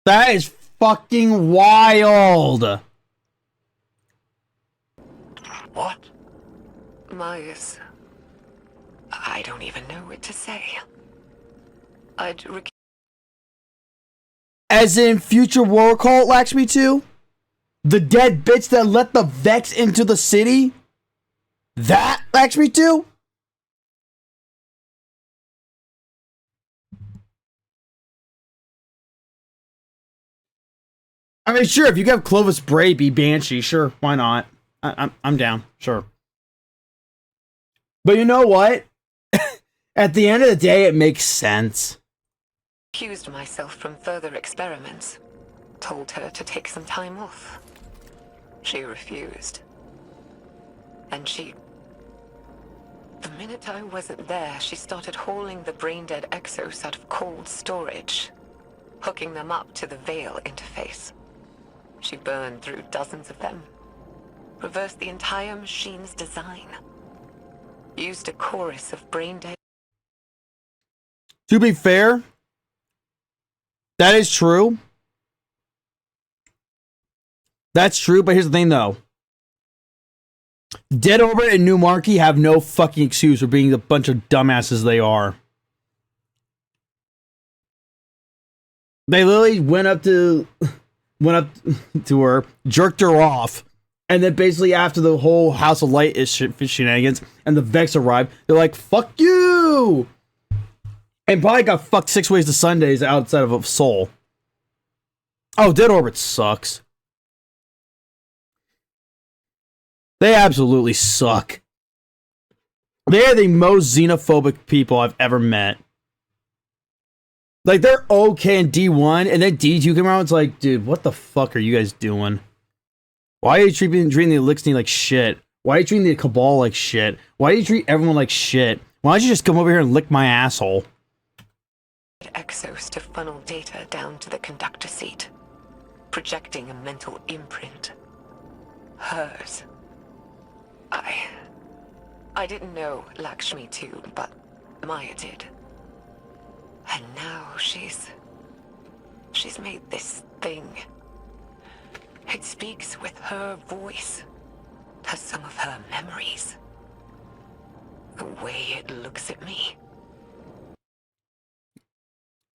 That is fucking wild.
What?
Myers. I don't even know what to say.
As in future war cult Lakshmi 2? The dead bitch that let the Vex into the city? That Lakshmi 2? I mean, sure, if you have Clovis Bray be Banshee, sure, why not? I'm down, sure. But you know what? At the end of the day, it makes sense.
Accused myself from further experiments. Told her to take some time off. She refused. And the minute I wasn't there, she started hauling the brain-dead Exos out of cold storage, hooking them up to the Veil interface. She burned through dozens of them, reversed the entire machine's design, used a chorus of brain-dead...
To be fair, that is true. That's true, but here's the thing, though. Dead Orbit and New Marquee have no fucking excuse for being the bunch of dumbasses they are. They literally went up to her, jerked her off, and then basically after the whole House of Light shenanigans and the Vex arrived, they're like, fuck you! And probably got fucked 6 ways to Sundays outside of Soul. Oh, Dead Orbit sucks. They absolutely suck. They are the most xenophobic people I've ever met. Like, they're okay in D1, and then D2 came around, it's like, dude, what the fuck are you guys doing? Why are you treating the Elixir like shit? Why are you treating the Cabal like shit? Why do you treat everyone like shit? Why don't you just come over here and lick my asshole?
Exos to funnel data down to the conductor seat, projecting a mental imprint. Hers. I didn't know Lakshmi 2, but Maya did. And now she's made this thing. It speaks with her voice. Has some of her memories. The way it looks at me.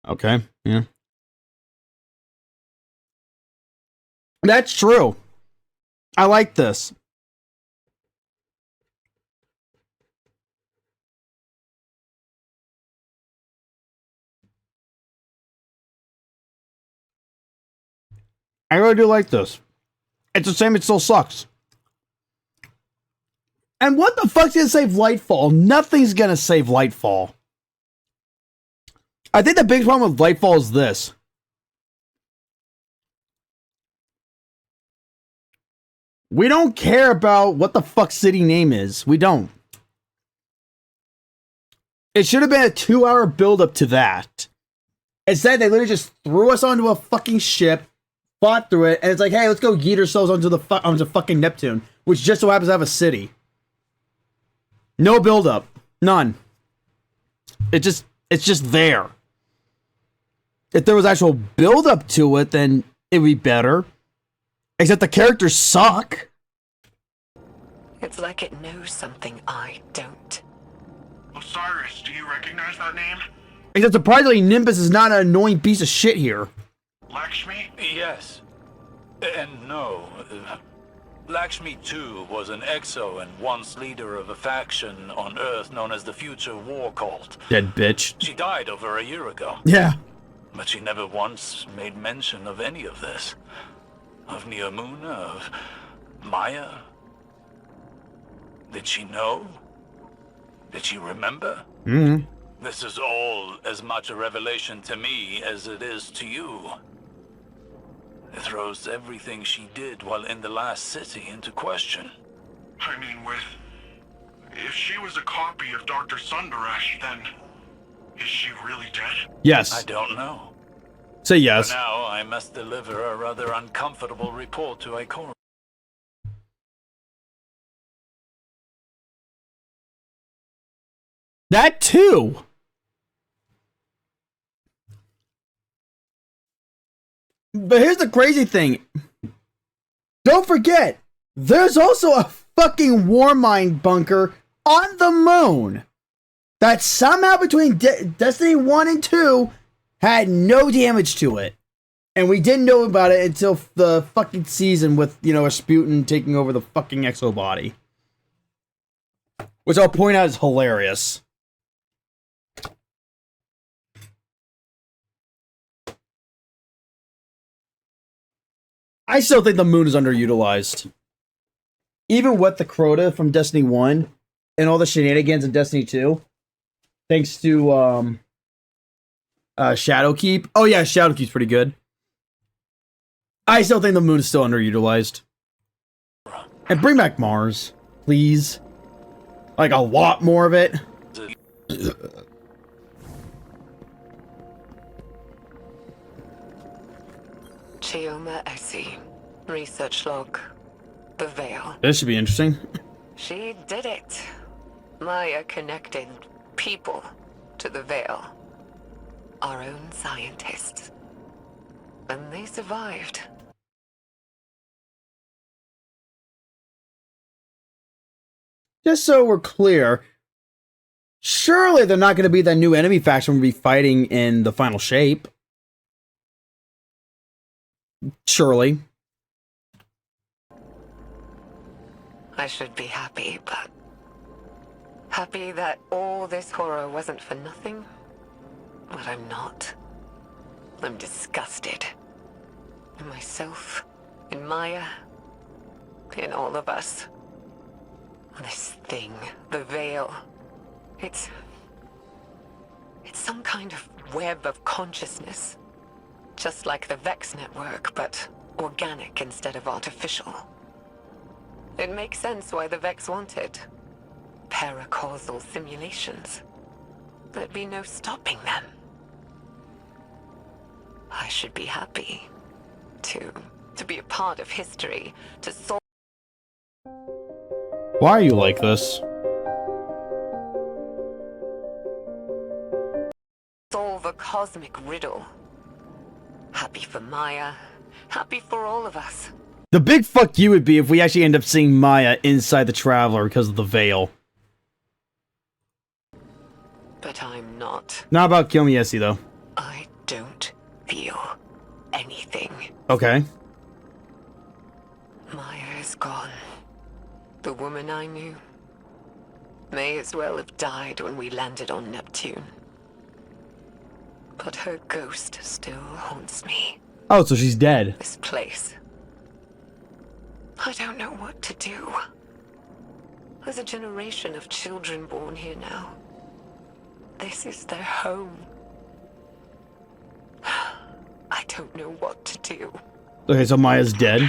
Okay, yeah. That's true. I like this. I really do like this. It's the same, it still sucks. And what the fuck's gonna save Lightfall? Nothing's gonna save Lightfall. I think the big problem with Lightfall is this. We don't care about what the fuck city name is. We don't. It should have been a 2-hour build-up to that. Instead, they literally just threw us onto a fucking ship, fought through it, and it's like, hey, let's go yeet ourselves onto fucking Neptune, which just so happens to have a city. No build-up. None. It's just there. if there was actual build up to it, then it'd be better. Except the characters suck.
It's like it knows something I don't.
Osiris, do you recognize that name?
Except surprisingly, Nimbus is not an annoying piece of shit here.
Lakshmi?
Yes. And no. Lakshmi, too, was an exo and once leader of a faction on Earth known as the Future War Cult.
Dead bitch.
She died over a year ago.
Yeah.
But she never once made mention of any of this. Of Neomuna, of Maya. Did she know? Did she remember?
Mm-hmm.
This is all as much a revelation to me as it is to you. It throws everything she did while in the last city into question.
I mean, if she was a copy of Dr. Sundaresh, then is she really dead?
Yes.
I don't know.
Say yes.
For now, I must deliver a rather uncomfortable report to Ikora.
That too. But here's the crazy thing. Don't forget, there's also a fucking Warmind bunker on the moon that somehow between Destiny 1 and 2 had no damage to it. And we didn't know about it until the fucking season with, Rasputin taking over the fucking exo body. Which I'll point out is hilarious. I still think the moon is underutilized. Even with the Crota from Destiny 1 and all the shenanigans in Destiny 2, thanks to Shadowkeep. Oh yeah, Shadowkeep's pretty good. I still think the moon is still underutilized. And bring back Mars, please. Like a lot more of it.
Chioma Essie. Research log. The Veil.
This should be interesting.
She did it. Maya connected people to the Veil. Our own scientists. And they survived.
Just so we're clear, surely they're not going to be that new enemy faction we'll be fighting in the final shape. Surely.
I should be happy, but... happy that all this horror wasn't for nothing? But I'm not. I'm disgusted. In myself, in Maya, in all of us. This thing, the Veil, it's some kind of web of consciousness. Just like the Vex network, but organic instead of artificial. It makes sense why the Vex want it. Paracausal simulations. There'd be no stopping them. I should be happy to be a part of history, to solve.
Why are you like this?
Solve a cosmic riddle. Happy for Maya. Happy for all of us.
The big fuck you would be if we actually end up seeing Maya inside the Traveler because of the Veil.
But I'm not.
Not about Kill Me Essie, though.
I don't feel anything.
Okay.
Maya is gone. The woman I knew may as well have died when we landed on Neptune. But her ghost still haunts me.
Oh, so she's dead.
This place. I don't know what to do. There's a generation of children born here now. This is their home. I don't know what to do.
Okay, so Maya's dead.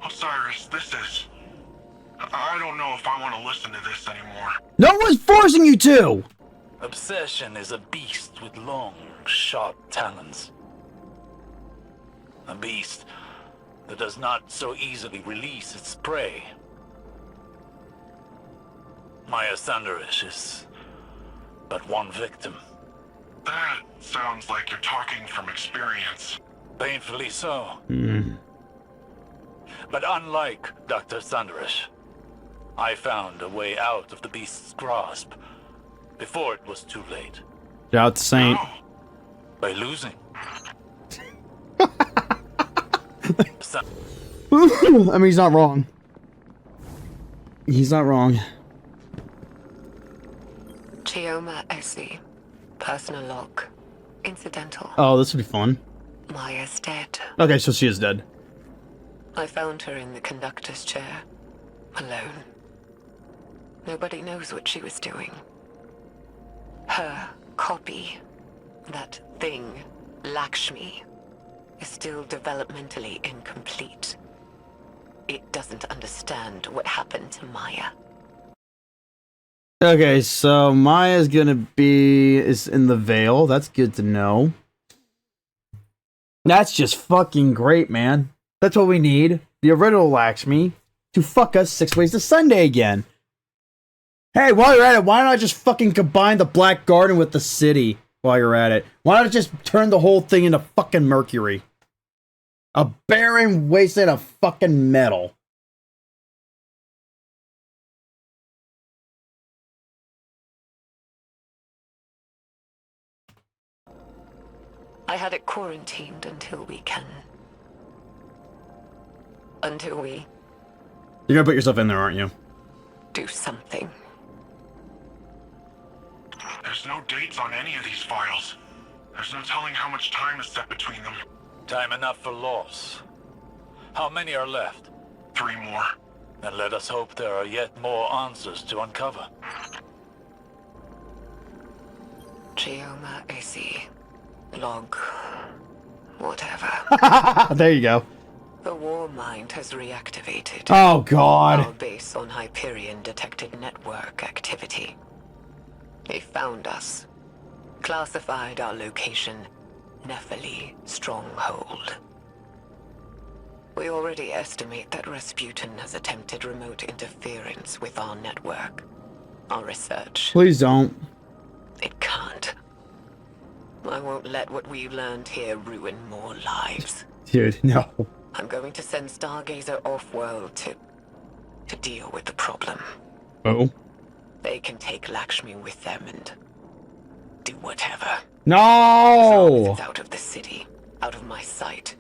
Osiris, this is... I don't know if I want to listen to this anymore.
No one's forcing you to!
Obsession is a beast with long, sharp talons. A beast that does not so easily release its prey. Maya Sundaresh is but one victim.
That Sounds like you're talking from experience.
Painfully so.
Hmm.
But unlike Dr. Thunderous, I found a way out of the beast's grasp before it was too late.
Shout out to Saint.
By losing.
I mean, he's not wrong. He's not wrong.
Chioma Essie. Personal log. Incidental.
Oh, this would be fun.
Maya's dead.
Okay, so she is dead.
I found her in the conductor's chair. Alone. Nobody knows what she was doing. Her copy, that thing, Lakshmi, is still developmentally incomplete. It doesn't understand what happened to Maya.
Okay, so Maya's gonna is in the Veil. That's good to know. That's just fucking great, man. That's what we need. The original Lakshmi to fuck us 6 ways to Sunday again. Hey, while you're at it, why not just fucking combine the Black Garden with the city while you're at it? Why not just turn the whole thing into fucking Mercury? A barren wasteland of fucking metal.
I had it quarantined until we
You're gonna put yourself in there, aren't you?
do something.
There's no dates on any of these files. There's no telling how much time is set between them.
Time enough for loss. How many are left?
3 more.
Then let us hope there are yet more answers to uncover.
Chioma Essie. Log. Whatever.
There you go.
The war mind has reactivated.
Oh, God.
Our base on Hyperion detected network activity. They found us. Classified our location, Nephili Stronghold. We already estimate that Rasputin has attempted remote interference with our network. Our research.
Please don't.
It can't. I won't let what we've learned here ruin more lives.
Dude, no.
I'm going to send Stargazer off-world to deal with the problem.
Oh.
They can take Lakshmi with them and do whatever.
No!
It's out of the city, out of my sight.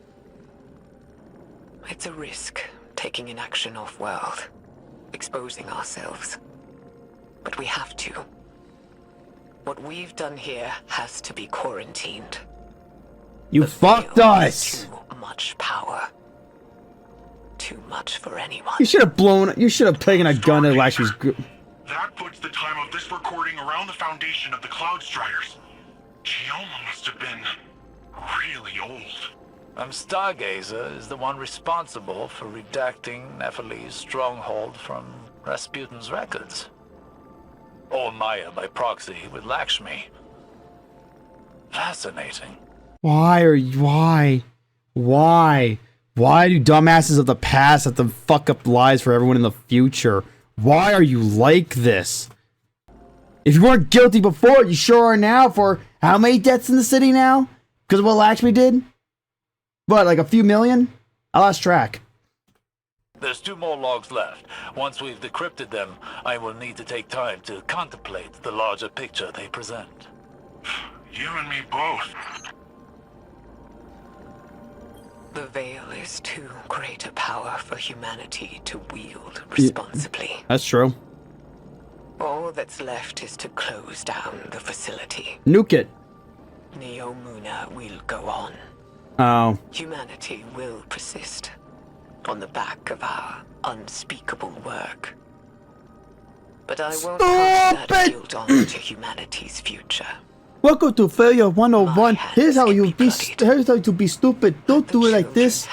It's a risk, taking an action off-world, exposing ourselves. But we have to. What we've done here has to be quarantined.
You fucked us!
Too much power. Too much for anyone.
You should have taken a gun to Lakshmi's group.
That puts the time of this recording around the foundation of the Cloud Striders. Chioma must have been really old.
Stargazer is the one responsible for redacting Nephili's stronghold from Rasputin's records. Or Maya by proxy with Lakshmi. Fascinating.
Why do dumbasses of the past have to fuck up lives for everyone in the future? Why are you like this? If you weren't guilty before, you sure are now for how many deaths in the city now? Because of what Lakshmi did? What, like a few million? I lost track.
There's 2 more logs left. Once we've decrypted them, I will need to take time to contemplate the larger picture they present.
You and me both.
The Veil is too great a power for humanity to wield responsibly.
That's true.
All that's left is to close down the facility.
Nuke it.
Neomuna will go on.
Oh.
Humanity will persist. On the back of our unspeakable work. But I won't pass that guilt on to humanity's future.
Welcome to Failure 101. Here's how you be stupid. Don't do it like this.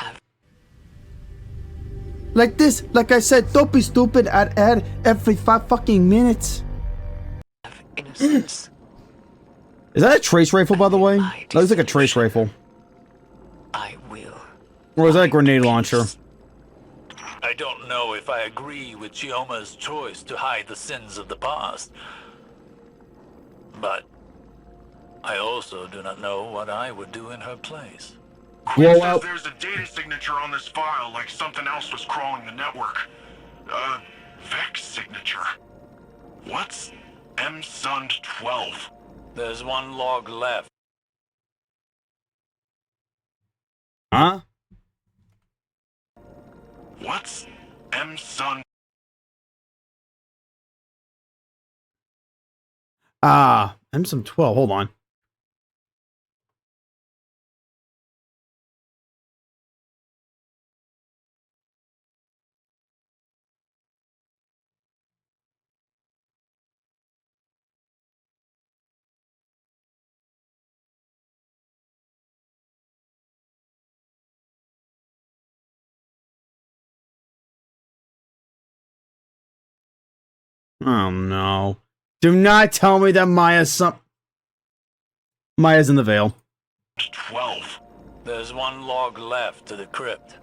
Like this. Like I said, don't be stupid at every 5 fucking minutes.
Innocence.
Is that a trace rifle, by the way? That looks like a trace rifle.
I will.
Or is that a grenade launcher?
I don't know if I agree with Chioma's choice to hide the sins of the past. But I also do not know what I would do in her place.
Quinn says there's a data signature on this file, like something else was crawling the network. Vex signature. What's MSund 12?
There's one log left.
Huh?
What's MSund?
MSund 12. Hold on. Oh no. Do not tell me that Maya's in the Veil.
12.
There's one log left to the crypt.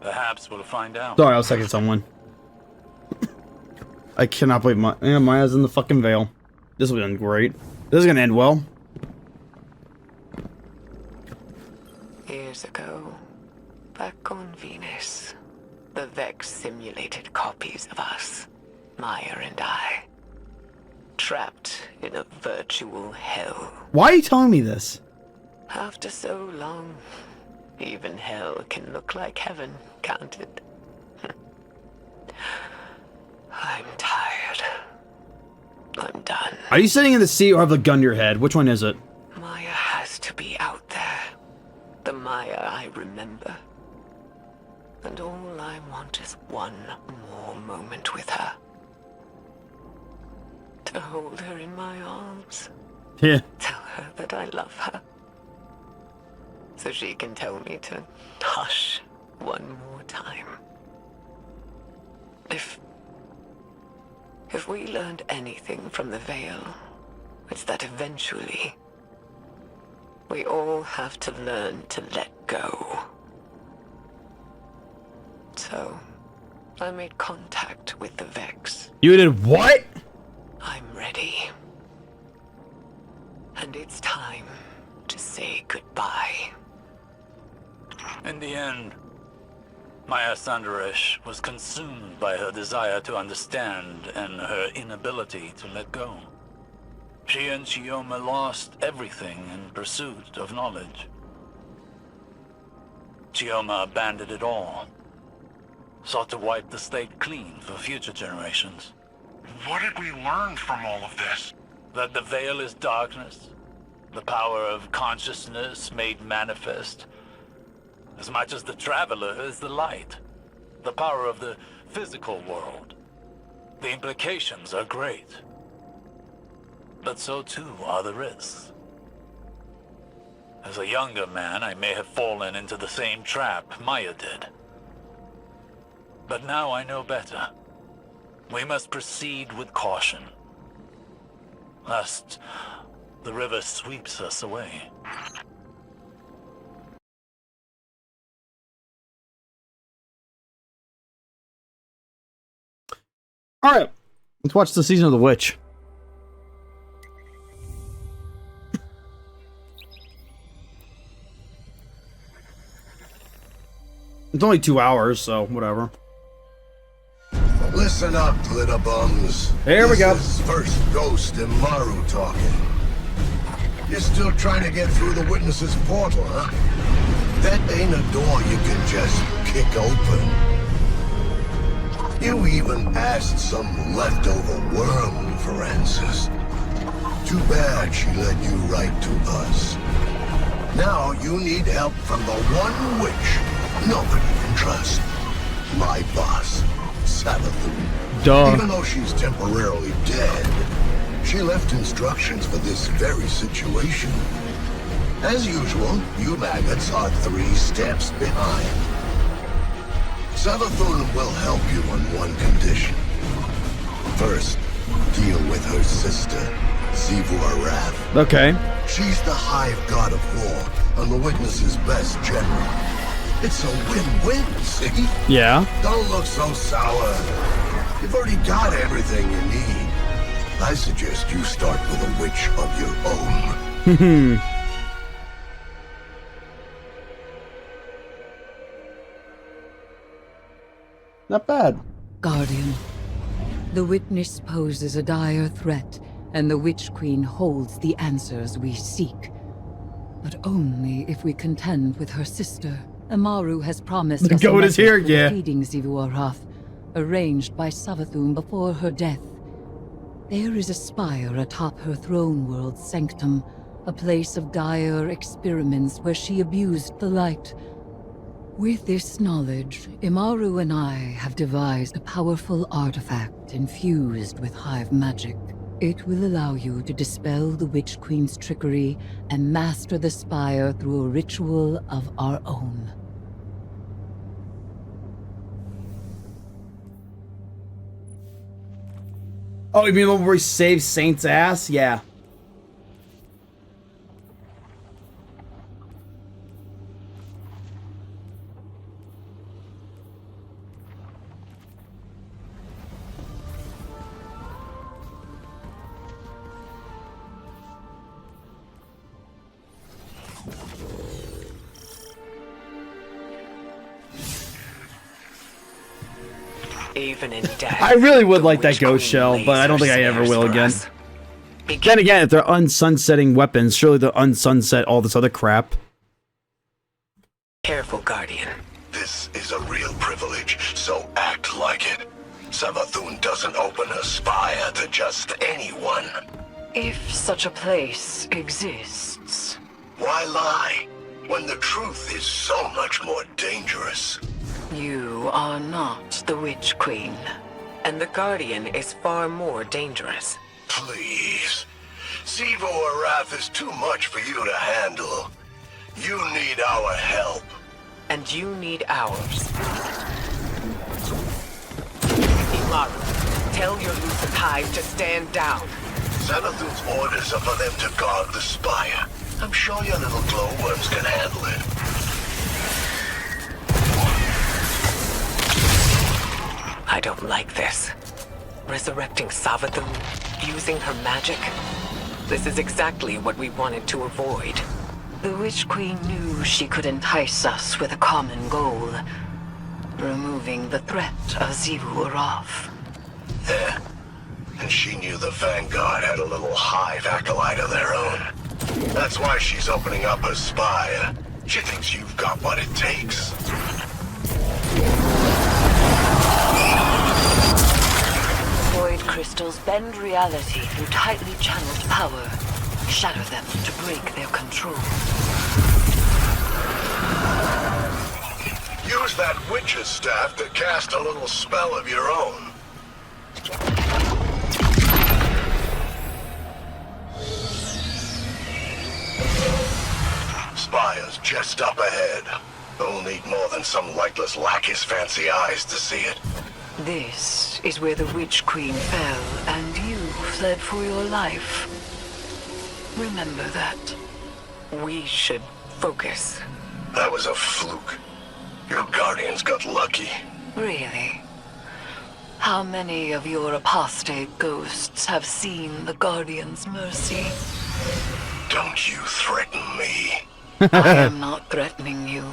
Perhaps we'll find out.
Sorry, I was second someone. I cannot believe Maya's in the fucking Veil. This will end great. This is gonna end well.
Years ago, back on Venus, the Vex simulated copies of us, Maya and I, trapped in a virtual hell.
Why are you telling me this?
After so long, even hell can look like heaven, can't it? I'm tired. I'm done.
Are you sitting in the seat or have the gun to your head? Which one is it?
Maya has to be out there. The Maya I remember. And all I want is one more moment with her. To hold her in my arms.
Yeah.
Tell her that I love her. So she can tell me to hush one more time. If we learned anything from the Veil, it's that eventually we all have to learn to let go. So, I made contact with the Vex.
You did what?
I'm ready. And it's time to say goodbye.
In the end, Maya Sandarish was consumed by her desire to understand and her inability to let go. She and Chioma lost everything in pursuit of knowledge. Chioma abandoned it all, sought to wipe the slate clean for future generations.
What did we learn from all of this?
That the Veil is darkness, the power of consciousness made manifest, as much as the Traveler is the light, the power of the physical world. The implications are great, but so too are the risks. As a younger man, I may have fallen into the same trap Maya did. But now I know better. We must proceed with caution, lest the river sweeps us away.
Alright, let's watch the Season of the Witch. It's only 2 hours, so whatever.
Listen up, glitter bums.
There we go.
This is First Ghost and Maru talking. You're still trying to get through the Witness's portal, huh? That ain't a door you can just kick open. You even asked some leftover worm for answers. Too bad she led you right to us. Now you need help from the one witch nobody can trust. My boss, Savathun.
Duh.
Even though she's temporarily dead, she left instructions for this very situation. As usual, you maggots are 3 steps behind. Savathun will help you on one condition. First, deal with her sister, Xivu Arath.
Okay.
She's the Hive God of War and the Witness's best general. It's a win-win, see?
Yeah.
Don't look so sour. You've already got everything you need. I suggest you start with a witch of your own.
Not bad.
Guardian, the Witness poses a dire threat, and the Witch Queen holds the answers we seek. But only if we contend with her sister. Amaru has promised
The
us
goat
a
is here,
method for
yeah.
defeating Xivu Arath, arranged by Savathun before her death. There is a spire atop her throne world's sanctum, a place of dire experiments where she abused the light. With this knowledge, Imaru and I have devised a powerful artifact infused with hive magic. It will allow you to dispel the Witch Queen's trickery and master the spire through a ritual of our own.
Oh, you mean the one where he saves Saint's ass? Yeah.
Even in death.
I really would like that ghost shell, but I don't think I ever will again. Then again, if they're unsunsetting weapons, surely they'll unsunset all this other crap.
Careful, Guardian.
This is a real privilege, so act like it. Savathun doesn't open a spire to just anyone.
If such a place exists.
Why lie, when the truth is so much more dangerous?
You are not the Witch Queen. And the Guardian is far more dangerous.
Please. Xivu Arath is too much for you to handle. You need our help.
And you need ours. Imaru, tell your Lucent Hive to stand down.
Savathun's orders are for them to guard the spire. I'm sure your little glowworms can handle it.
I don't like this. Resurrecting Savathun, using her magic. This is exactly what we wanted to avoid.
The Witch Queen knew she could entice us with a common goal. Removing the threat of Xivu Arath.
Yeah. And she knew the Vanguard had a little hive acolyte of their own. That's why she's opening up her spire. She thinks you've got what it takes.
Void crystals bend reality through tightly channeled power. Shatter them to break their control.
Use that witch's staff to cast a little spell of your own. Spire's just up ahead. Don't need more than some lightless lackey's fancy eyes to see it.
This is where the Witch Queen fell, and you fled for your life. Remember that.
We should focus.
That was a fluke. Your guardians got lucky.
Really? How many of your apostate ghosts have seen the Guardian's mercy?
Don't you threaten me.
I am not threatening you.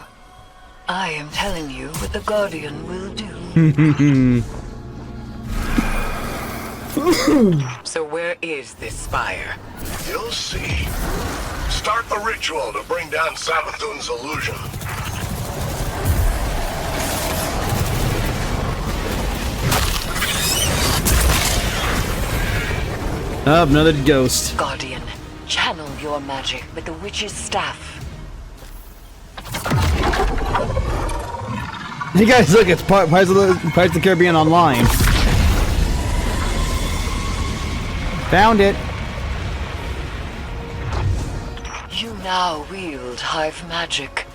I am telling you what the Guardian will do.
So where is this spire?
You'll see. Start the ritual to bring down Savathun's illusion.
Oh, another ghost.
Guardian, channel your magic with the witch's staff.
Hey guys, look, it's Pirates of the Caribbean Online. Found it.
You now wield hive magic,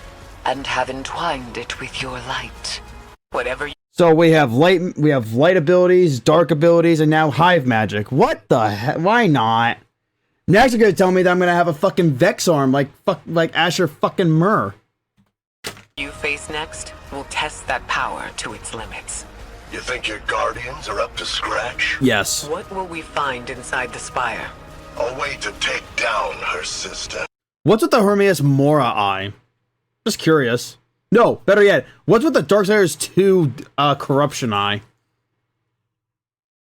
and have entwined it with your light.
Whatever you...
So we have light abilities, dark abilities, and now hive magic. What the heck? Why not? Next you're gonna tell me that I'm gonna have a fucking Vex arm like Asher fucking Murr.
You face next, we'll test that power to its limits.
You think your guardians are up to scratch?
Yes.
What will we find inside the spire?
A way to take down her sister.
What's with the Hermes Mora eye? Just curious. No, better yet, what's with the Darksiders 2 corruption eye?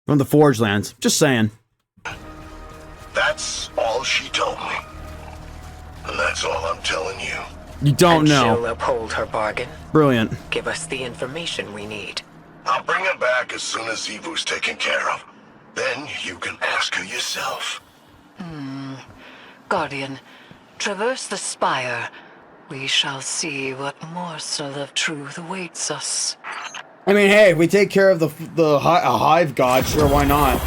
From the Forge Lands. Just saying.
That's all she told me. And that's all I'm telling you.
You don't know.
She'll uphold her bargain.
Brilliant.
Give us the information we need.
I'll bring her back as soon as Xivu's taken care of. Then you can ask her yourself.
Guardian, traverse the spire. We shall see what morsel of truth awaits us.
I mean, hey, if we take care of the hive god, sure, why not?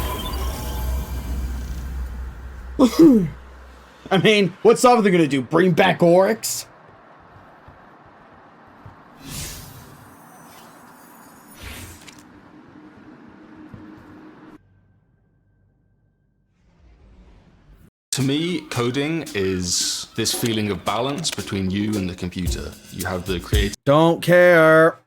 I mean, what's Savathun gonna do? Bring back Oryx?
To me, coding is this feeling of balance between you and the computer. You have the creative.
Don't care.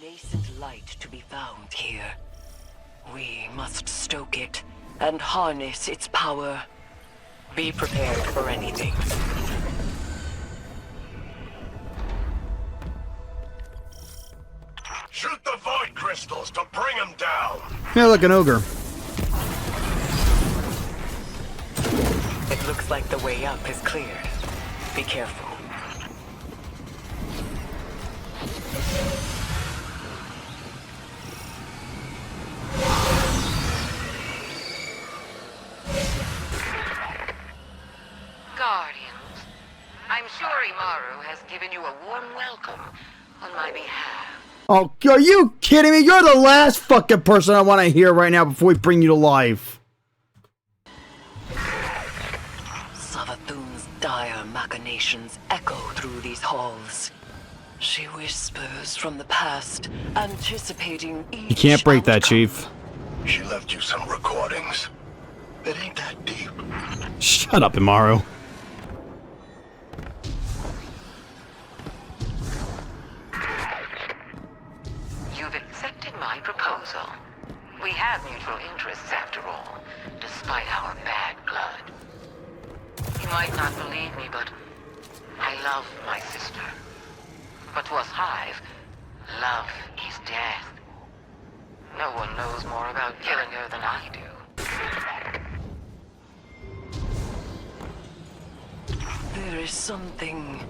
Nascent light to be found here. We must stoke it and harness its power. Be prepared for anything.
Shoot the void crystals to bring him down.
Yeah, like an ogre.
It looks like the way up is cleared. Be careful.
Guardians, I'm sure Imaru has given you a warm welcome on my behalf.
Oh, are you kidding me? You're the last fucking person I want to hear right now before we bring you to life.
Savathun's dire machinations echo through these halls. She whispers from the past, anticipating each
You can't break that, Chief.
She left you some recordings. It ain't that deep.
Shut up, Imaru.
You've accepted my proposal. We have mutual interests after all, despite our bad blood. You might not believe me, but I love my sister. But to us Hive, love is death. No one knows more about killing her than I do.
There is something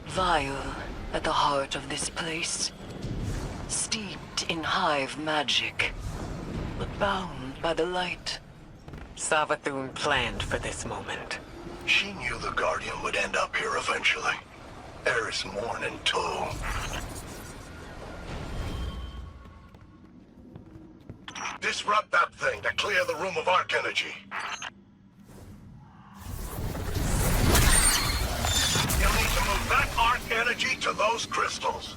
vile at the heart of this place. Steeped in Hive magic, but bound by the light. Savathun planned for this moment.
She knew the Guardian would end up here eventually. Eris Morn in tow. Disrupt that thing to clear the room of arc energy. You'll need to move that arc energy to those crystals.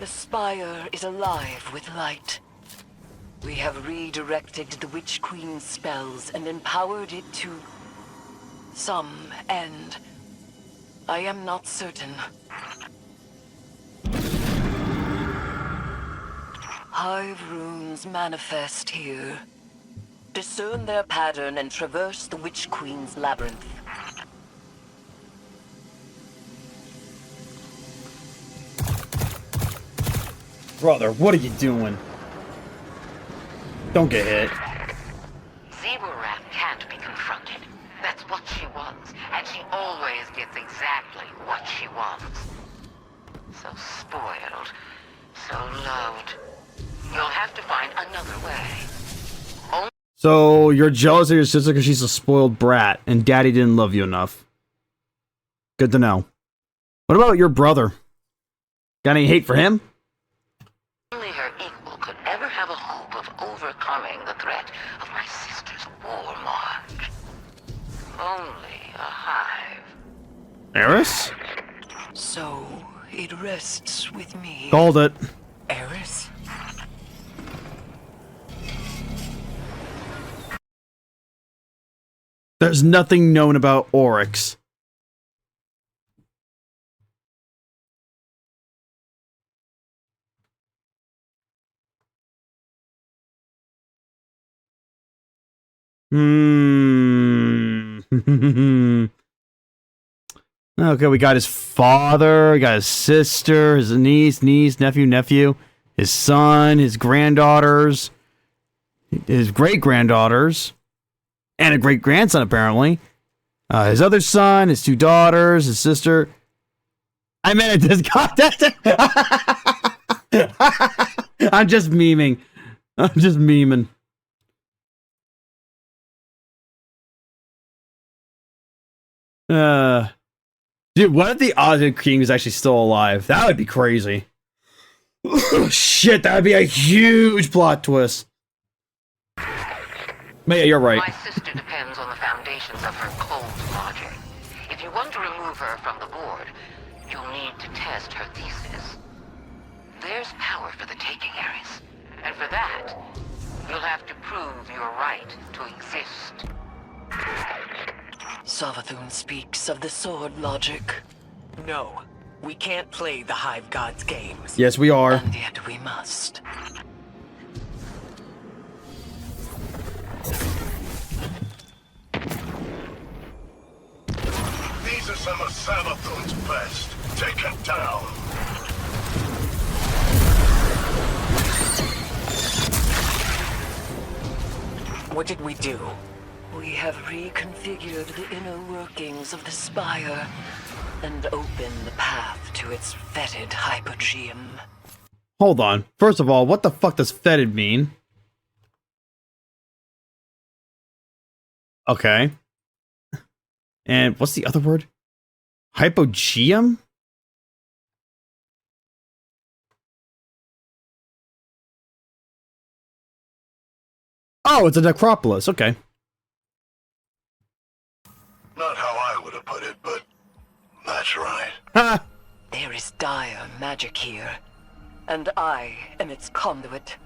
The spire is alive with light. We have redirected the Witch Queen's spells and empowered it to some end. I am not certain. Hive runes manifest here. Discern their pattern and traverse the Witch Queen's labyrinth.
Brother, what are you doing? Don't get hit.
Zeburat can't be confronted. That's what she wants, and she always gets exactly what she wants. So spoiled, so loved. You'll have to find another way.
So, you're jealous of your sister because she's a spoiled brat, and daddy didn't love you enough. Good to know. What about your brother? Got any hate for him?
Only her equal could ever have a hope of overcoming the a hive.
Eris?
So, it rests with me.
Called it.
Eris?
There's nothing known about Oryx. Okay, we got his father, we got his sister, his niece, nephew, his son, his granddaughters, his great-granddaughters, and a great-grandson, apparently. His other son, his 2 daughters, his sister. I meant it, this content. I'm just memeing. Dude, what if the Ozzy King is actually still alive? That would be crazy. Shit, that would be a huge plot twist. But yeah, you're right.
My sister depends on the foundations of her cold logic. If you want to remove her from the board, you'll need to test her thesis. There's power for the taking, Eris. And for that, you'll have to prove your right to exist.
Savathun speaks of the sword logic.
No, we can't play the Hive God's games.
Yes, we are.
And yet we must.
These are some of Savathun's best. Take him down.
What did we do?
We have reconfigured the inner workings of the spire and opened the path to its fetid hypogeum.
Hold on. First of all, what the fuck does fetid mean? Okay. And what's the other word? Hypogeum? Oh, it's a necropolis. Okay.
Not how I would have put it, but that's right.
Ha!
There is dire magic here, and I am its conduit.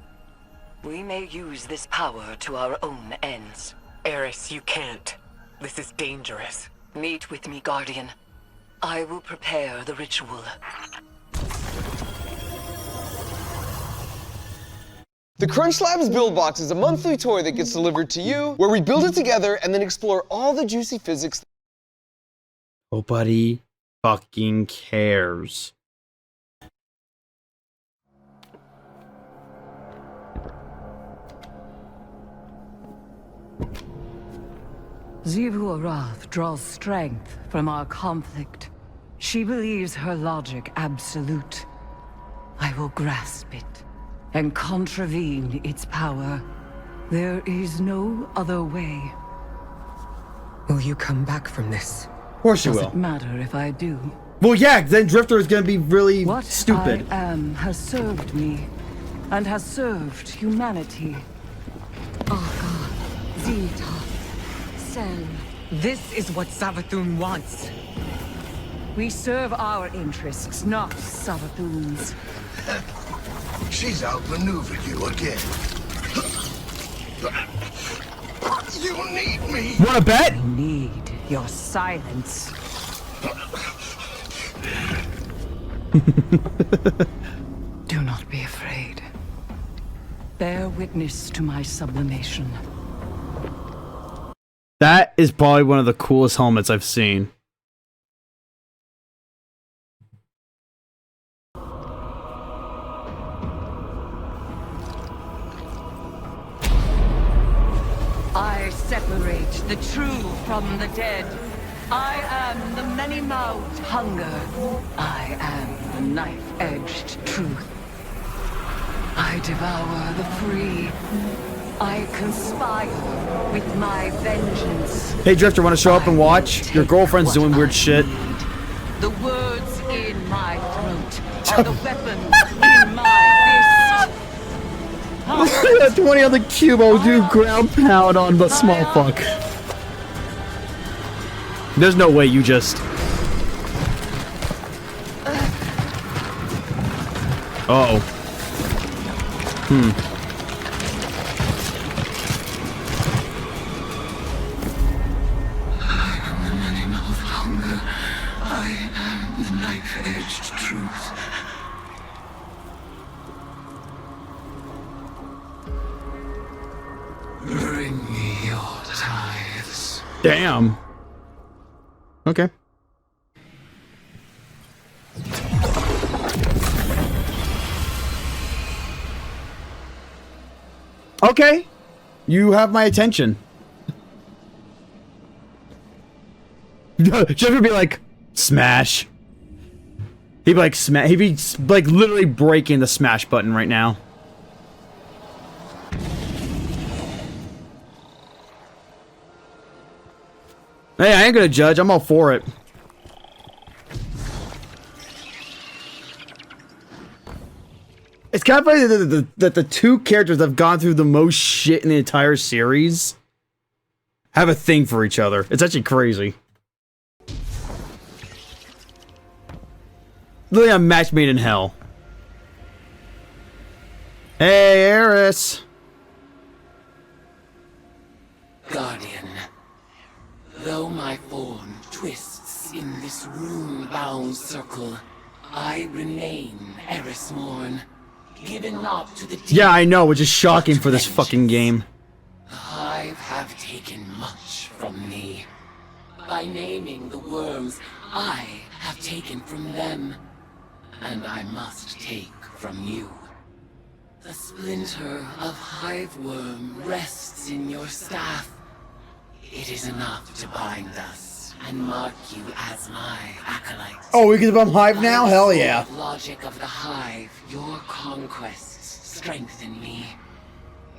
We may use this power to our own ends.
Eris, you can't. This is dangerous.
Meet with me, Guardian. I will prepare the ritual.
The Crunch Labs Build Box is a monthly toy that gets delivered to you, where we build it together and then explore all the juicy physics.
Nobody fucking cares.
Xivu Arath draws strength from our conflict. She believes her logic absolute. I will grasp it and contravene its power. There is no other way.
Will you come back from this?
Of course you
Does
will.
it matter if I do?
Well, yeah, then Drifter is gonna be really
What
stupid.
I am has served me, and has served humanity. Arca, Zeta, Cell.
This is what Savathun wants.
We serve our interests, not Savathun's.
She's outmaneuvered you again. You need me.
Wanna bet?
I need your silence. Do not be afraid. Bear witness to my sublimation.
That is probably one of the coolest helmets I've seen.
I separate the true from the dead. I am the many-mouthed hunger. I am the knife-edged truth. I devour the free. I conspire with my vengeance.
Hey Drifter, wanna show up and watch? Your girlfriend's doing weird shit.
The words in my throat are the weapons in my fist.
20 on the cube, I'll do ground pound on the small fuck. There's no way you just... Uh-oh.
I am an animal of hunger. I am the knife-edged truth. Bring me your tithes.
Damn. Okay. Okay. You have my attention. Jeff would be like, smash. He'd be like, smash. He'd be like literally breaking the smash button right now. Hey, I ain't gonna judge. I'm all for it. It's kind of funny that the two characters that have gone through the most shit in the entire series have a thing for each other. It's actually crazy. Literally a match made in hell. Hey, Eris.
Guardian, though my form twists in this rune-bound circle, I remain Eris Morn, given up to the deep.
Yeah, I know, which is shocking for this fucking game.
The Hive have taken much from me. By naming the worms, I have taken from them. And I must take from you. The splinter of Hive Worm rests in your staff. It is enough to bind us and mark you as my acolyte.
Oh, we can become Hive now? Hell yeah.
The logic of the Hive, your conquests strengthen me.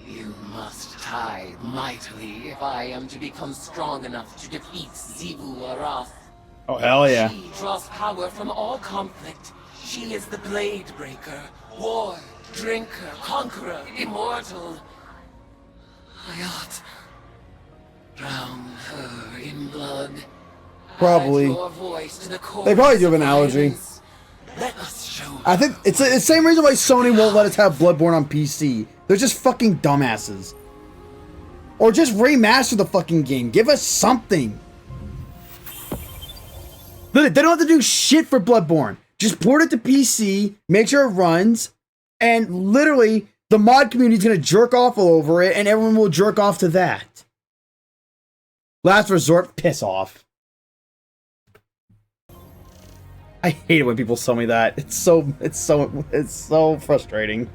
You must tithe mightily if I am to become strong enough to defeat Xivu Arath.
Oh, hell yeah.
She draws power from all conflict. She is the Blade Breaker, war, drinker, conqueror, immortal. I ought drown her in blood.
Probably.
Add your voice to the
They probably do have an allergy.
Let us show.
I think it's the same reason why Sony won't let us have Bloodborne on PC. They're just fucking dumbasses. Or just remaster the fucking game. Give us something. They don't have to do shit for Bloodborne. Just port it to PC, make sure it runs, and literally the mod community is going to jerk off all over it, and everyone will jerk off to that. Last resort, piss off. I hate it when people tell me that. It's so frustrating.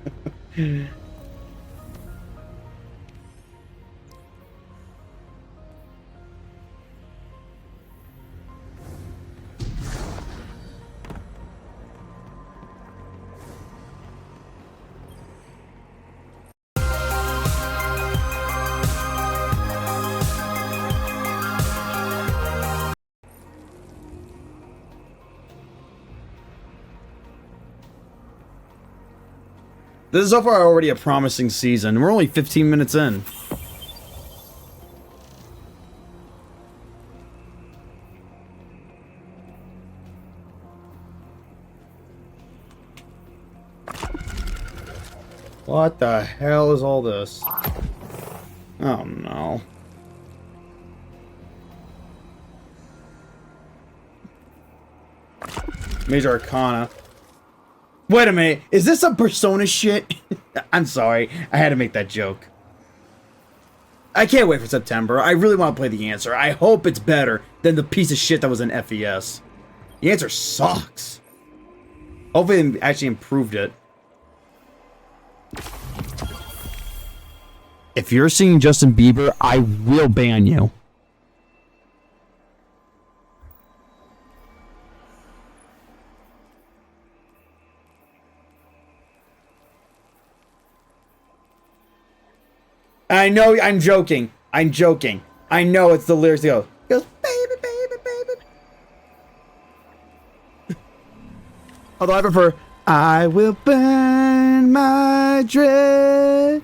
This is so far already a promising season. We're only 15 minutes in. What the hell is all this? Oh no. Major Arcana. Wait a minute, is this some Persona shit? I'm sorry, I had to make that joke. I can't wait for September. I really want to play The Answer. I hope it's better than the piece of shit that was in FES. The Answer sucks. Hopefully they actually improved it. If you're singing Justin Bieber, I will ban you. I know, I'm joking. I'm joking. I know it's the lyrics that go, he goes, baby, baby, baby. Although I prefer, I will burn my dread.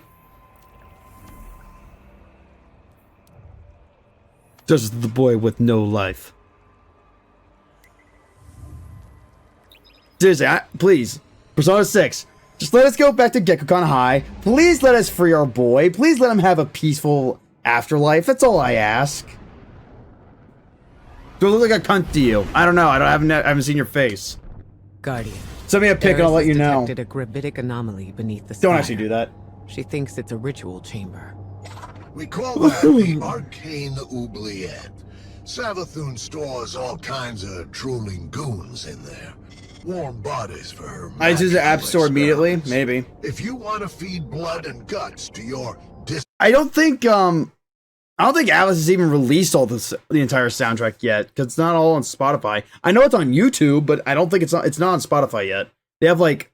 Just the boy with no life. Seriously, please. Persona 6. Just let us go back to Gekkoukan High. Please let us free our boy. Please let him have a peaceful afterlife. That's all I ask. Do I look like a cunt to you? I don't know. I haven't seen your face.
Guardian.
Send me a pic and I'll let you know.
Detected a gravitic anomaly beneath the
Don't
spire.
actually do that.
She thinks it's a ritual chamber.
We call that the Arcane Oubliette. Savathun stores all kinds of drooling goons in there. Warm bodies for her.
I use the App Store immediately? Maybe.
If you want to feed blood and guts to your
I don't think Alice has even released the entire soundtrack yet, because it's not all on Spotify. I know it's on YouTube, but I don't think it's not on Spotify yet. They have like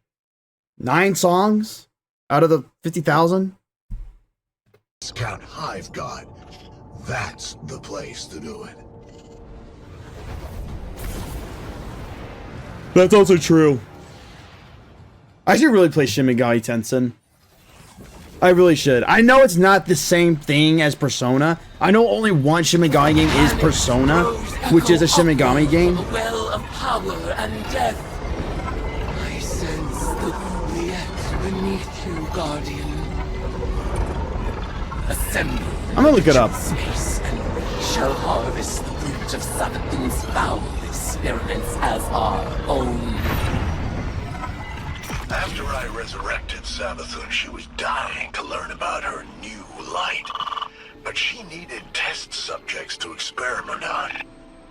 9 songs out of the 50,000.
Discount Hive God. That's the place to do it.
That's also true. I should really play Shin Megami Tensei. I really should. I know it's not the same thing as Persona. I know only one Shin Megami game is Persona, which is a Shin Megami game.
A well of power and death. I sense the oubliette beneath you, Guardian. Assemble.
I'm gonna look it up.
Space and we shall harvest the fruit of Savathun's foul experiments as our own.
After I resurrected Savathun, she was dying to learn about her new light. But she needed test subjects to experiment on.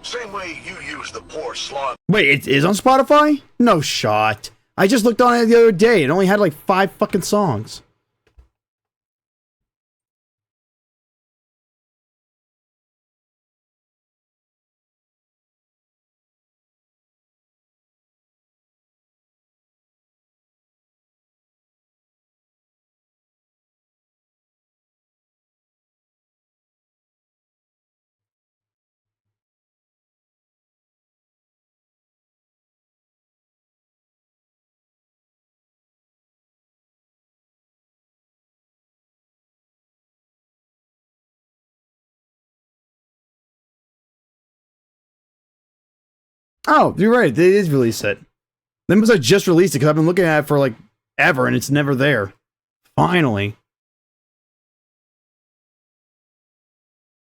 Same way you use the poor slog.
Wait, it is on Spotify? No shot. I just looked on it the other day. It only had like 5 fucking songs. Oh, you're right. They did release it. They must have just released it because I've been looking at it for like ever and it's never there. Finally.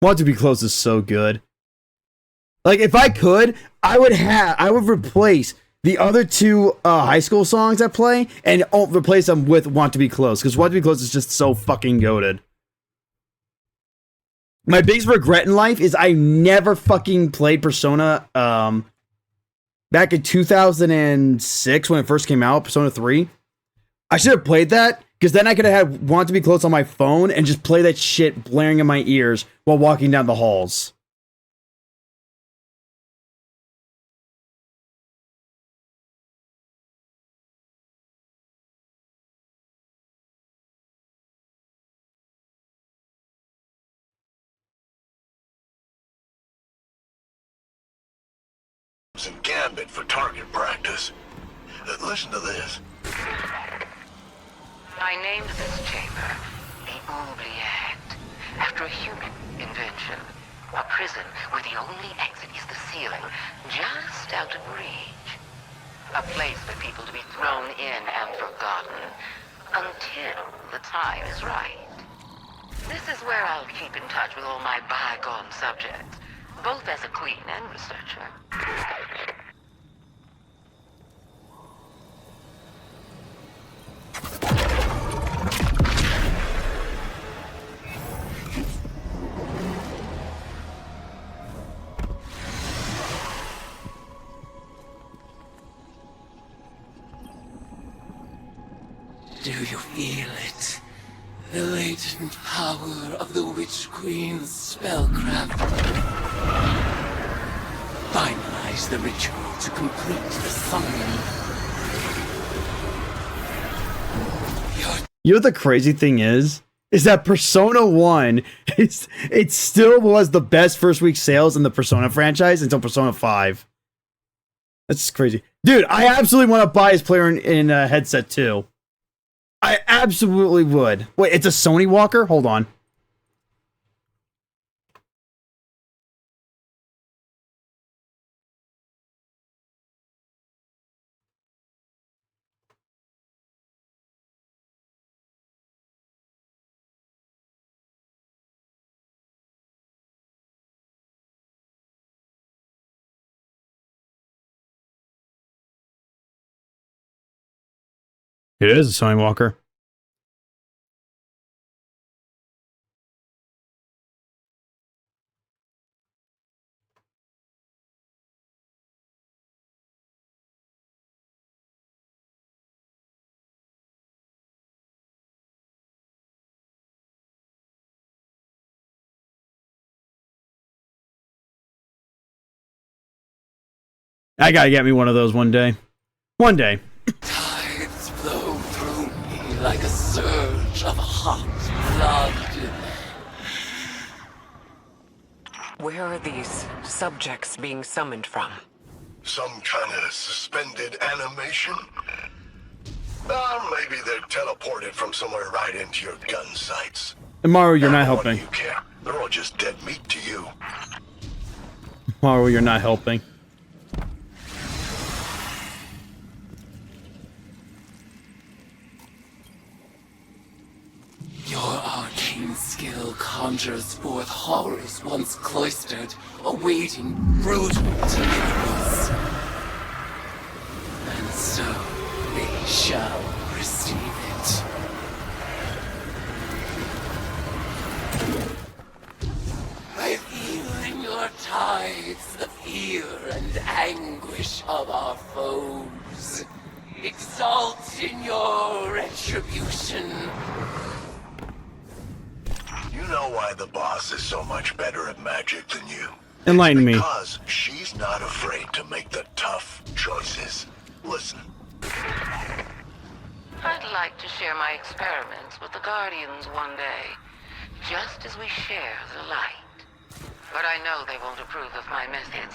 Want to Be Close is so good. Like if I could, I would replace the other 2 high school songs I play and replace them with Want to Be Close, because Want to Be Close is just so fucking goated. My biggest regret in life is I never fucking played Persona back in 2006 when it first came out, Persona 3. I should have played that, because then I could have had Want to Be Close on my phone and just play that shit blaring in my ears while walking down the halls.
And Gambit for target practice. Listen to this.
I named this chamber the Oubliette, after a human invention. A prison where the only exit is the ceiling, just out of reach. A place for people to be thrown in and forgotten, until the time is right. This is where I'll keep in touch with all my bygone subjects, both as a queen and researcher.
Do you feel it? The latent power of the Witch Queen's spellcraft. Finalize the ritual to complete the summoning.
You know what the crazy thing is that Persona 1 it still was the best first week sales in the Persona franchise until Persona 5. That's crazy. Dude, I absolutely want to buy his player in a headset too. I absolutely would. Wait, it's a Sony Walker? Hold on. It is a Sony Walker. I gotta get me one of those one day. One day.
Tides flow through me like a surge of hot blood.
Where are these subjects being summoned from?
Some kind of suspended animation? Maybe they're teleported from somewhere right into your gun sights.
And Maru, you're not
What do
helping.
you care? They're all just dead meat to you.
Maru, you're not helping.
Your arcane skill conjures forth horrors once cloistered, awaiting brutal deliverance. And so they shall receive it. I feel in your tides the fear and anguish of our foes. Exalt in your retribution.
You know why the boss is so much better at magic than you?
Enlighten me.
Because she's not afraid to make the tough choices. Listen.
I'd like to share my experiments with the Guardians one day, just as we share the light. But I know they won't approve of my methods.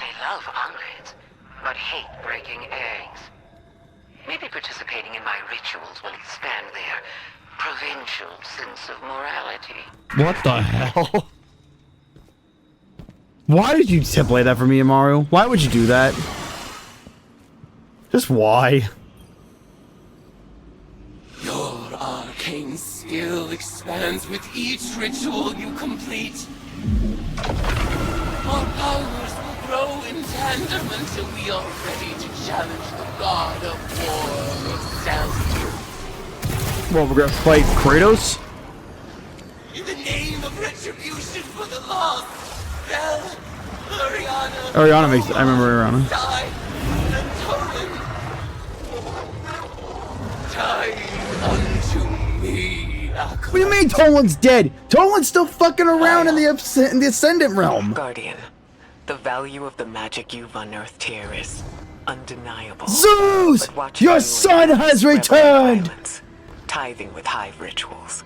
They love omelets, but hate breaking eggs. Maybe participating in my rituals will expand their provincial sense of morality.
What the hell? Why did you play that for me, Amaru? Why would you do that? Just why?
Your arcane skill expands with each ritual you complete. Our powers will grow in tandem until we are ready to challenge the god of war itself.
Well, we're gonna play Kratos?
In the name of retribution for the lost, Bell, Ariana.
Ariana makes. I remember Ariana.
Die, and Torin. Die unto me,
What do you mean Toland's dead? Toland's still fucking around in the Ascendant realm.
Guardian, the value of the magic you've unearthed here is undeniable.
Zeus!
But watching
Your
you
son
and
has
revel in
returned!
violence, tithing with hive rituals.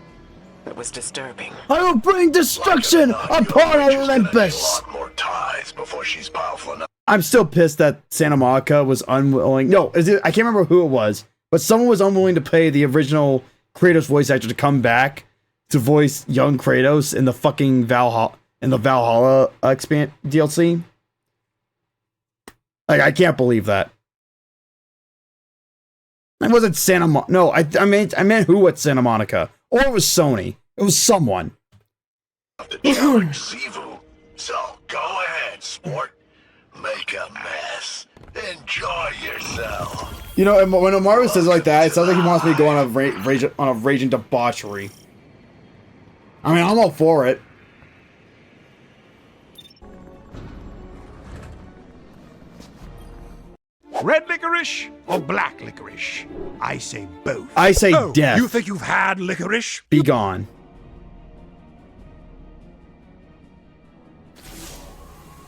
It was disturbing.
I will bring destruction upon Olympus!
More ties before she's powerful enough.
I'm still pissed that Santa Monica was unwilling. No, I can't remember who it was, but someone was unwilling to pay the original Kratos voice actor to come back to voice young Kratos in the fucking Valhalla expand DLC. Like, I can't believe that. It wasn't Santa Monica. No, I meant who at Santa Monica, or it was Sony. It was someone.
Sivu. So go ahead, sport. Make a mess. Enjoy yourself.
You know, when Amaru says it like that, it sounds like he wants me to go on a raging debauchery. I mean, I'm all for it.
Red licorice or black licorice? I say both.
I say death.
You think you've had licorice?
Be gone.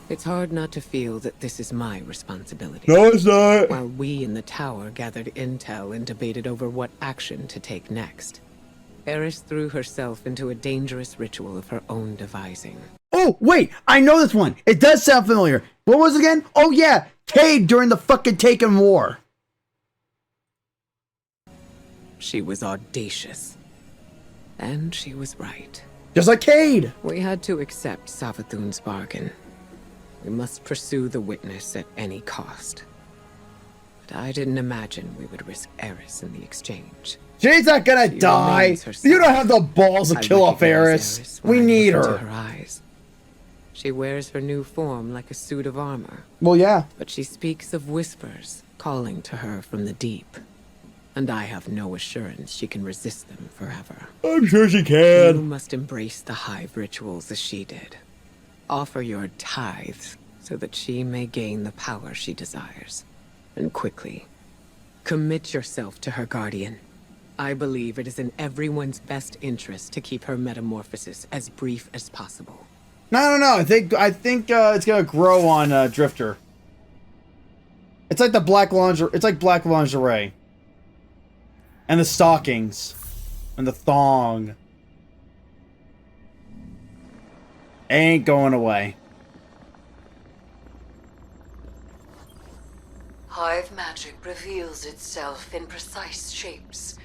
It's hard not to feel that this is my responsibility.
No, it's not.
While we in the tower gathered intel and debated over what action to take next, Eris threw herself into a dangerous ritual of her own devising.
Oh, wait, I know this one. It does sound familiar. What was it again? Oh, yeah, Cade during the fucking Taken War.
She was audacious. And she was right.
Just like Cade.
We had to accept Savathun's bargain. We must pursue the witness at any cost. But I didn't imagine we would risk Eris in the exchange.
She's not gonna die. You don't have the balls to kill off Eris. We need her.
Her eyes. She wears her new form like a suit of armor.
Well, yeah.
But she speaks of whispers calling to her from the deep. and I have no assurance she can resist them forever.
I'm sure she can.
You must embrace the hive rituals as she did. Offer your tithes so that she may gain the power she desires. And quickly. Commit yourself to her guardian. I believe it is in everyone's best interest to keep her metamorphosis as brief as possible.
No. I think it's gonna grow on Drifter. It's like the black lingerie. It's like black lingerie. And the stockings. And the thong. Ain't going away.
Hive magic reveals itself in precise shapes.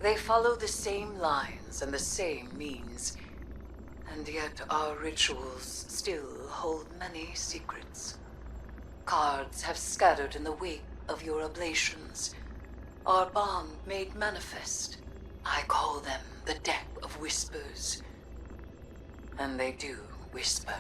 They follow the same lines and the same means. And yet our rituals still hold many secrets. Cards have scattered in the wake of your oblations. Our bond made manifest. I call them the Deck of Whispers. And they do whisper.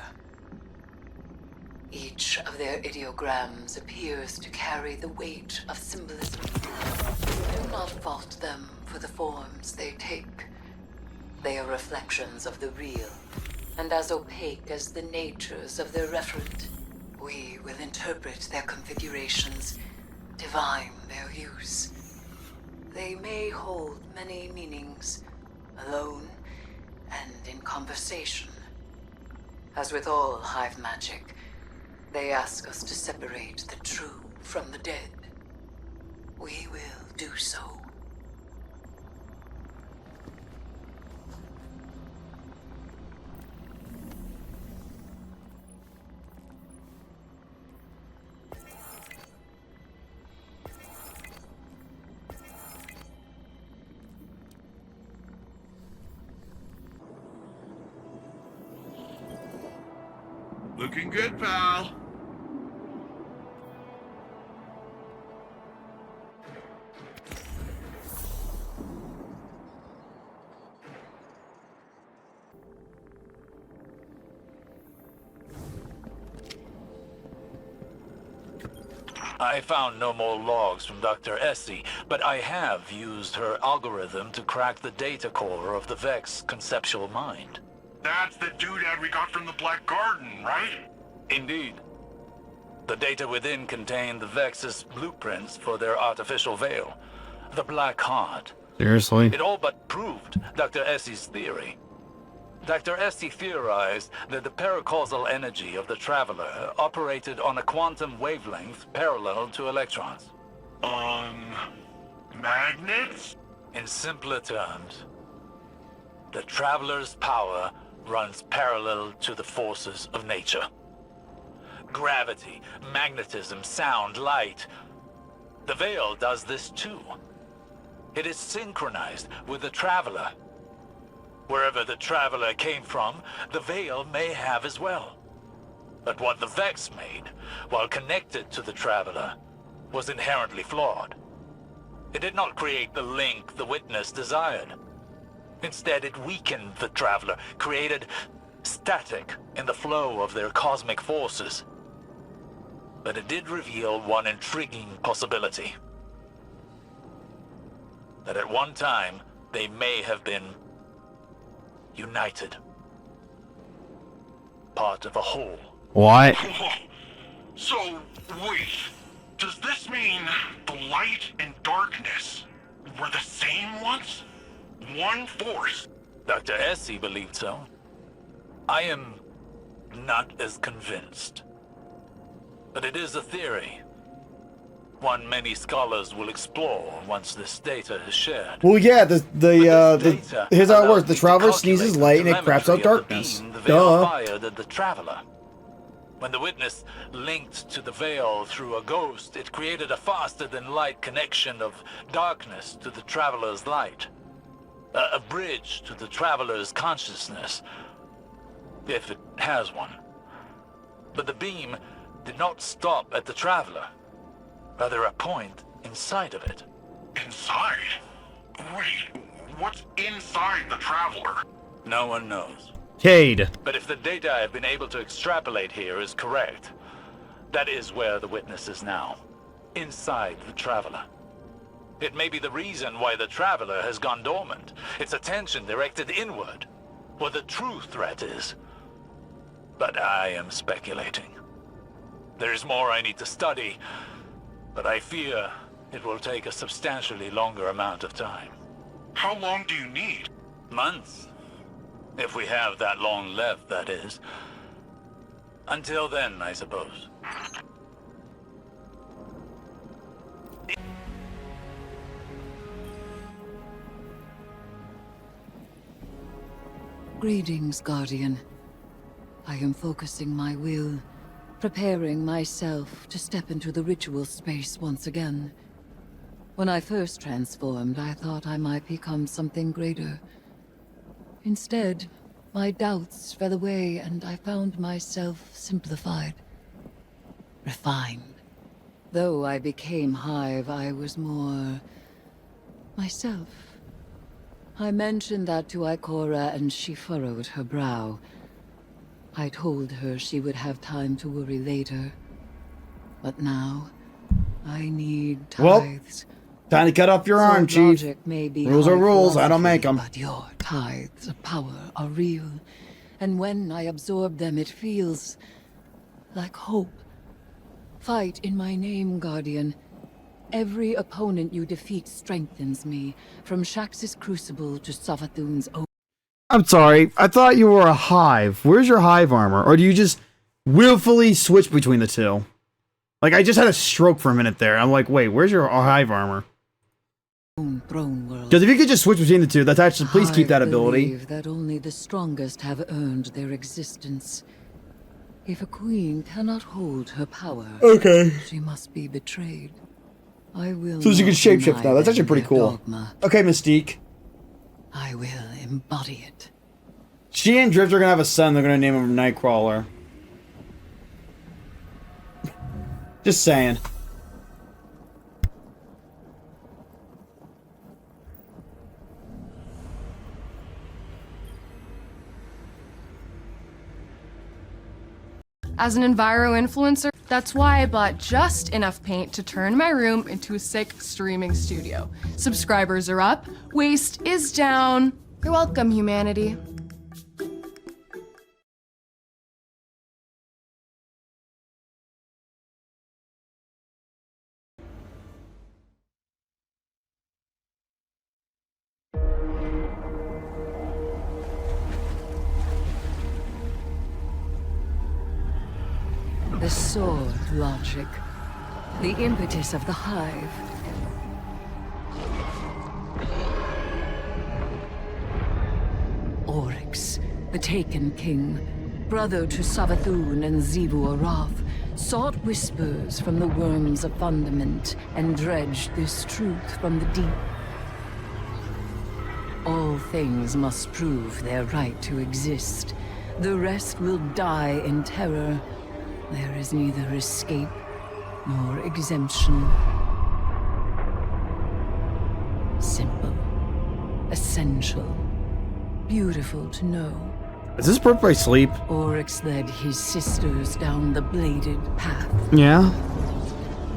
Each of their ideograms appears to carry the weight of symbolism. Do not fault them for the forms they take. They are reflections of the real, and as opaque as the natures of their referent. We will interpret their configurations, divine their use. They may hold many meanings, alone and in conversation. As with all hive magic, they ask us to separate the true from the dead. We will do so.
Looking good, pal.
I found no more logs from Dr. Essie, but I have used her algorithm to crack the data core of the Vex conceptual mind.
That's the doodad we got from the Black Garden, right?
Indeed. The data within contained the Vex's blueprints for their artificial veil, the Black Heart.
Seriously?
It all but proved Dr. Essie's theory. Dr. Essie theorized that the paracausal energy of the Traveler operated on a quantum wavelength parallel to electrons.
Magnets?
In simpler terms, the Traveler's power runs parallel to the forces of nature. Gravity, magnetism, sound, light. The Veil does this too. It is synchronized with the Traveler. Wherever the Traveler came from, the Veil may have as well. But what the Vex made, while connected to the Traveler, was inherently flawed. It did not create the link the Witness desired. Instead, it weakened the Traveler, created static in the flow of their cosmic forces. But it did reveal one intriguing possibility. That at one time, they may have been united. Part of a whole.
What?
So, wait. Does this mean the light and darkness were the same once? One force?
Dr. Essie believed so. I am not as convinced. But it is a theory. One many scholars will explore once this data is shared.
Well, yeah, here's how it works. The Traveler sneezes light and it craps out darkness.
The Veil fired at the Traveler. When the Witness linked to the Veil through a ghost, it created a faster-than-light connection of darkness to the Traveler's light. A bridge to the Traveler's consciousness, if it has one. But the beam did not stop at the Traveler. Rather, a point inside of it.
Inside? Wait, what's inside the Traveler?
No one knows.
Cade.
But if the data I've been able to extrapolate here is correct, that is where the Witness is now. Inside the Traveler. It may be the reason why the Traveler has gone dormant. Its attention directed inward. What the true threat is. But I am speculating. There is more I need to study, but I fear it will take a substantially longer amount of time.
How long do you need?
Months. If we have that long left, that is. Until then, I suppose.
Greetings, Guardian. I am focusing my will, preparing myself to step into the ritual space once again. When I first transformed, I thought I might become something greater. Instead, my doubts fell away and I found myself simplified, refined. Though I became Hive, I was more myself. I mentioned that to Ikora and she furrowed her brow. I told her she would have time to worry later. But now, I need tithes.
Well, time to cut off your arm, Chief. Rules are rules, I don't make them.
But your tithes of power are real. And when I absorb them, it feels like hope. Fight in my name, Guardian. Every opponent you defeat strengthens me, from Shax's Crucible to Savathun's own.
I'm sorry, I thought you were a Hive. Where's your Hive armor? Or do you just willfully switch between the two? Like, I just had a stroke for a minute there. I'm like, wait, where's your Hive armor?
Throne world.
Because if you could just switch between the two, that's actually, please keep that ability.
I believe that only the strongest have earned their existence. If a queen cannot hold her power, she must be betrayed. I will.
So you can shapeshift now. That's actually pretty cool.
Dogma.
Okay, Mystique.
I will embody it.
She and Drift are gonna have a son. They're gonna name him Nightcrawler. Just saying.
As an Enviro influencer, that's why I bought just enough paint to turn my room into a sick streaming studio. Subscribers are up, waste is down. You're welcome, humanity.
The sword logic. The impetus of the Hive. Oryx, the Taken King, brother to Savathun and Xivu Arath, sought whispers from the worms of Fundament and dredged this truth from the deep. All things must prove their right to exist. The rest will die in terror. There is neither escape nor exemption. Simple. Essential. Beautiful to know.
Is this broke by sleep?
Oryx led his sisters down the bladed path.
Yeah.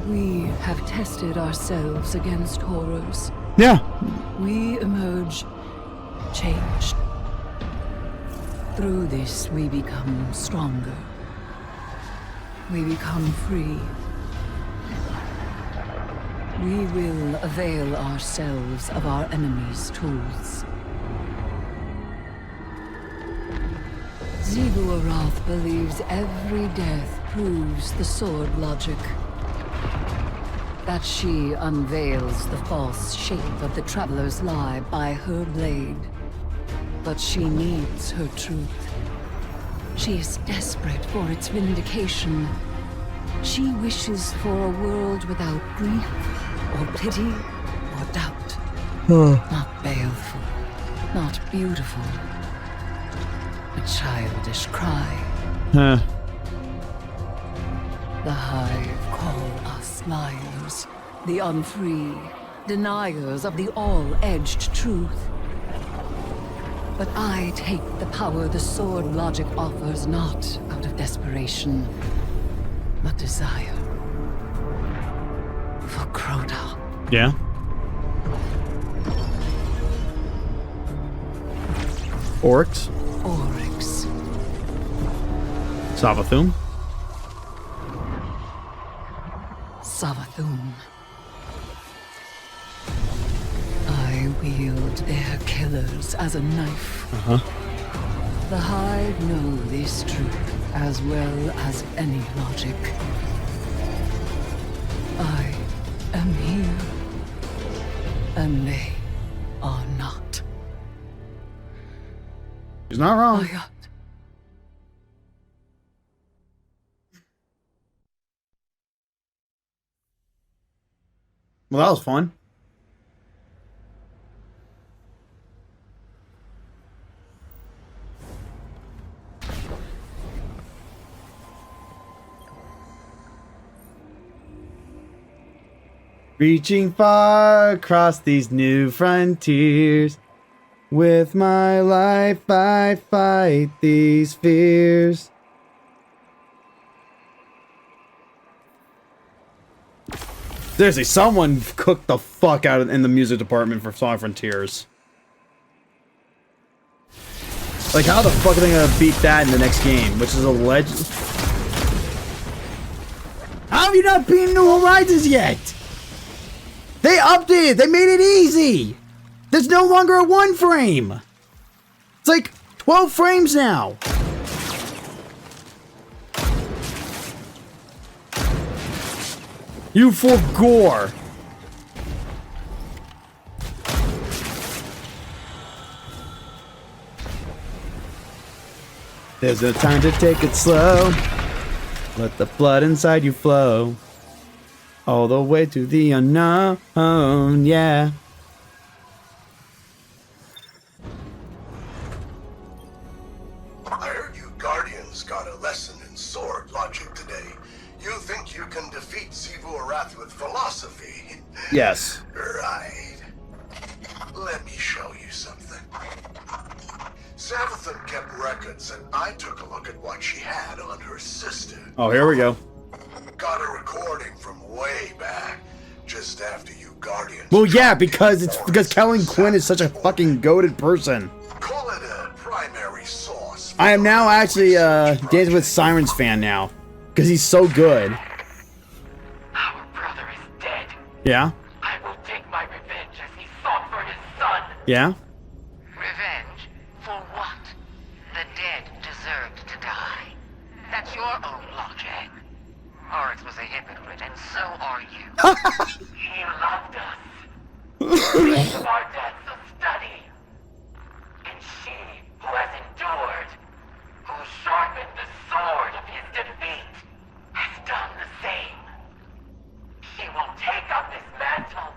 We have tested ourselves against horrors.
Yeah.
We emerge changed. Through this, we become stronger. We become free. We will avail ourselves of our enemy's tools. Xivu Arath believes every death proves the sword logic. That she unveils the false shape of the Traveler's lie by her blade. But she needs her truth. She is desperate for its vindication. She wishes for a world without grief, or pity, or doubt. Not baleful, not beautiful. A childish cry. The Hive call us liars, the unfree, deniers of the all-edged truth. But I take the power the sword logic offers not out of desperation, but desire. For Crota.
Yeah. Oryx.
Oryx.
Savathûn.
Savathûn. I wield their killers as a knife.
Uh-huh.
The Hive know this truth as well as any logic. I am here, and they are not.
He's not wrong. Well, that was fun. Reaching far across these new frontiers. With my life I fight these fears. Seriously, someone cooked the fuck out in the music department for Sonic Frontiers. Like, how the fuck are they gonna beat that in the next game? Which is a legend. How have you not beaten New Horizons yet? They updated. They made it easy. There's no longer a 1 frame. It's like 12 frames now. You for gore. There's no time to take it slow. Let the blood inside you flow. All the way to the unknown, yeah.
I heard you Guardians got a lesson in sword logic today. You think you can defeat Xivu Arath with philosophy?
Yes.
Right. Let me show you something. Savathûn kept records, and I took a look at what she had on her sister.
Oh, here we go.
Got a recording from way back, just after you Guardians.
Well, yeah, because Kellen Quinn is such a fucking goated person.
Call it a primary source.
I am now actually Dancing with Sirens fan now, because he's so good.
Our brother is dead.
Yeah.
I will take my revenge as he sought for his son.
Yeah.
Revenge? For what? The dead deserved to die. That's your own logic. Oryx was a hypocrite, and so are you. He loved us. Each of our deaths a study. And she, who has endured, who sharpened the sword of his defeat, has done the same. She will take up his mantle.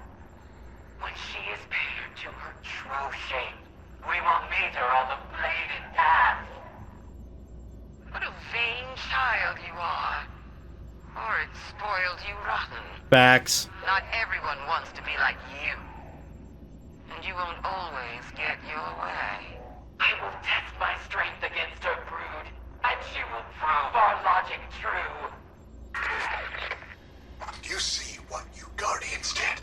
When she is paired to her true shape, we will meet her on the bladed path. What a vain child you are. Oryx spoiled you rotten.
Facts.
Not everyone wants to be like you. And you won't always get your way. I will test my strength against her brood, and she will prove our logic true.
Do you see what you Guardians did?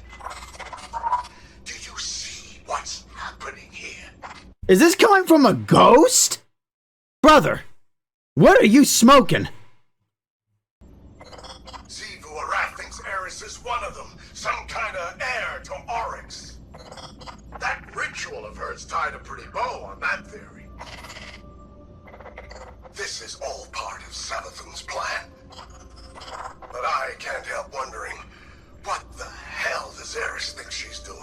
Do you see what's happening here?
Is this coming from a ghost? Brother, what are you smoking?
Xivu Arath thinks Eris is one of them, some kind of heir to Oryx. That ritual of hers tied a pretty bow on that theory. This is all part of Savathûn's plan. But I can't help wondering, what the hell does Eris think she's doing?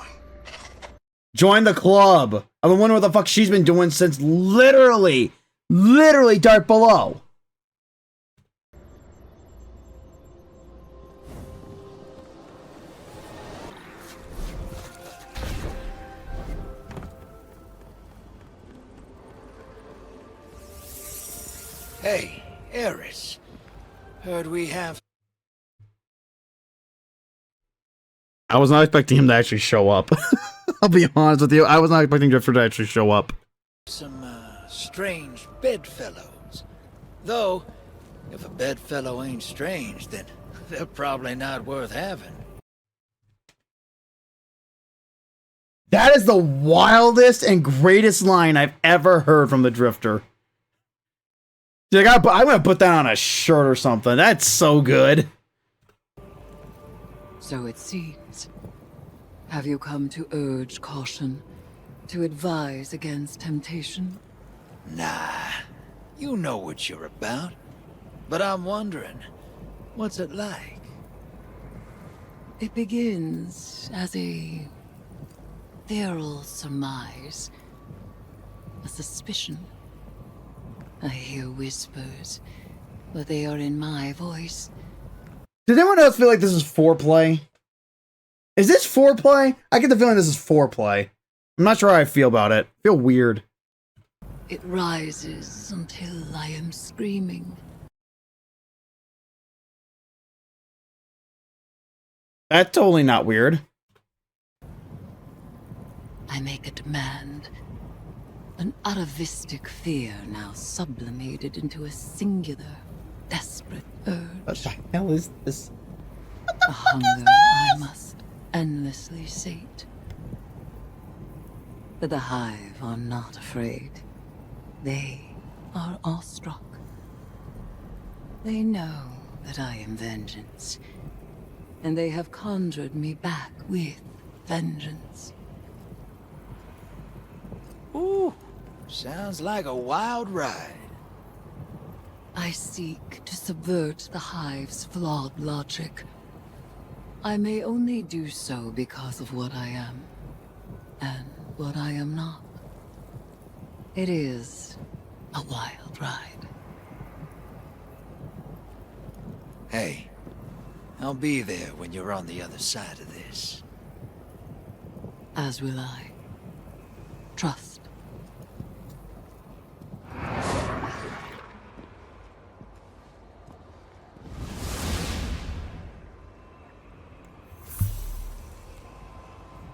Join the club. I've been wondering what the fuck she's been doing since literally Dark Below.
Hey, Eris. Heard we have...
I was not expecting him to actually show up. I'll be honest with you. I was not expecting Drifter to actually show up.
some strange bedfellows. Though, if a bedfellow ain't strange, then they're probably not worth having.
That is the wildest and greatest line I've ever heard from the Drifter. Dude, I'm gonna put that on a shirt or something. That's so good.
So it seems. Have you come to urge caution? To advise against temptation?
Nah, you know what you're about. But I'm wondering, what's it like?
It begins as a feral surmise, a suspicion. I hear whispers, but they are in my voice.
Did anyone else feel like this is foreplay? Is this foreplay? I get the feeling this is foreplay. I'm not sure how I feel about it. I feel weird.
It rises until I am screaming.
That's totally not weird.
I make a demand. An atavistic fear now sublimated into a singular, desperate urge.
What the hell is this?
A hunger I must endlessly sate. But the Hive are not afraid. They are awestruck. They know that I am vengeance, and they have conjured me back with vengeance.
Ooh, sounds like a wild ride.
I seek to subvert the Hive's flawed logic. I may only do so because of what I am, and what I am not. It is a wild ride.
Hey, I'll be there when you're on the other side of this.
As will I. Trust.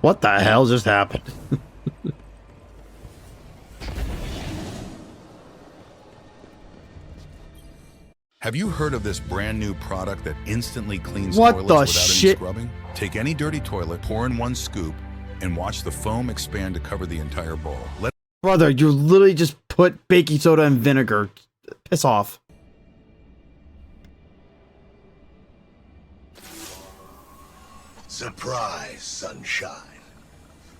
What the hell just happened?
Have you heard of this brand new product that instantly cleans
What
toilets
the
without
shit?
any scrubbing? Take any dirty toilet, pour in one scoop, and watch the foam expand to cover the entire bowl.
Brother, you literally just put baking soda and vinegar. Piss off.
Surprise, sunshine.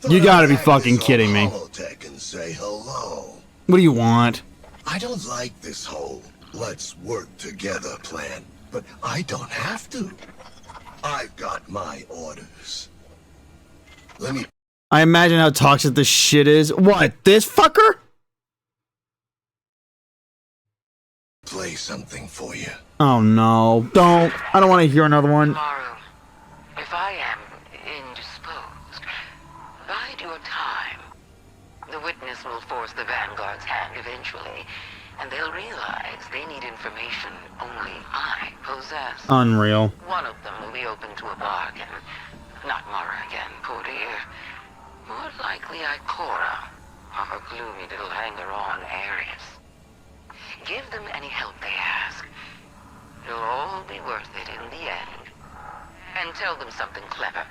You gotta be
Thought I'd
fucking
hack this
kidding me.
Holotech and say hello.
What do you want?
I don't like this whole let's work together plan, but I don't have to. I've got my orders. Let me
I imagine how toxic this shit is. What, this fucker?
play something for you.
Oh no, don't. I don't want to hear another one.
Tomorrow, if I am indisposed, bide your time. The witness will force the Vanguard's hand eventually, and they'll realize they need information only I possess.
Unreal.
One of them will be open to a bargain. Not Mara again, poor dear. More likely Ikora, or her gloomy little hanger-on Ares. Give them any help they ask. It'll all be worth it in the end. And tell them something clever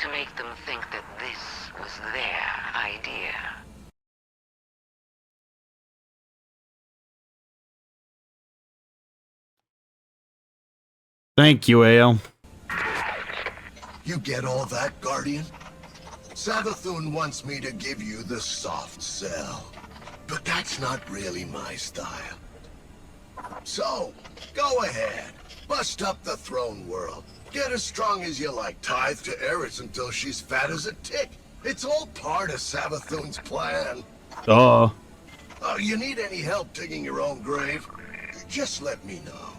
to make them think that this was their idea.
Thank you, Ale.
You get all that, Guardian? Savathun wants me to give you the soft sell. But that's not really my style. So, go ahead. Bust up the throne world. Get as strong as you like. Tithe to Eris until she's fat as a tick. It's all part of Savathun's plan.
Duh.
You need any help digging your own grave? Just let me know.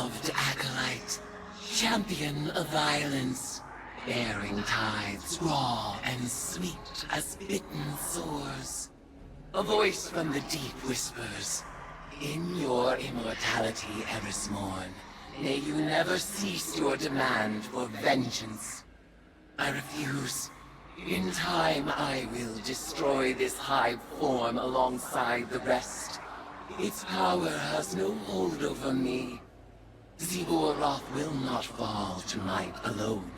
beloved acolyte, champion of violence, bearing tides raw and sweet as bitten sores. A voice from the deep whispers, in your immortality, Eris Morn, may you never cease your demand for vengeance. I refuse. In time, I will destroy this hive form alongside the rest. Its power has no hold over me. Xivu Arath will not fall tonight alone.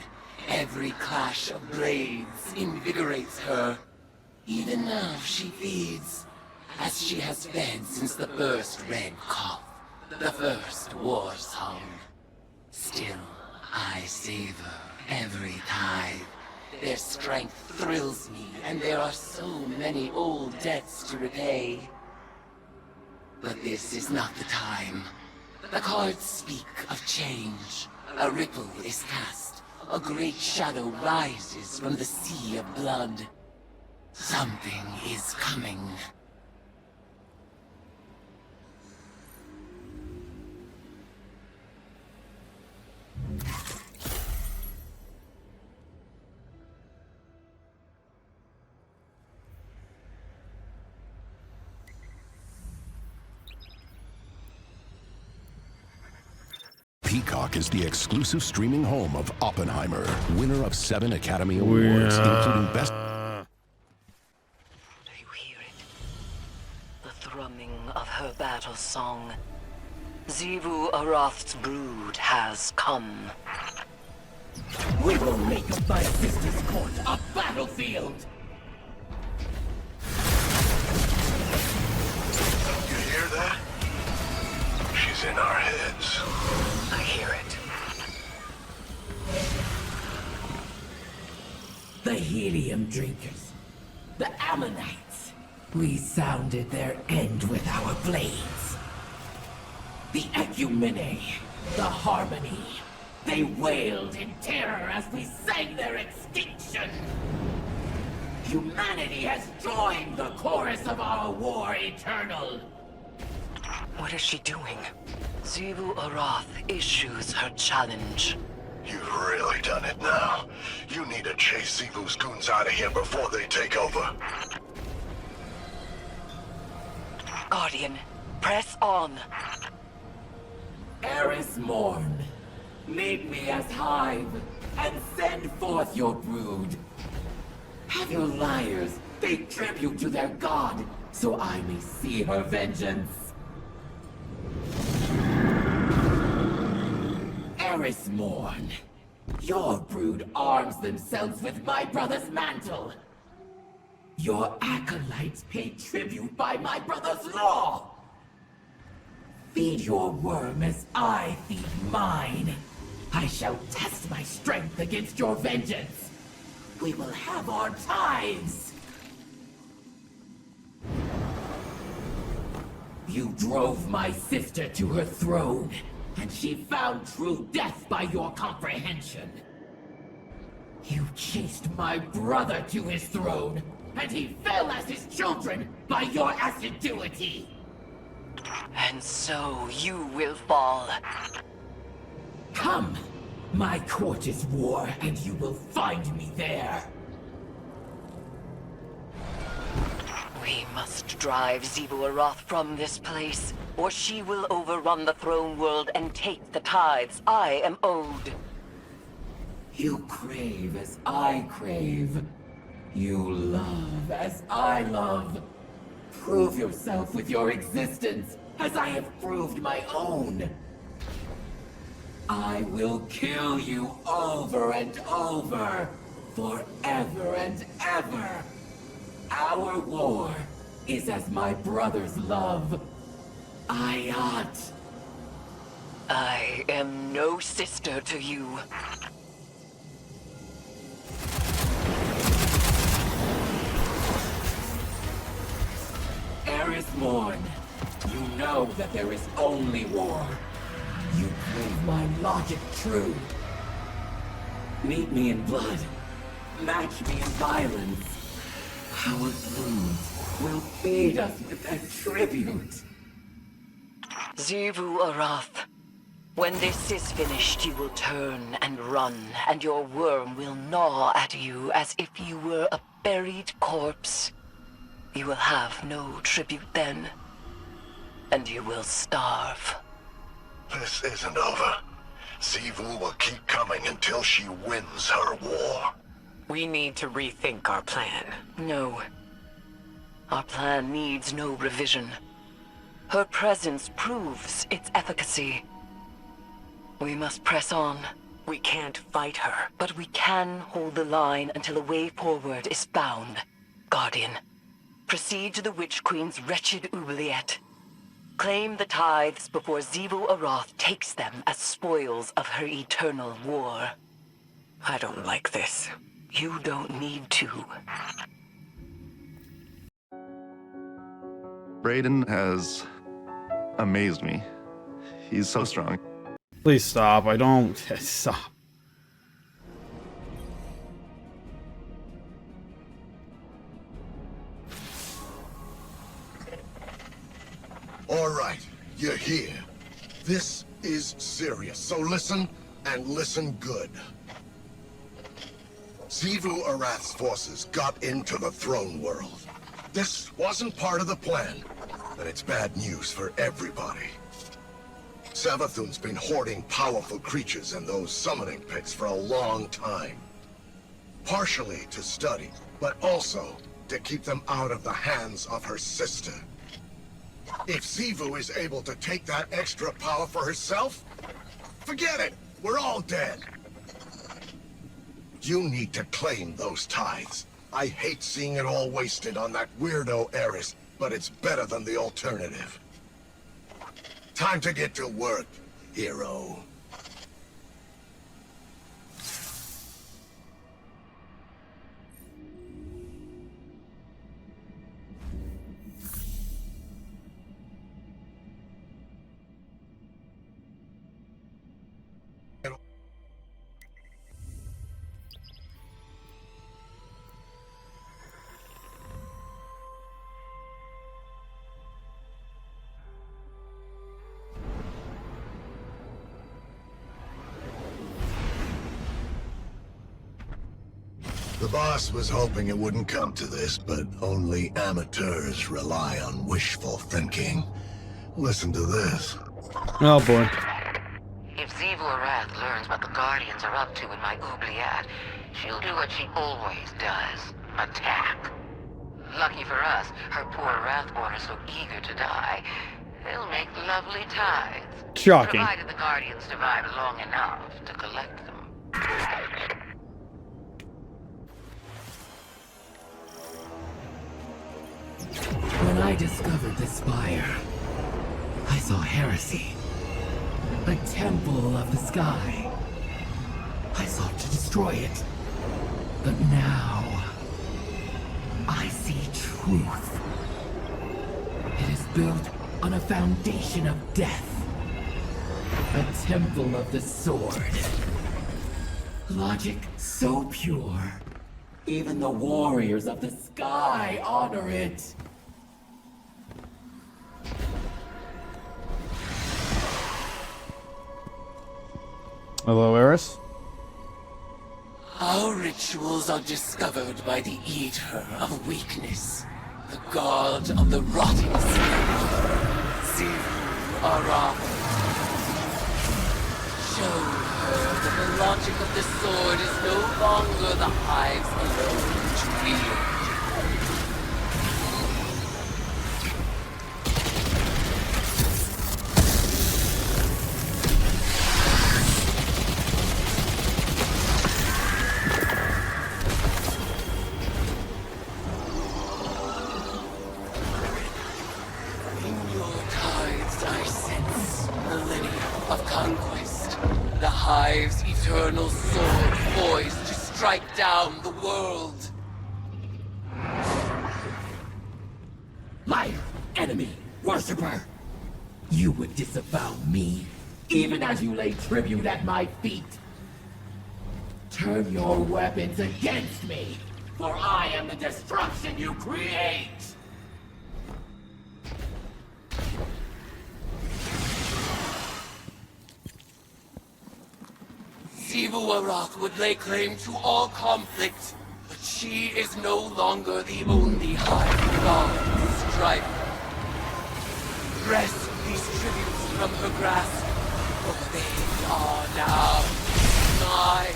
Every clash of blades invigorates her. Even now she feeds, as she has fed since the first red cough, the first war song. Still, I savor every tithe. Their strength thrills me, and there are so many old debts to repay. But this is not the time. The cards speak of change. A ripple is cast. A great shadow rises from the sea of blood. Something is coming.
Peacock is the exclusive streaming home of Oppenheimer, winner of 7 Academy Awards, including Best...
The thrumming of her battle song. Xivu Arath's brood has come.
We will make of my sister's court a battlefield!
You hear that? She's in our heads.
I hear it.
The helium drinkers. The Ammonites. We sounded their end with our blades. The Ecumene. The Harmony. They wailed in terror as we sang their extinction. Humanity has joined the chorus of our war eternal.
What is she doing? Xivu Arath issues her challenge.
You've really done it now. You need to chase Xivu's goons out of here before they take over.
Guardian, press on.
Eris Morn, meet me as Hive, and send forth your brood. Have your liars pay tribute to their god, so I may see her vengeance. Eris Morn, your brood arms themselves with my brother's mantle. Your acolytes pay tribute by my brother's law. Feed your worm as I feed mine. I shall test my strength against your vengeance. We will have our tithes. You drove my sister to her throne, and she found true death by your comprehension. You chased my brother to his throne, and he fell as his children by your assiduity.
And so you will fall.
Come! My court is war, and you will find me there.
We must drive Xivu Arath from this place, or she will overrun the throne world and take the tithes I am owed.
You crave as I crave. You love as I love. Prove yourself with your existence, as I have proved my own. I will kill you over and over, forever and ever. Our war is as my brother's love. Ayat.
I am no sister to you.
Eris Morn, you know that there is only war. You prove my logic true. Meet me in blood. Match me in violence. Our broods will feed us with their tribute.
Xivu Arath, When this is finished, you will turn and run, and your worm will gnaw at you as if you were a buried corpse. You will have no tribute then, and you will starve.
This isn't over. Xivu will keep coming until she wins her war.
We need to rethink our plan.
No. Our plan needs no revision. Her presence proves its efficacy. We must press on.
We can't fight her.
But we can hold the line until a way forward is found. Guardian, proceed to the Witch Queen's wretched oubliette. Claim the tithes before Xivu Arath takes them as spoils of her eternal war.
I don't like this.
You don't need to.
Brayden has amazed me. He's so strong.
Please stop. I don't. Stop.
All right, you're here. This is serious, so listen, and listen good. Xivu Arath's forces got into the throne world. This wasn't part of the plan, but it's bad news for everybody. Savathun's been hoarding powerful creatures in those summoning pits for a long time. Partially to study, but also to keep them out of the hands of her sister. If Xivu is able to take that extra power for herself, forget it! We're all dead! You need to claim those tithes. I hate seeing it all wasted on that weirdo heiress, but it's better than the alternative. Time to get to work, hero. The boss was hoping it wouldn't come to this, but only amateurs rely on wishful thinking. Listen to this.
Oh boy.
If Xivu Arath learns what the Guardians are up to in my oubliette, she'll do what she always does. Attack. Lucky for us, her poor Wrathborn are so eager to die. They'll make lovely tithes.
Shocking.
Provided the Guardians survive long enough to collect them.
When I discovered the spire, I saw heresy. A temple of the sky. I sought to destroy it. But now, I see truth. It is built on a foundation of death. A temple of the sword. Logic so pure. Even the warriors of the sky honor it.
Hello, Eris.
Our rituals are discovered by the Eater of Weakness, the god of the rotting spirit, Xivu Arath. Show her that the logic of the sword is no longer the hive's alone to wield. Hive's eternal sword poised to strike down the world. Liar, enemy, worshipper. You would disavow me, even as you lay tribute at my feet. Turn your weapons against me, for I am the destruction you create.
Xivu Arath would lay claim to all conflict, but she is no longer the only Hive God striving. Wrest these tributes from her grasp, for they are now mine.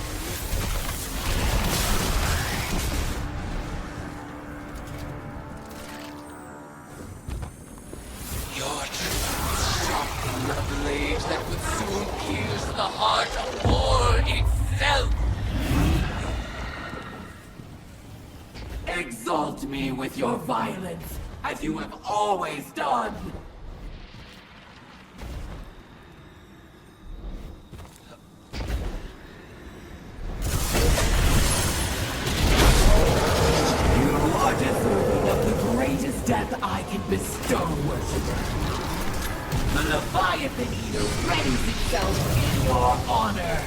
Your tributes sharpen a blade that would soon pierce the heart of war itself. Exalt me with your violence, as you have always done. You are deserving of the greatest death I can bestow, Worshipper. The Leviathan Eater readies itself in your honor.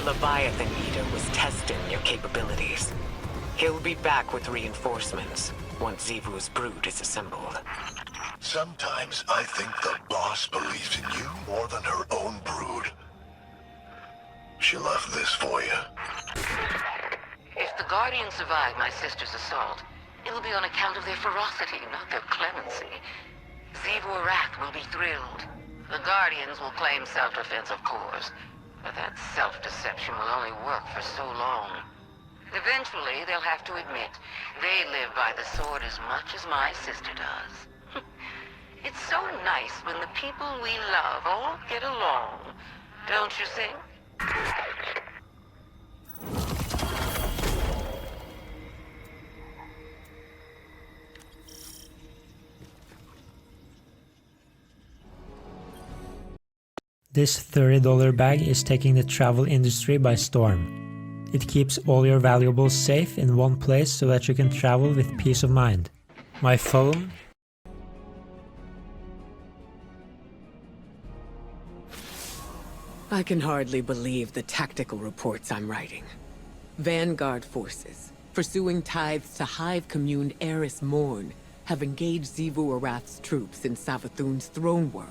Leviathan Eater was testing your capabilities. He'll be back with reinforcements once Xivu's brood is assembled.
Sometimes I think the boss believes in you more than her own brood. She left this for you.
If the Guardians survive my sister's assault, it'll be on account of their ferocity, not their clemency. Xivu Arath will be thrilled. The Guardians will claim self-defense, of course, but that self-deception will only work for so long. Eventually, they'll have to admit they live by the sword as much as my sister does. It's so nice when the people we love all get along, don't you think?
This $30 bag is taking the travel industry by storm. It keeps all your valuables safe in one place so that you can travel with peace of mind. My phone.
I can hardly believe the tactical reports I'm writing. Vanguard forces, pursuing tithes to Hive-communed Eris Morn, have engaged Xivu Arath's troops in Savathun's throne world.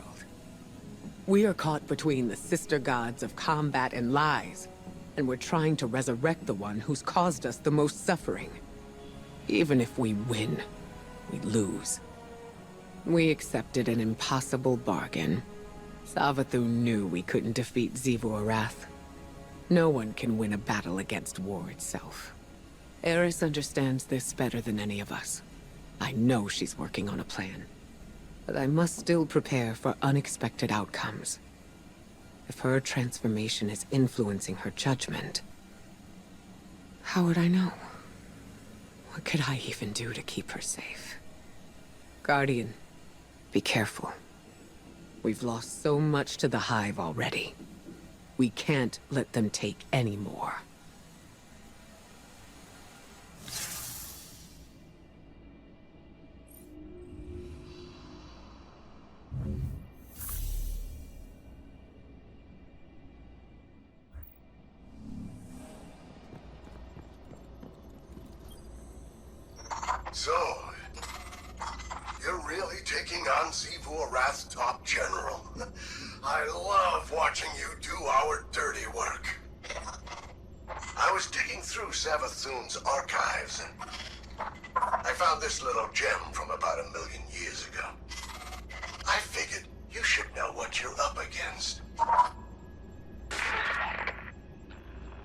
We are caught between the sister gods of combat and lies, and we're trying to resurrect the one who's caused us the most suffering. Even if we win, we lose. We accepted an impossible bargain. Savathun knew we couldn't defeat Xivu Arath. No one can win a battle against war itself. Eris understands this better than any of us. I know she's working on a plan. But I must still prepare for unexpected outcomes. If her transformation is influencing her judgment, how would I know? What could I even do to keep her safe? Guardian, be careful. We've lost so much to the Hive already. We can't let them take any more.
So, you're really taking on Xivu Arath's top general. I love watching you do our dirty work. I was digging through Savathun's archives, and I found this little gem from about 1 million years ago. I figured you should know what you're up against.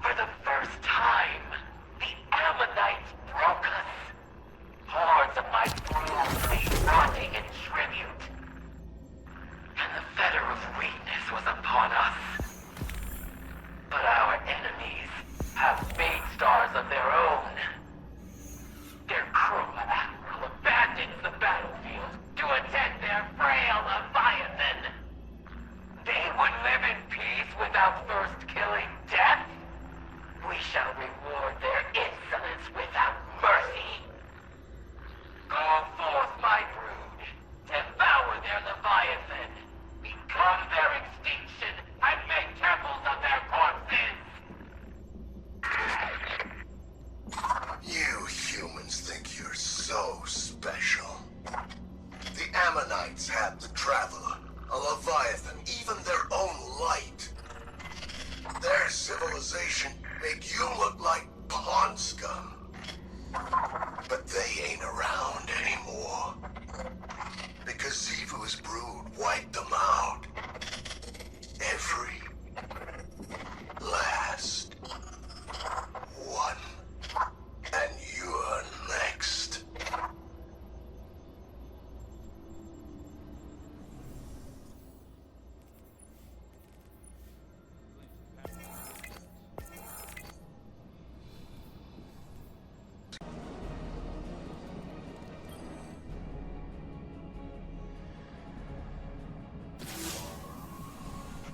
For the first time, the Ammonites broke us. Hordes of my brood lay rotting in tribute. And the fetter of weakness was upon us. But our enemies have made stars of their own.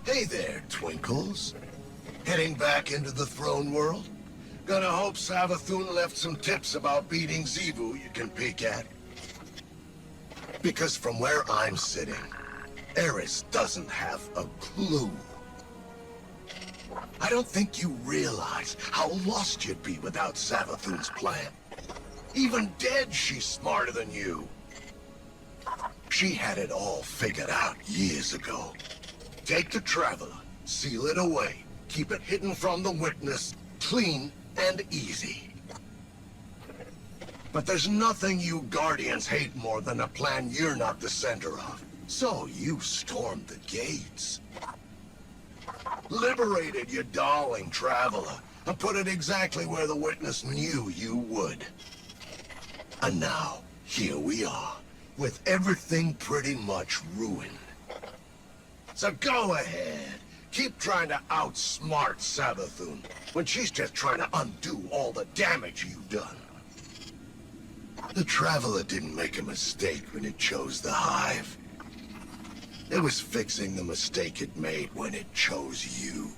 Hey there, Twinkles. Heading back into the throne world? Gonna hope Savathun left some tips about beating Xivu you can peek at. Because from where I'm sitting, Eris doesn't have a clue. I don't think you realize how lost you'd be without Savathun's plan. Even dead, she's smarter than you. She had it all figured out years ago. Take the Traveler, seal it away, keep it hidden from the witness, clean and easy. But there's nothing you Guardians hate more than a plan you're not the center of. So you stormed the gates. Liberated your darling Traveler, and put it exactly where the witness knew you would. And now, here we are, with everything pretty much ruined. So go ahead, keep trying to outsmart Savathun, when she's just trying to undo all the damage you've done. The Traveler didn't make a mistake when it chose the Hive. It was fixing the mistake it made when it chose you.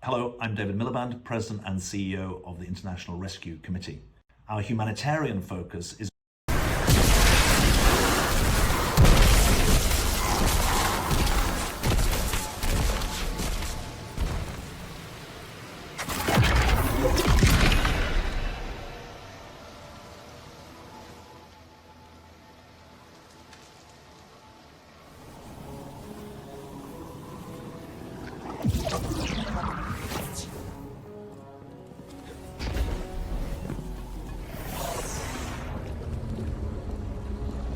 Hello, I'm David Miliband, President and CEO of the International Rescue Committee. Our humanitarian focus is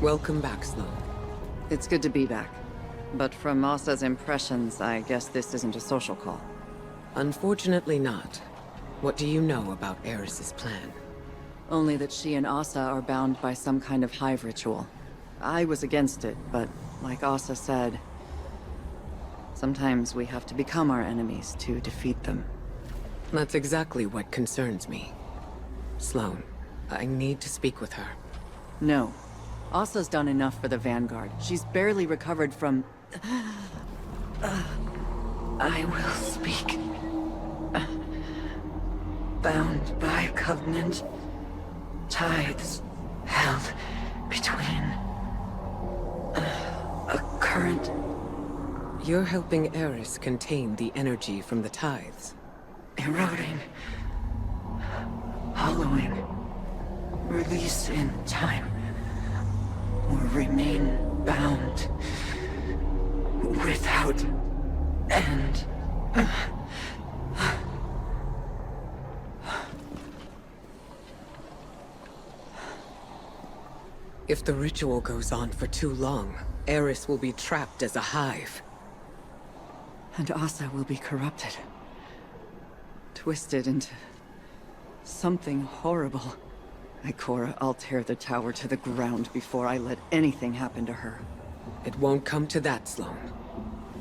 Welcome back, Sloan.
It's good to be back. But from Asa's impressions, I guess this isn't a social call.
Unfortunately not. What do you know about Eris's plan?
Only that she and Asa are bound by some kind of hive ritual. I was against it, but like Asa said, sometimes we have to become our enemies to defeat them.
That's exactly what concerns me. Sloan, I need to speak with her.
No. Asa's done enough for the Vanguard. She's barely recovered from...
I will speak. Bound by covenant, tithes held between a current.
You're helping Eris contain the energy from the tithes.
Eroding, hollowing, release in time, or remain bound without end.
If the ritual goes on for too long, Eris will be trapped as a hive.
And Asa will be corrupted. Twisted into something horrible. Ikora, I'll tear the tower to the ground before I let anything happen to her.
It won't come to that, Sloan.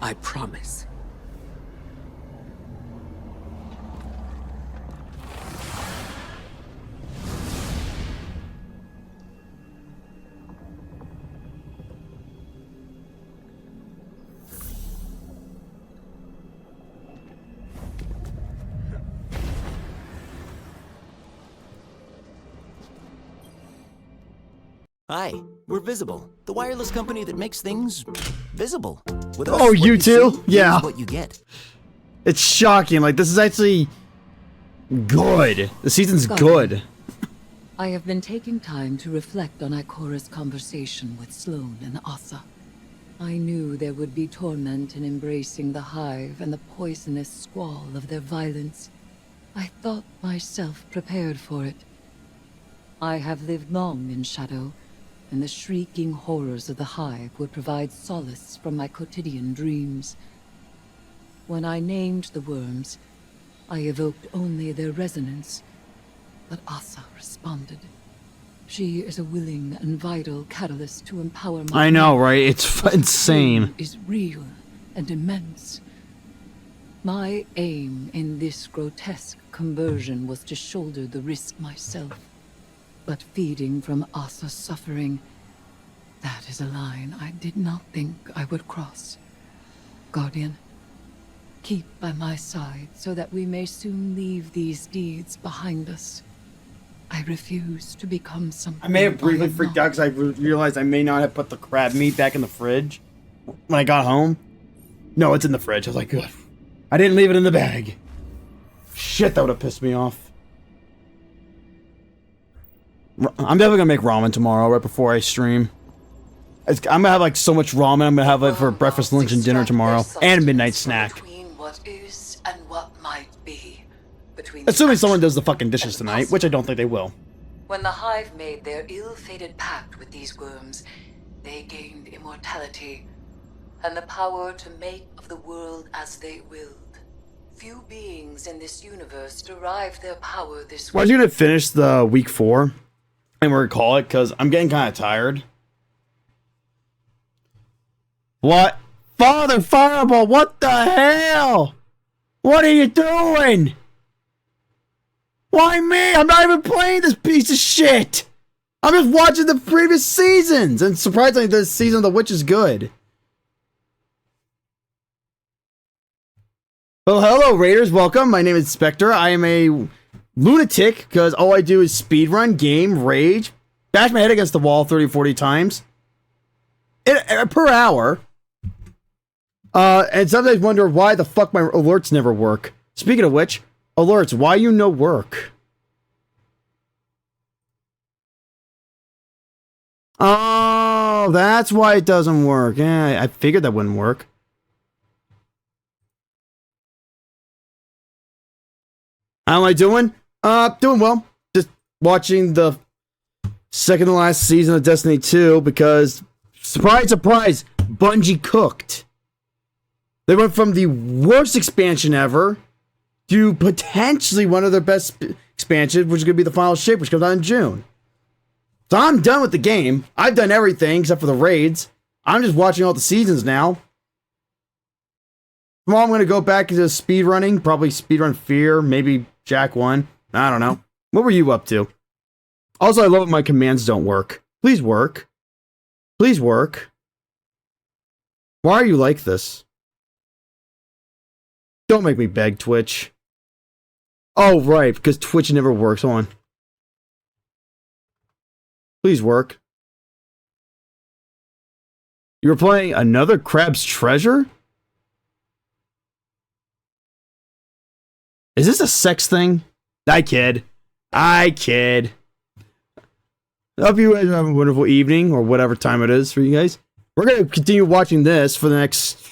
I promise.
Hi, we're Visible, the wireless company that makes things visible. With us,
Oh,
what
you too?
see
Yeah.
is what you get.
It's shocking. Like, this is actually good. The season's good.
I have been taking time to reflect on Ikora's conversation with Sloane and Asa. I knew there would be torment in embracing the Hive and the poisonous squall of their violence. I thought myself prepared for it. I have lived long in shadow, and the shrieking horrors of the Hive would provide solace from my quotidian dreams. When I named the worms, I evoked only their resonance, but Asa responded. She is a willing and vital catalyst to empower my
I know,
mind.
right? It's insane.
Is real and immense. My aim in this grotesque conversion was to shoulder the risk myself. But feeding from Asa's suffering, that is a line I did not think I would cross. Guardian, keep by my side so that we may soon leave these deeds behind us. I refuse to become something
I may have briefly
am
freaked
not.
out because I realized I may not have put the crab meat back in the fridge when I got home. No, it's in the fridge. I was like, good. I didn't leave it in the bag. Shit, that would have pissed me off. I'm definitely gonna make ramen tomorrow, right before I stream. I'm gonna have like so much ramen. I'm gonna have it for breakfast, lunch, and dinner tomorrow, and a midnight snack.
Between what is and what might be. Between
Assuming someone does the fucking dishes tonight, which I don't think they will.
When the Hive made their ill-fated pact with these worms, they gained immortality and the power to make of the world as they willed. Few beings in this universe derived their power this way.
Well, I was gonna finish the week 4, and we're gonna call it because I'm getting kind of tired. What? Father Fireball, what the hell? What are you doing? Why me? I'm not even playing this piece of shit. I'm just watching the previous seasons, and surprisingly, this season of The Witch is good. Well, hello, Raiders. Welcome. My name is Spectre. I am a lunatic because all I do is speedrun, game, rage, bash my head against the wall 30, 40 times per hour. And sometimes wonder why the fuck my alerts never work. Speaking of which, alerts, why you no work? Oh, that's why it doesn't work. Yeah, I figured that wouldn't work. How am I doing? Doing well. Just watching the second to last season of Destiny 2 because, surprise, surprise, Bungie cooked. They went from the worst expansion ever to potentially one of their best expansions, which is going to be the Final Shape, which comes out in June. So I'm done with the game. I've done everything except for the raids. I'm just watching all the seasons now. Tomorrow I'm going to go back into speedrunning, probably speedrun Fear, maybe Jack 1. I don't know. What were you up to? Also, I love when my commands don't work. Please work. Please work. Why are you like this? Don't make me beg, Twitch. Oh, right, because Twitch never works. Hold on. Please work. You were playing another Crab's Treasure? Is this a sex thing? I kid. I kid. I hope you guys have a wonderful evening, or whatever time it is for you guys. We're going to continue watching this for the next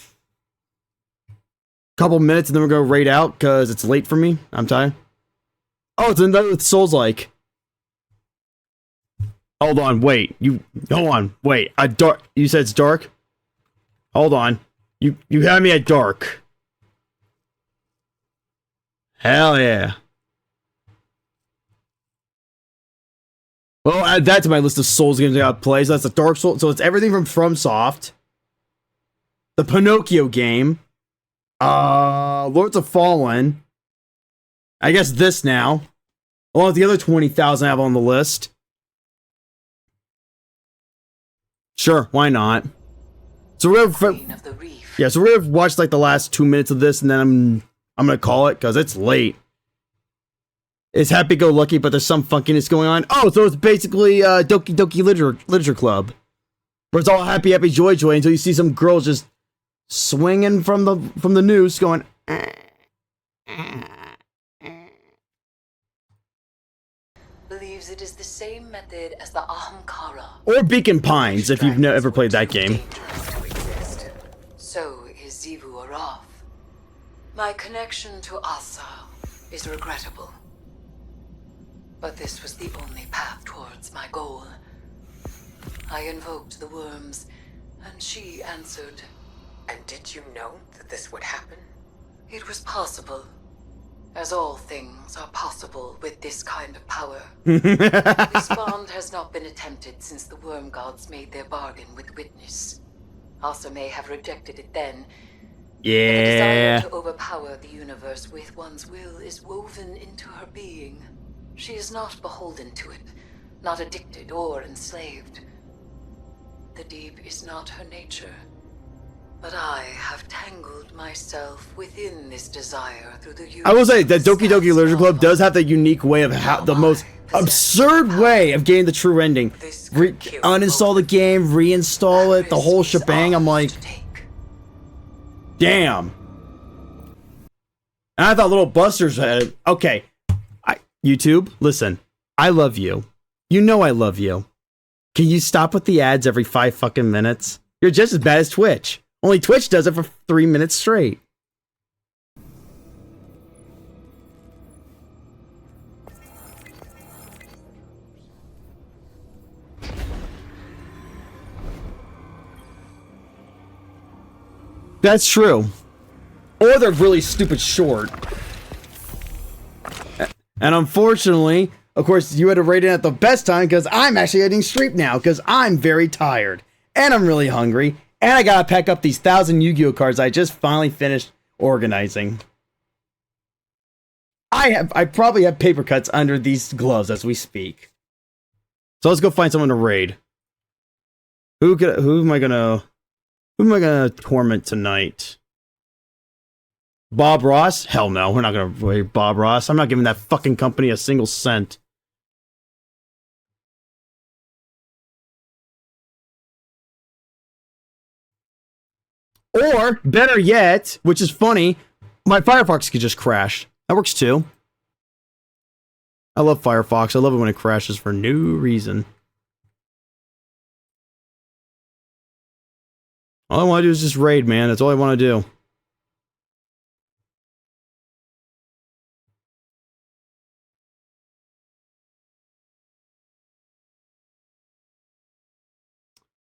couple minutes, and then we're going to raid out, because it's late for me. I'm tired. Oh, it's another with Souls-like. Hold on, wait. Hold on, wait. Dark. You said it's dark? Hold on. You had me at dark. Hell yeah. Well, I'll add that to my list of Souls games I gotta play. So that's the Dark Souls. So it's everything from FromSoft, the Pinocchio game, Lords of Fallen. I guess this now, along with the other 20,000 I have on the list. Sure, why not? So we're gonna, yeah, so we're gonna watch like the last 2 minutes of this, and then I'm gonna call it because it's late. is happy-go-lucky, but there's some funkiness going on. Oh, so it's basically Doki Doki Literature Club, where it's all happy, happy, joy, joy, until you see some girls just swinging from the noose, going.
Believes it is the same method as the Ahamkara.
Or Beacon Pines, if you've ever played that game.
So is Xivu Arath. My connection to Asa is regrettable. But this was the only path towards my goal. I invoked the worms, and she answered.
And did you know that this would happen?
It was possible. As all things are possible with this kind of power. This bond has not been attempted since the worm gods made their bargain with Witness. Asa may have rejected it then.
Yeah.
The desire to overpower the universe with one's will is woven into her being. She is not beholden to it, not addicted or enslaved. The deep is not her nature. But I have tangled myself within this desire through the
I will say that Doki Doki Literature Club does have the unique way of how the most absurd way of getting the true ending. Uninstall the game, reinstall it, the whole shebang. I'm like, damn. And I thought Little Busters had it. Okay, YouTube, listen. I love you. You know I love you. Can you stop with the ads every 5 fucking minutes? You're just as bad as Twitch. Only Twitch does it for 3 minutes straight. That's true. Or they're really stupid short. And unfortunately, of course, you had to rate it at the best time because I'm actually getting stream now because I'm very tired. And I'm really hungry. And I gotta pack up these 1,000 Yu-Gi-Oh cards I just finally finished organizing. I probably have paper cuts under these gloves as we speak. So let's go find someone to raid. Who am I gonna torment tonight? Bob Ross? Hell no, we're not gonna raid Bob Ross. I'm not giving that fucking company a single cent. Or, better yet, which is funny, my Firefox could just crash. That works too. I love Firefox. I love it when it crashes for no reason. All I want to do is just raid, man. That's all I want to do.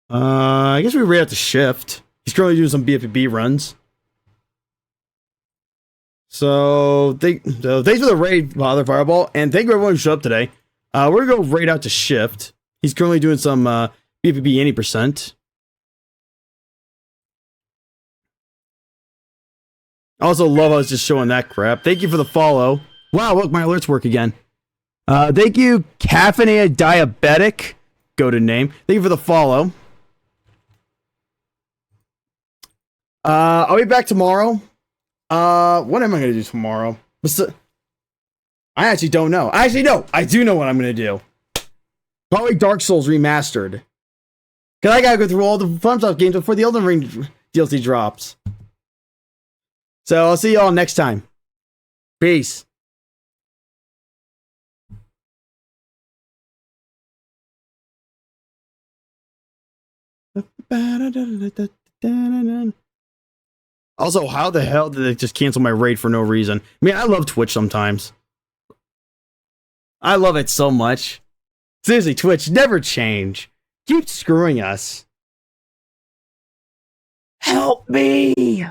I guess we raid out the shift. He's currently doing some BFB runs. So, thanks for the raid, Father Fireball, and thank you everyone who showed up today. We're going to go raid out to shift. He's currently doing some BFB 80%. I also love us just showing that crap. Thank you for the follow. Wow, look, my alerts work again. Thank you, Caffeinated Diabetic. Go to name. Thank you for the follow. I'll be back tomorrow. What am I going to do tomorrow? I actually don't know. Actually, no. I do know what I'm going to do. Probably Dark Souls Remastered. Because I got to go through all the FromSoft games before the Elden Ring DLC drops. So I'll see y'all next time. Peace. Also, how the hell did they just cancel my raid for no reason? I mean, I love Twitch sometimes. I love it so much. Seriously, Twitch, never change. Keep screwing us. Help me!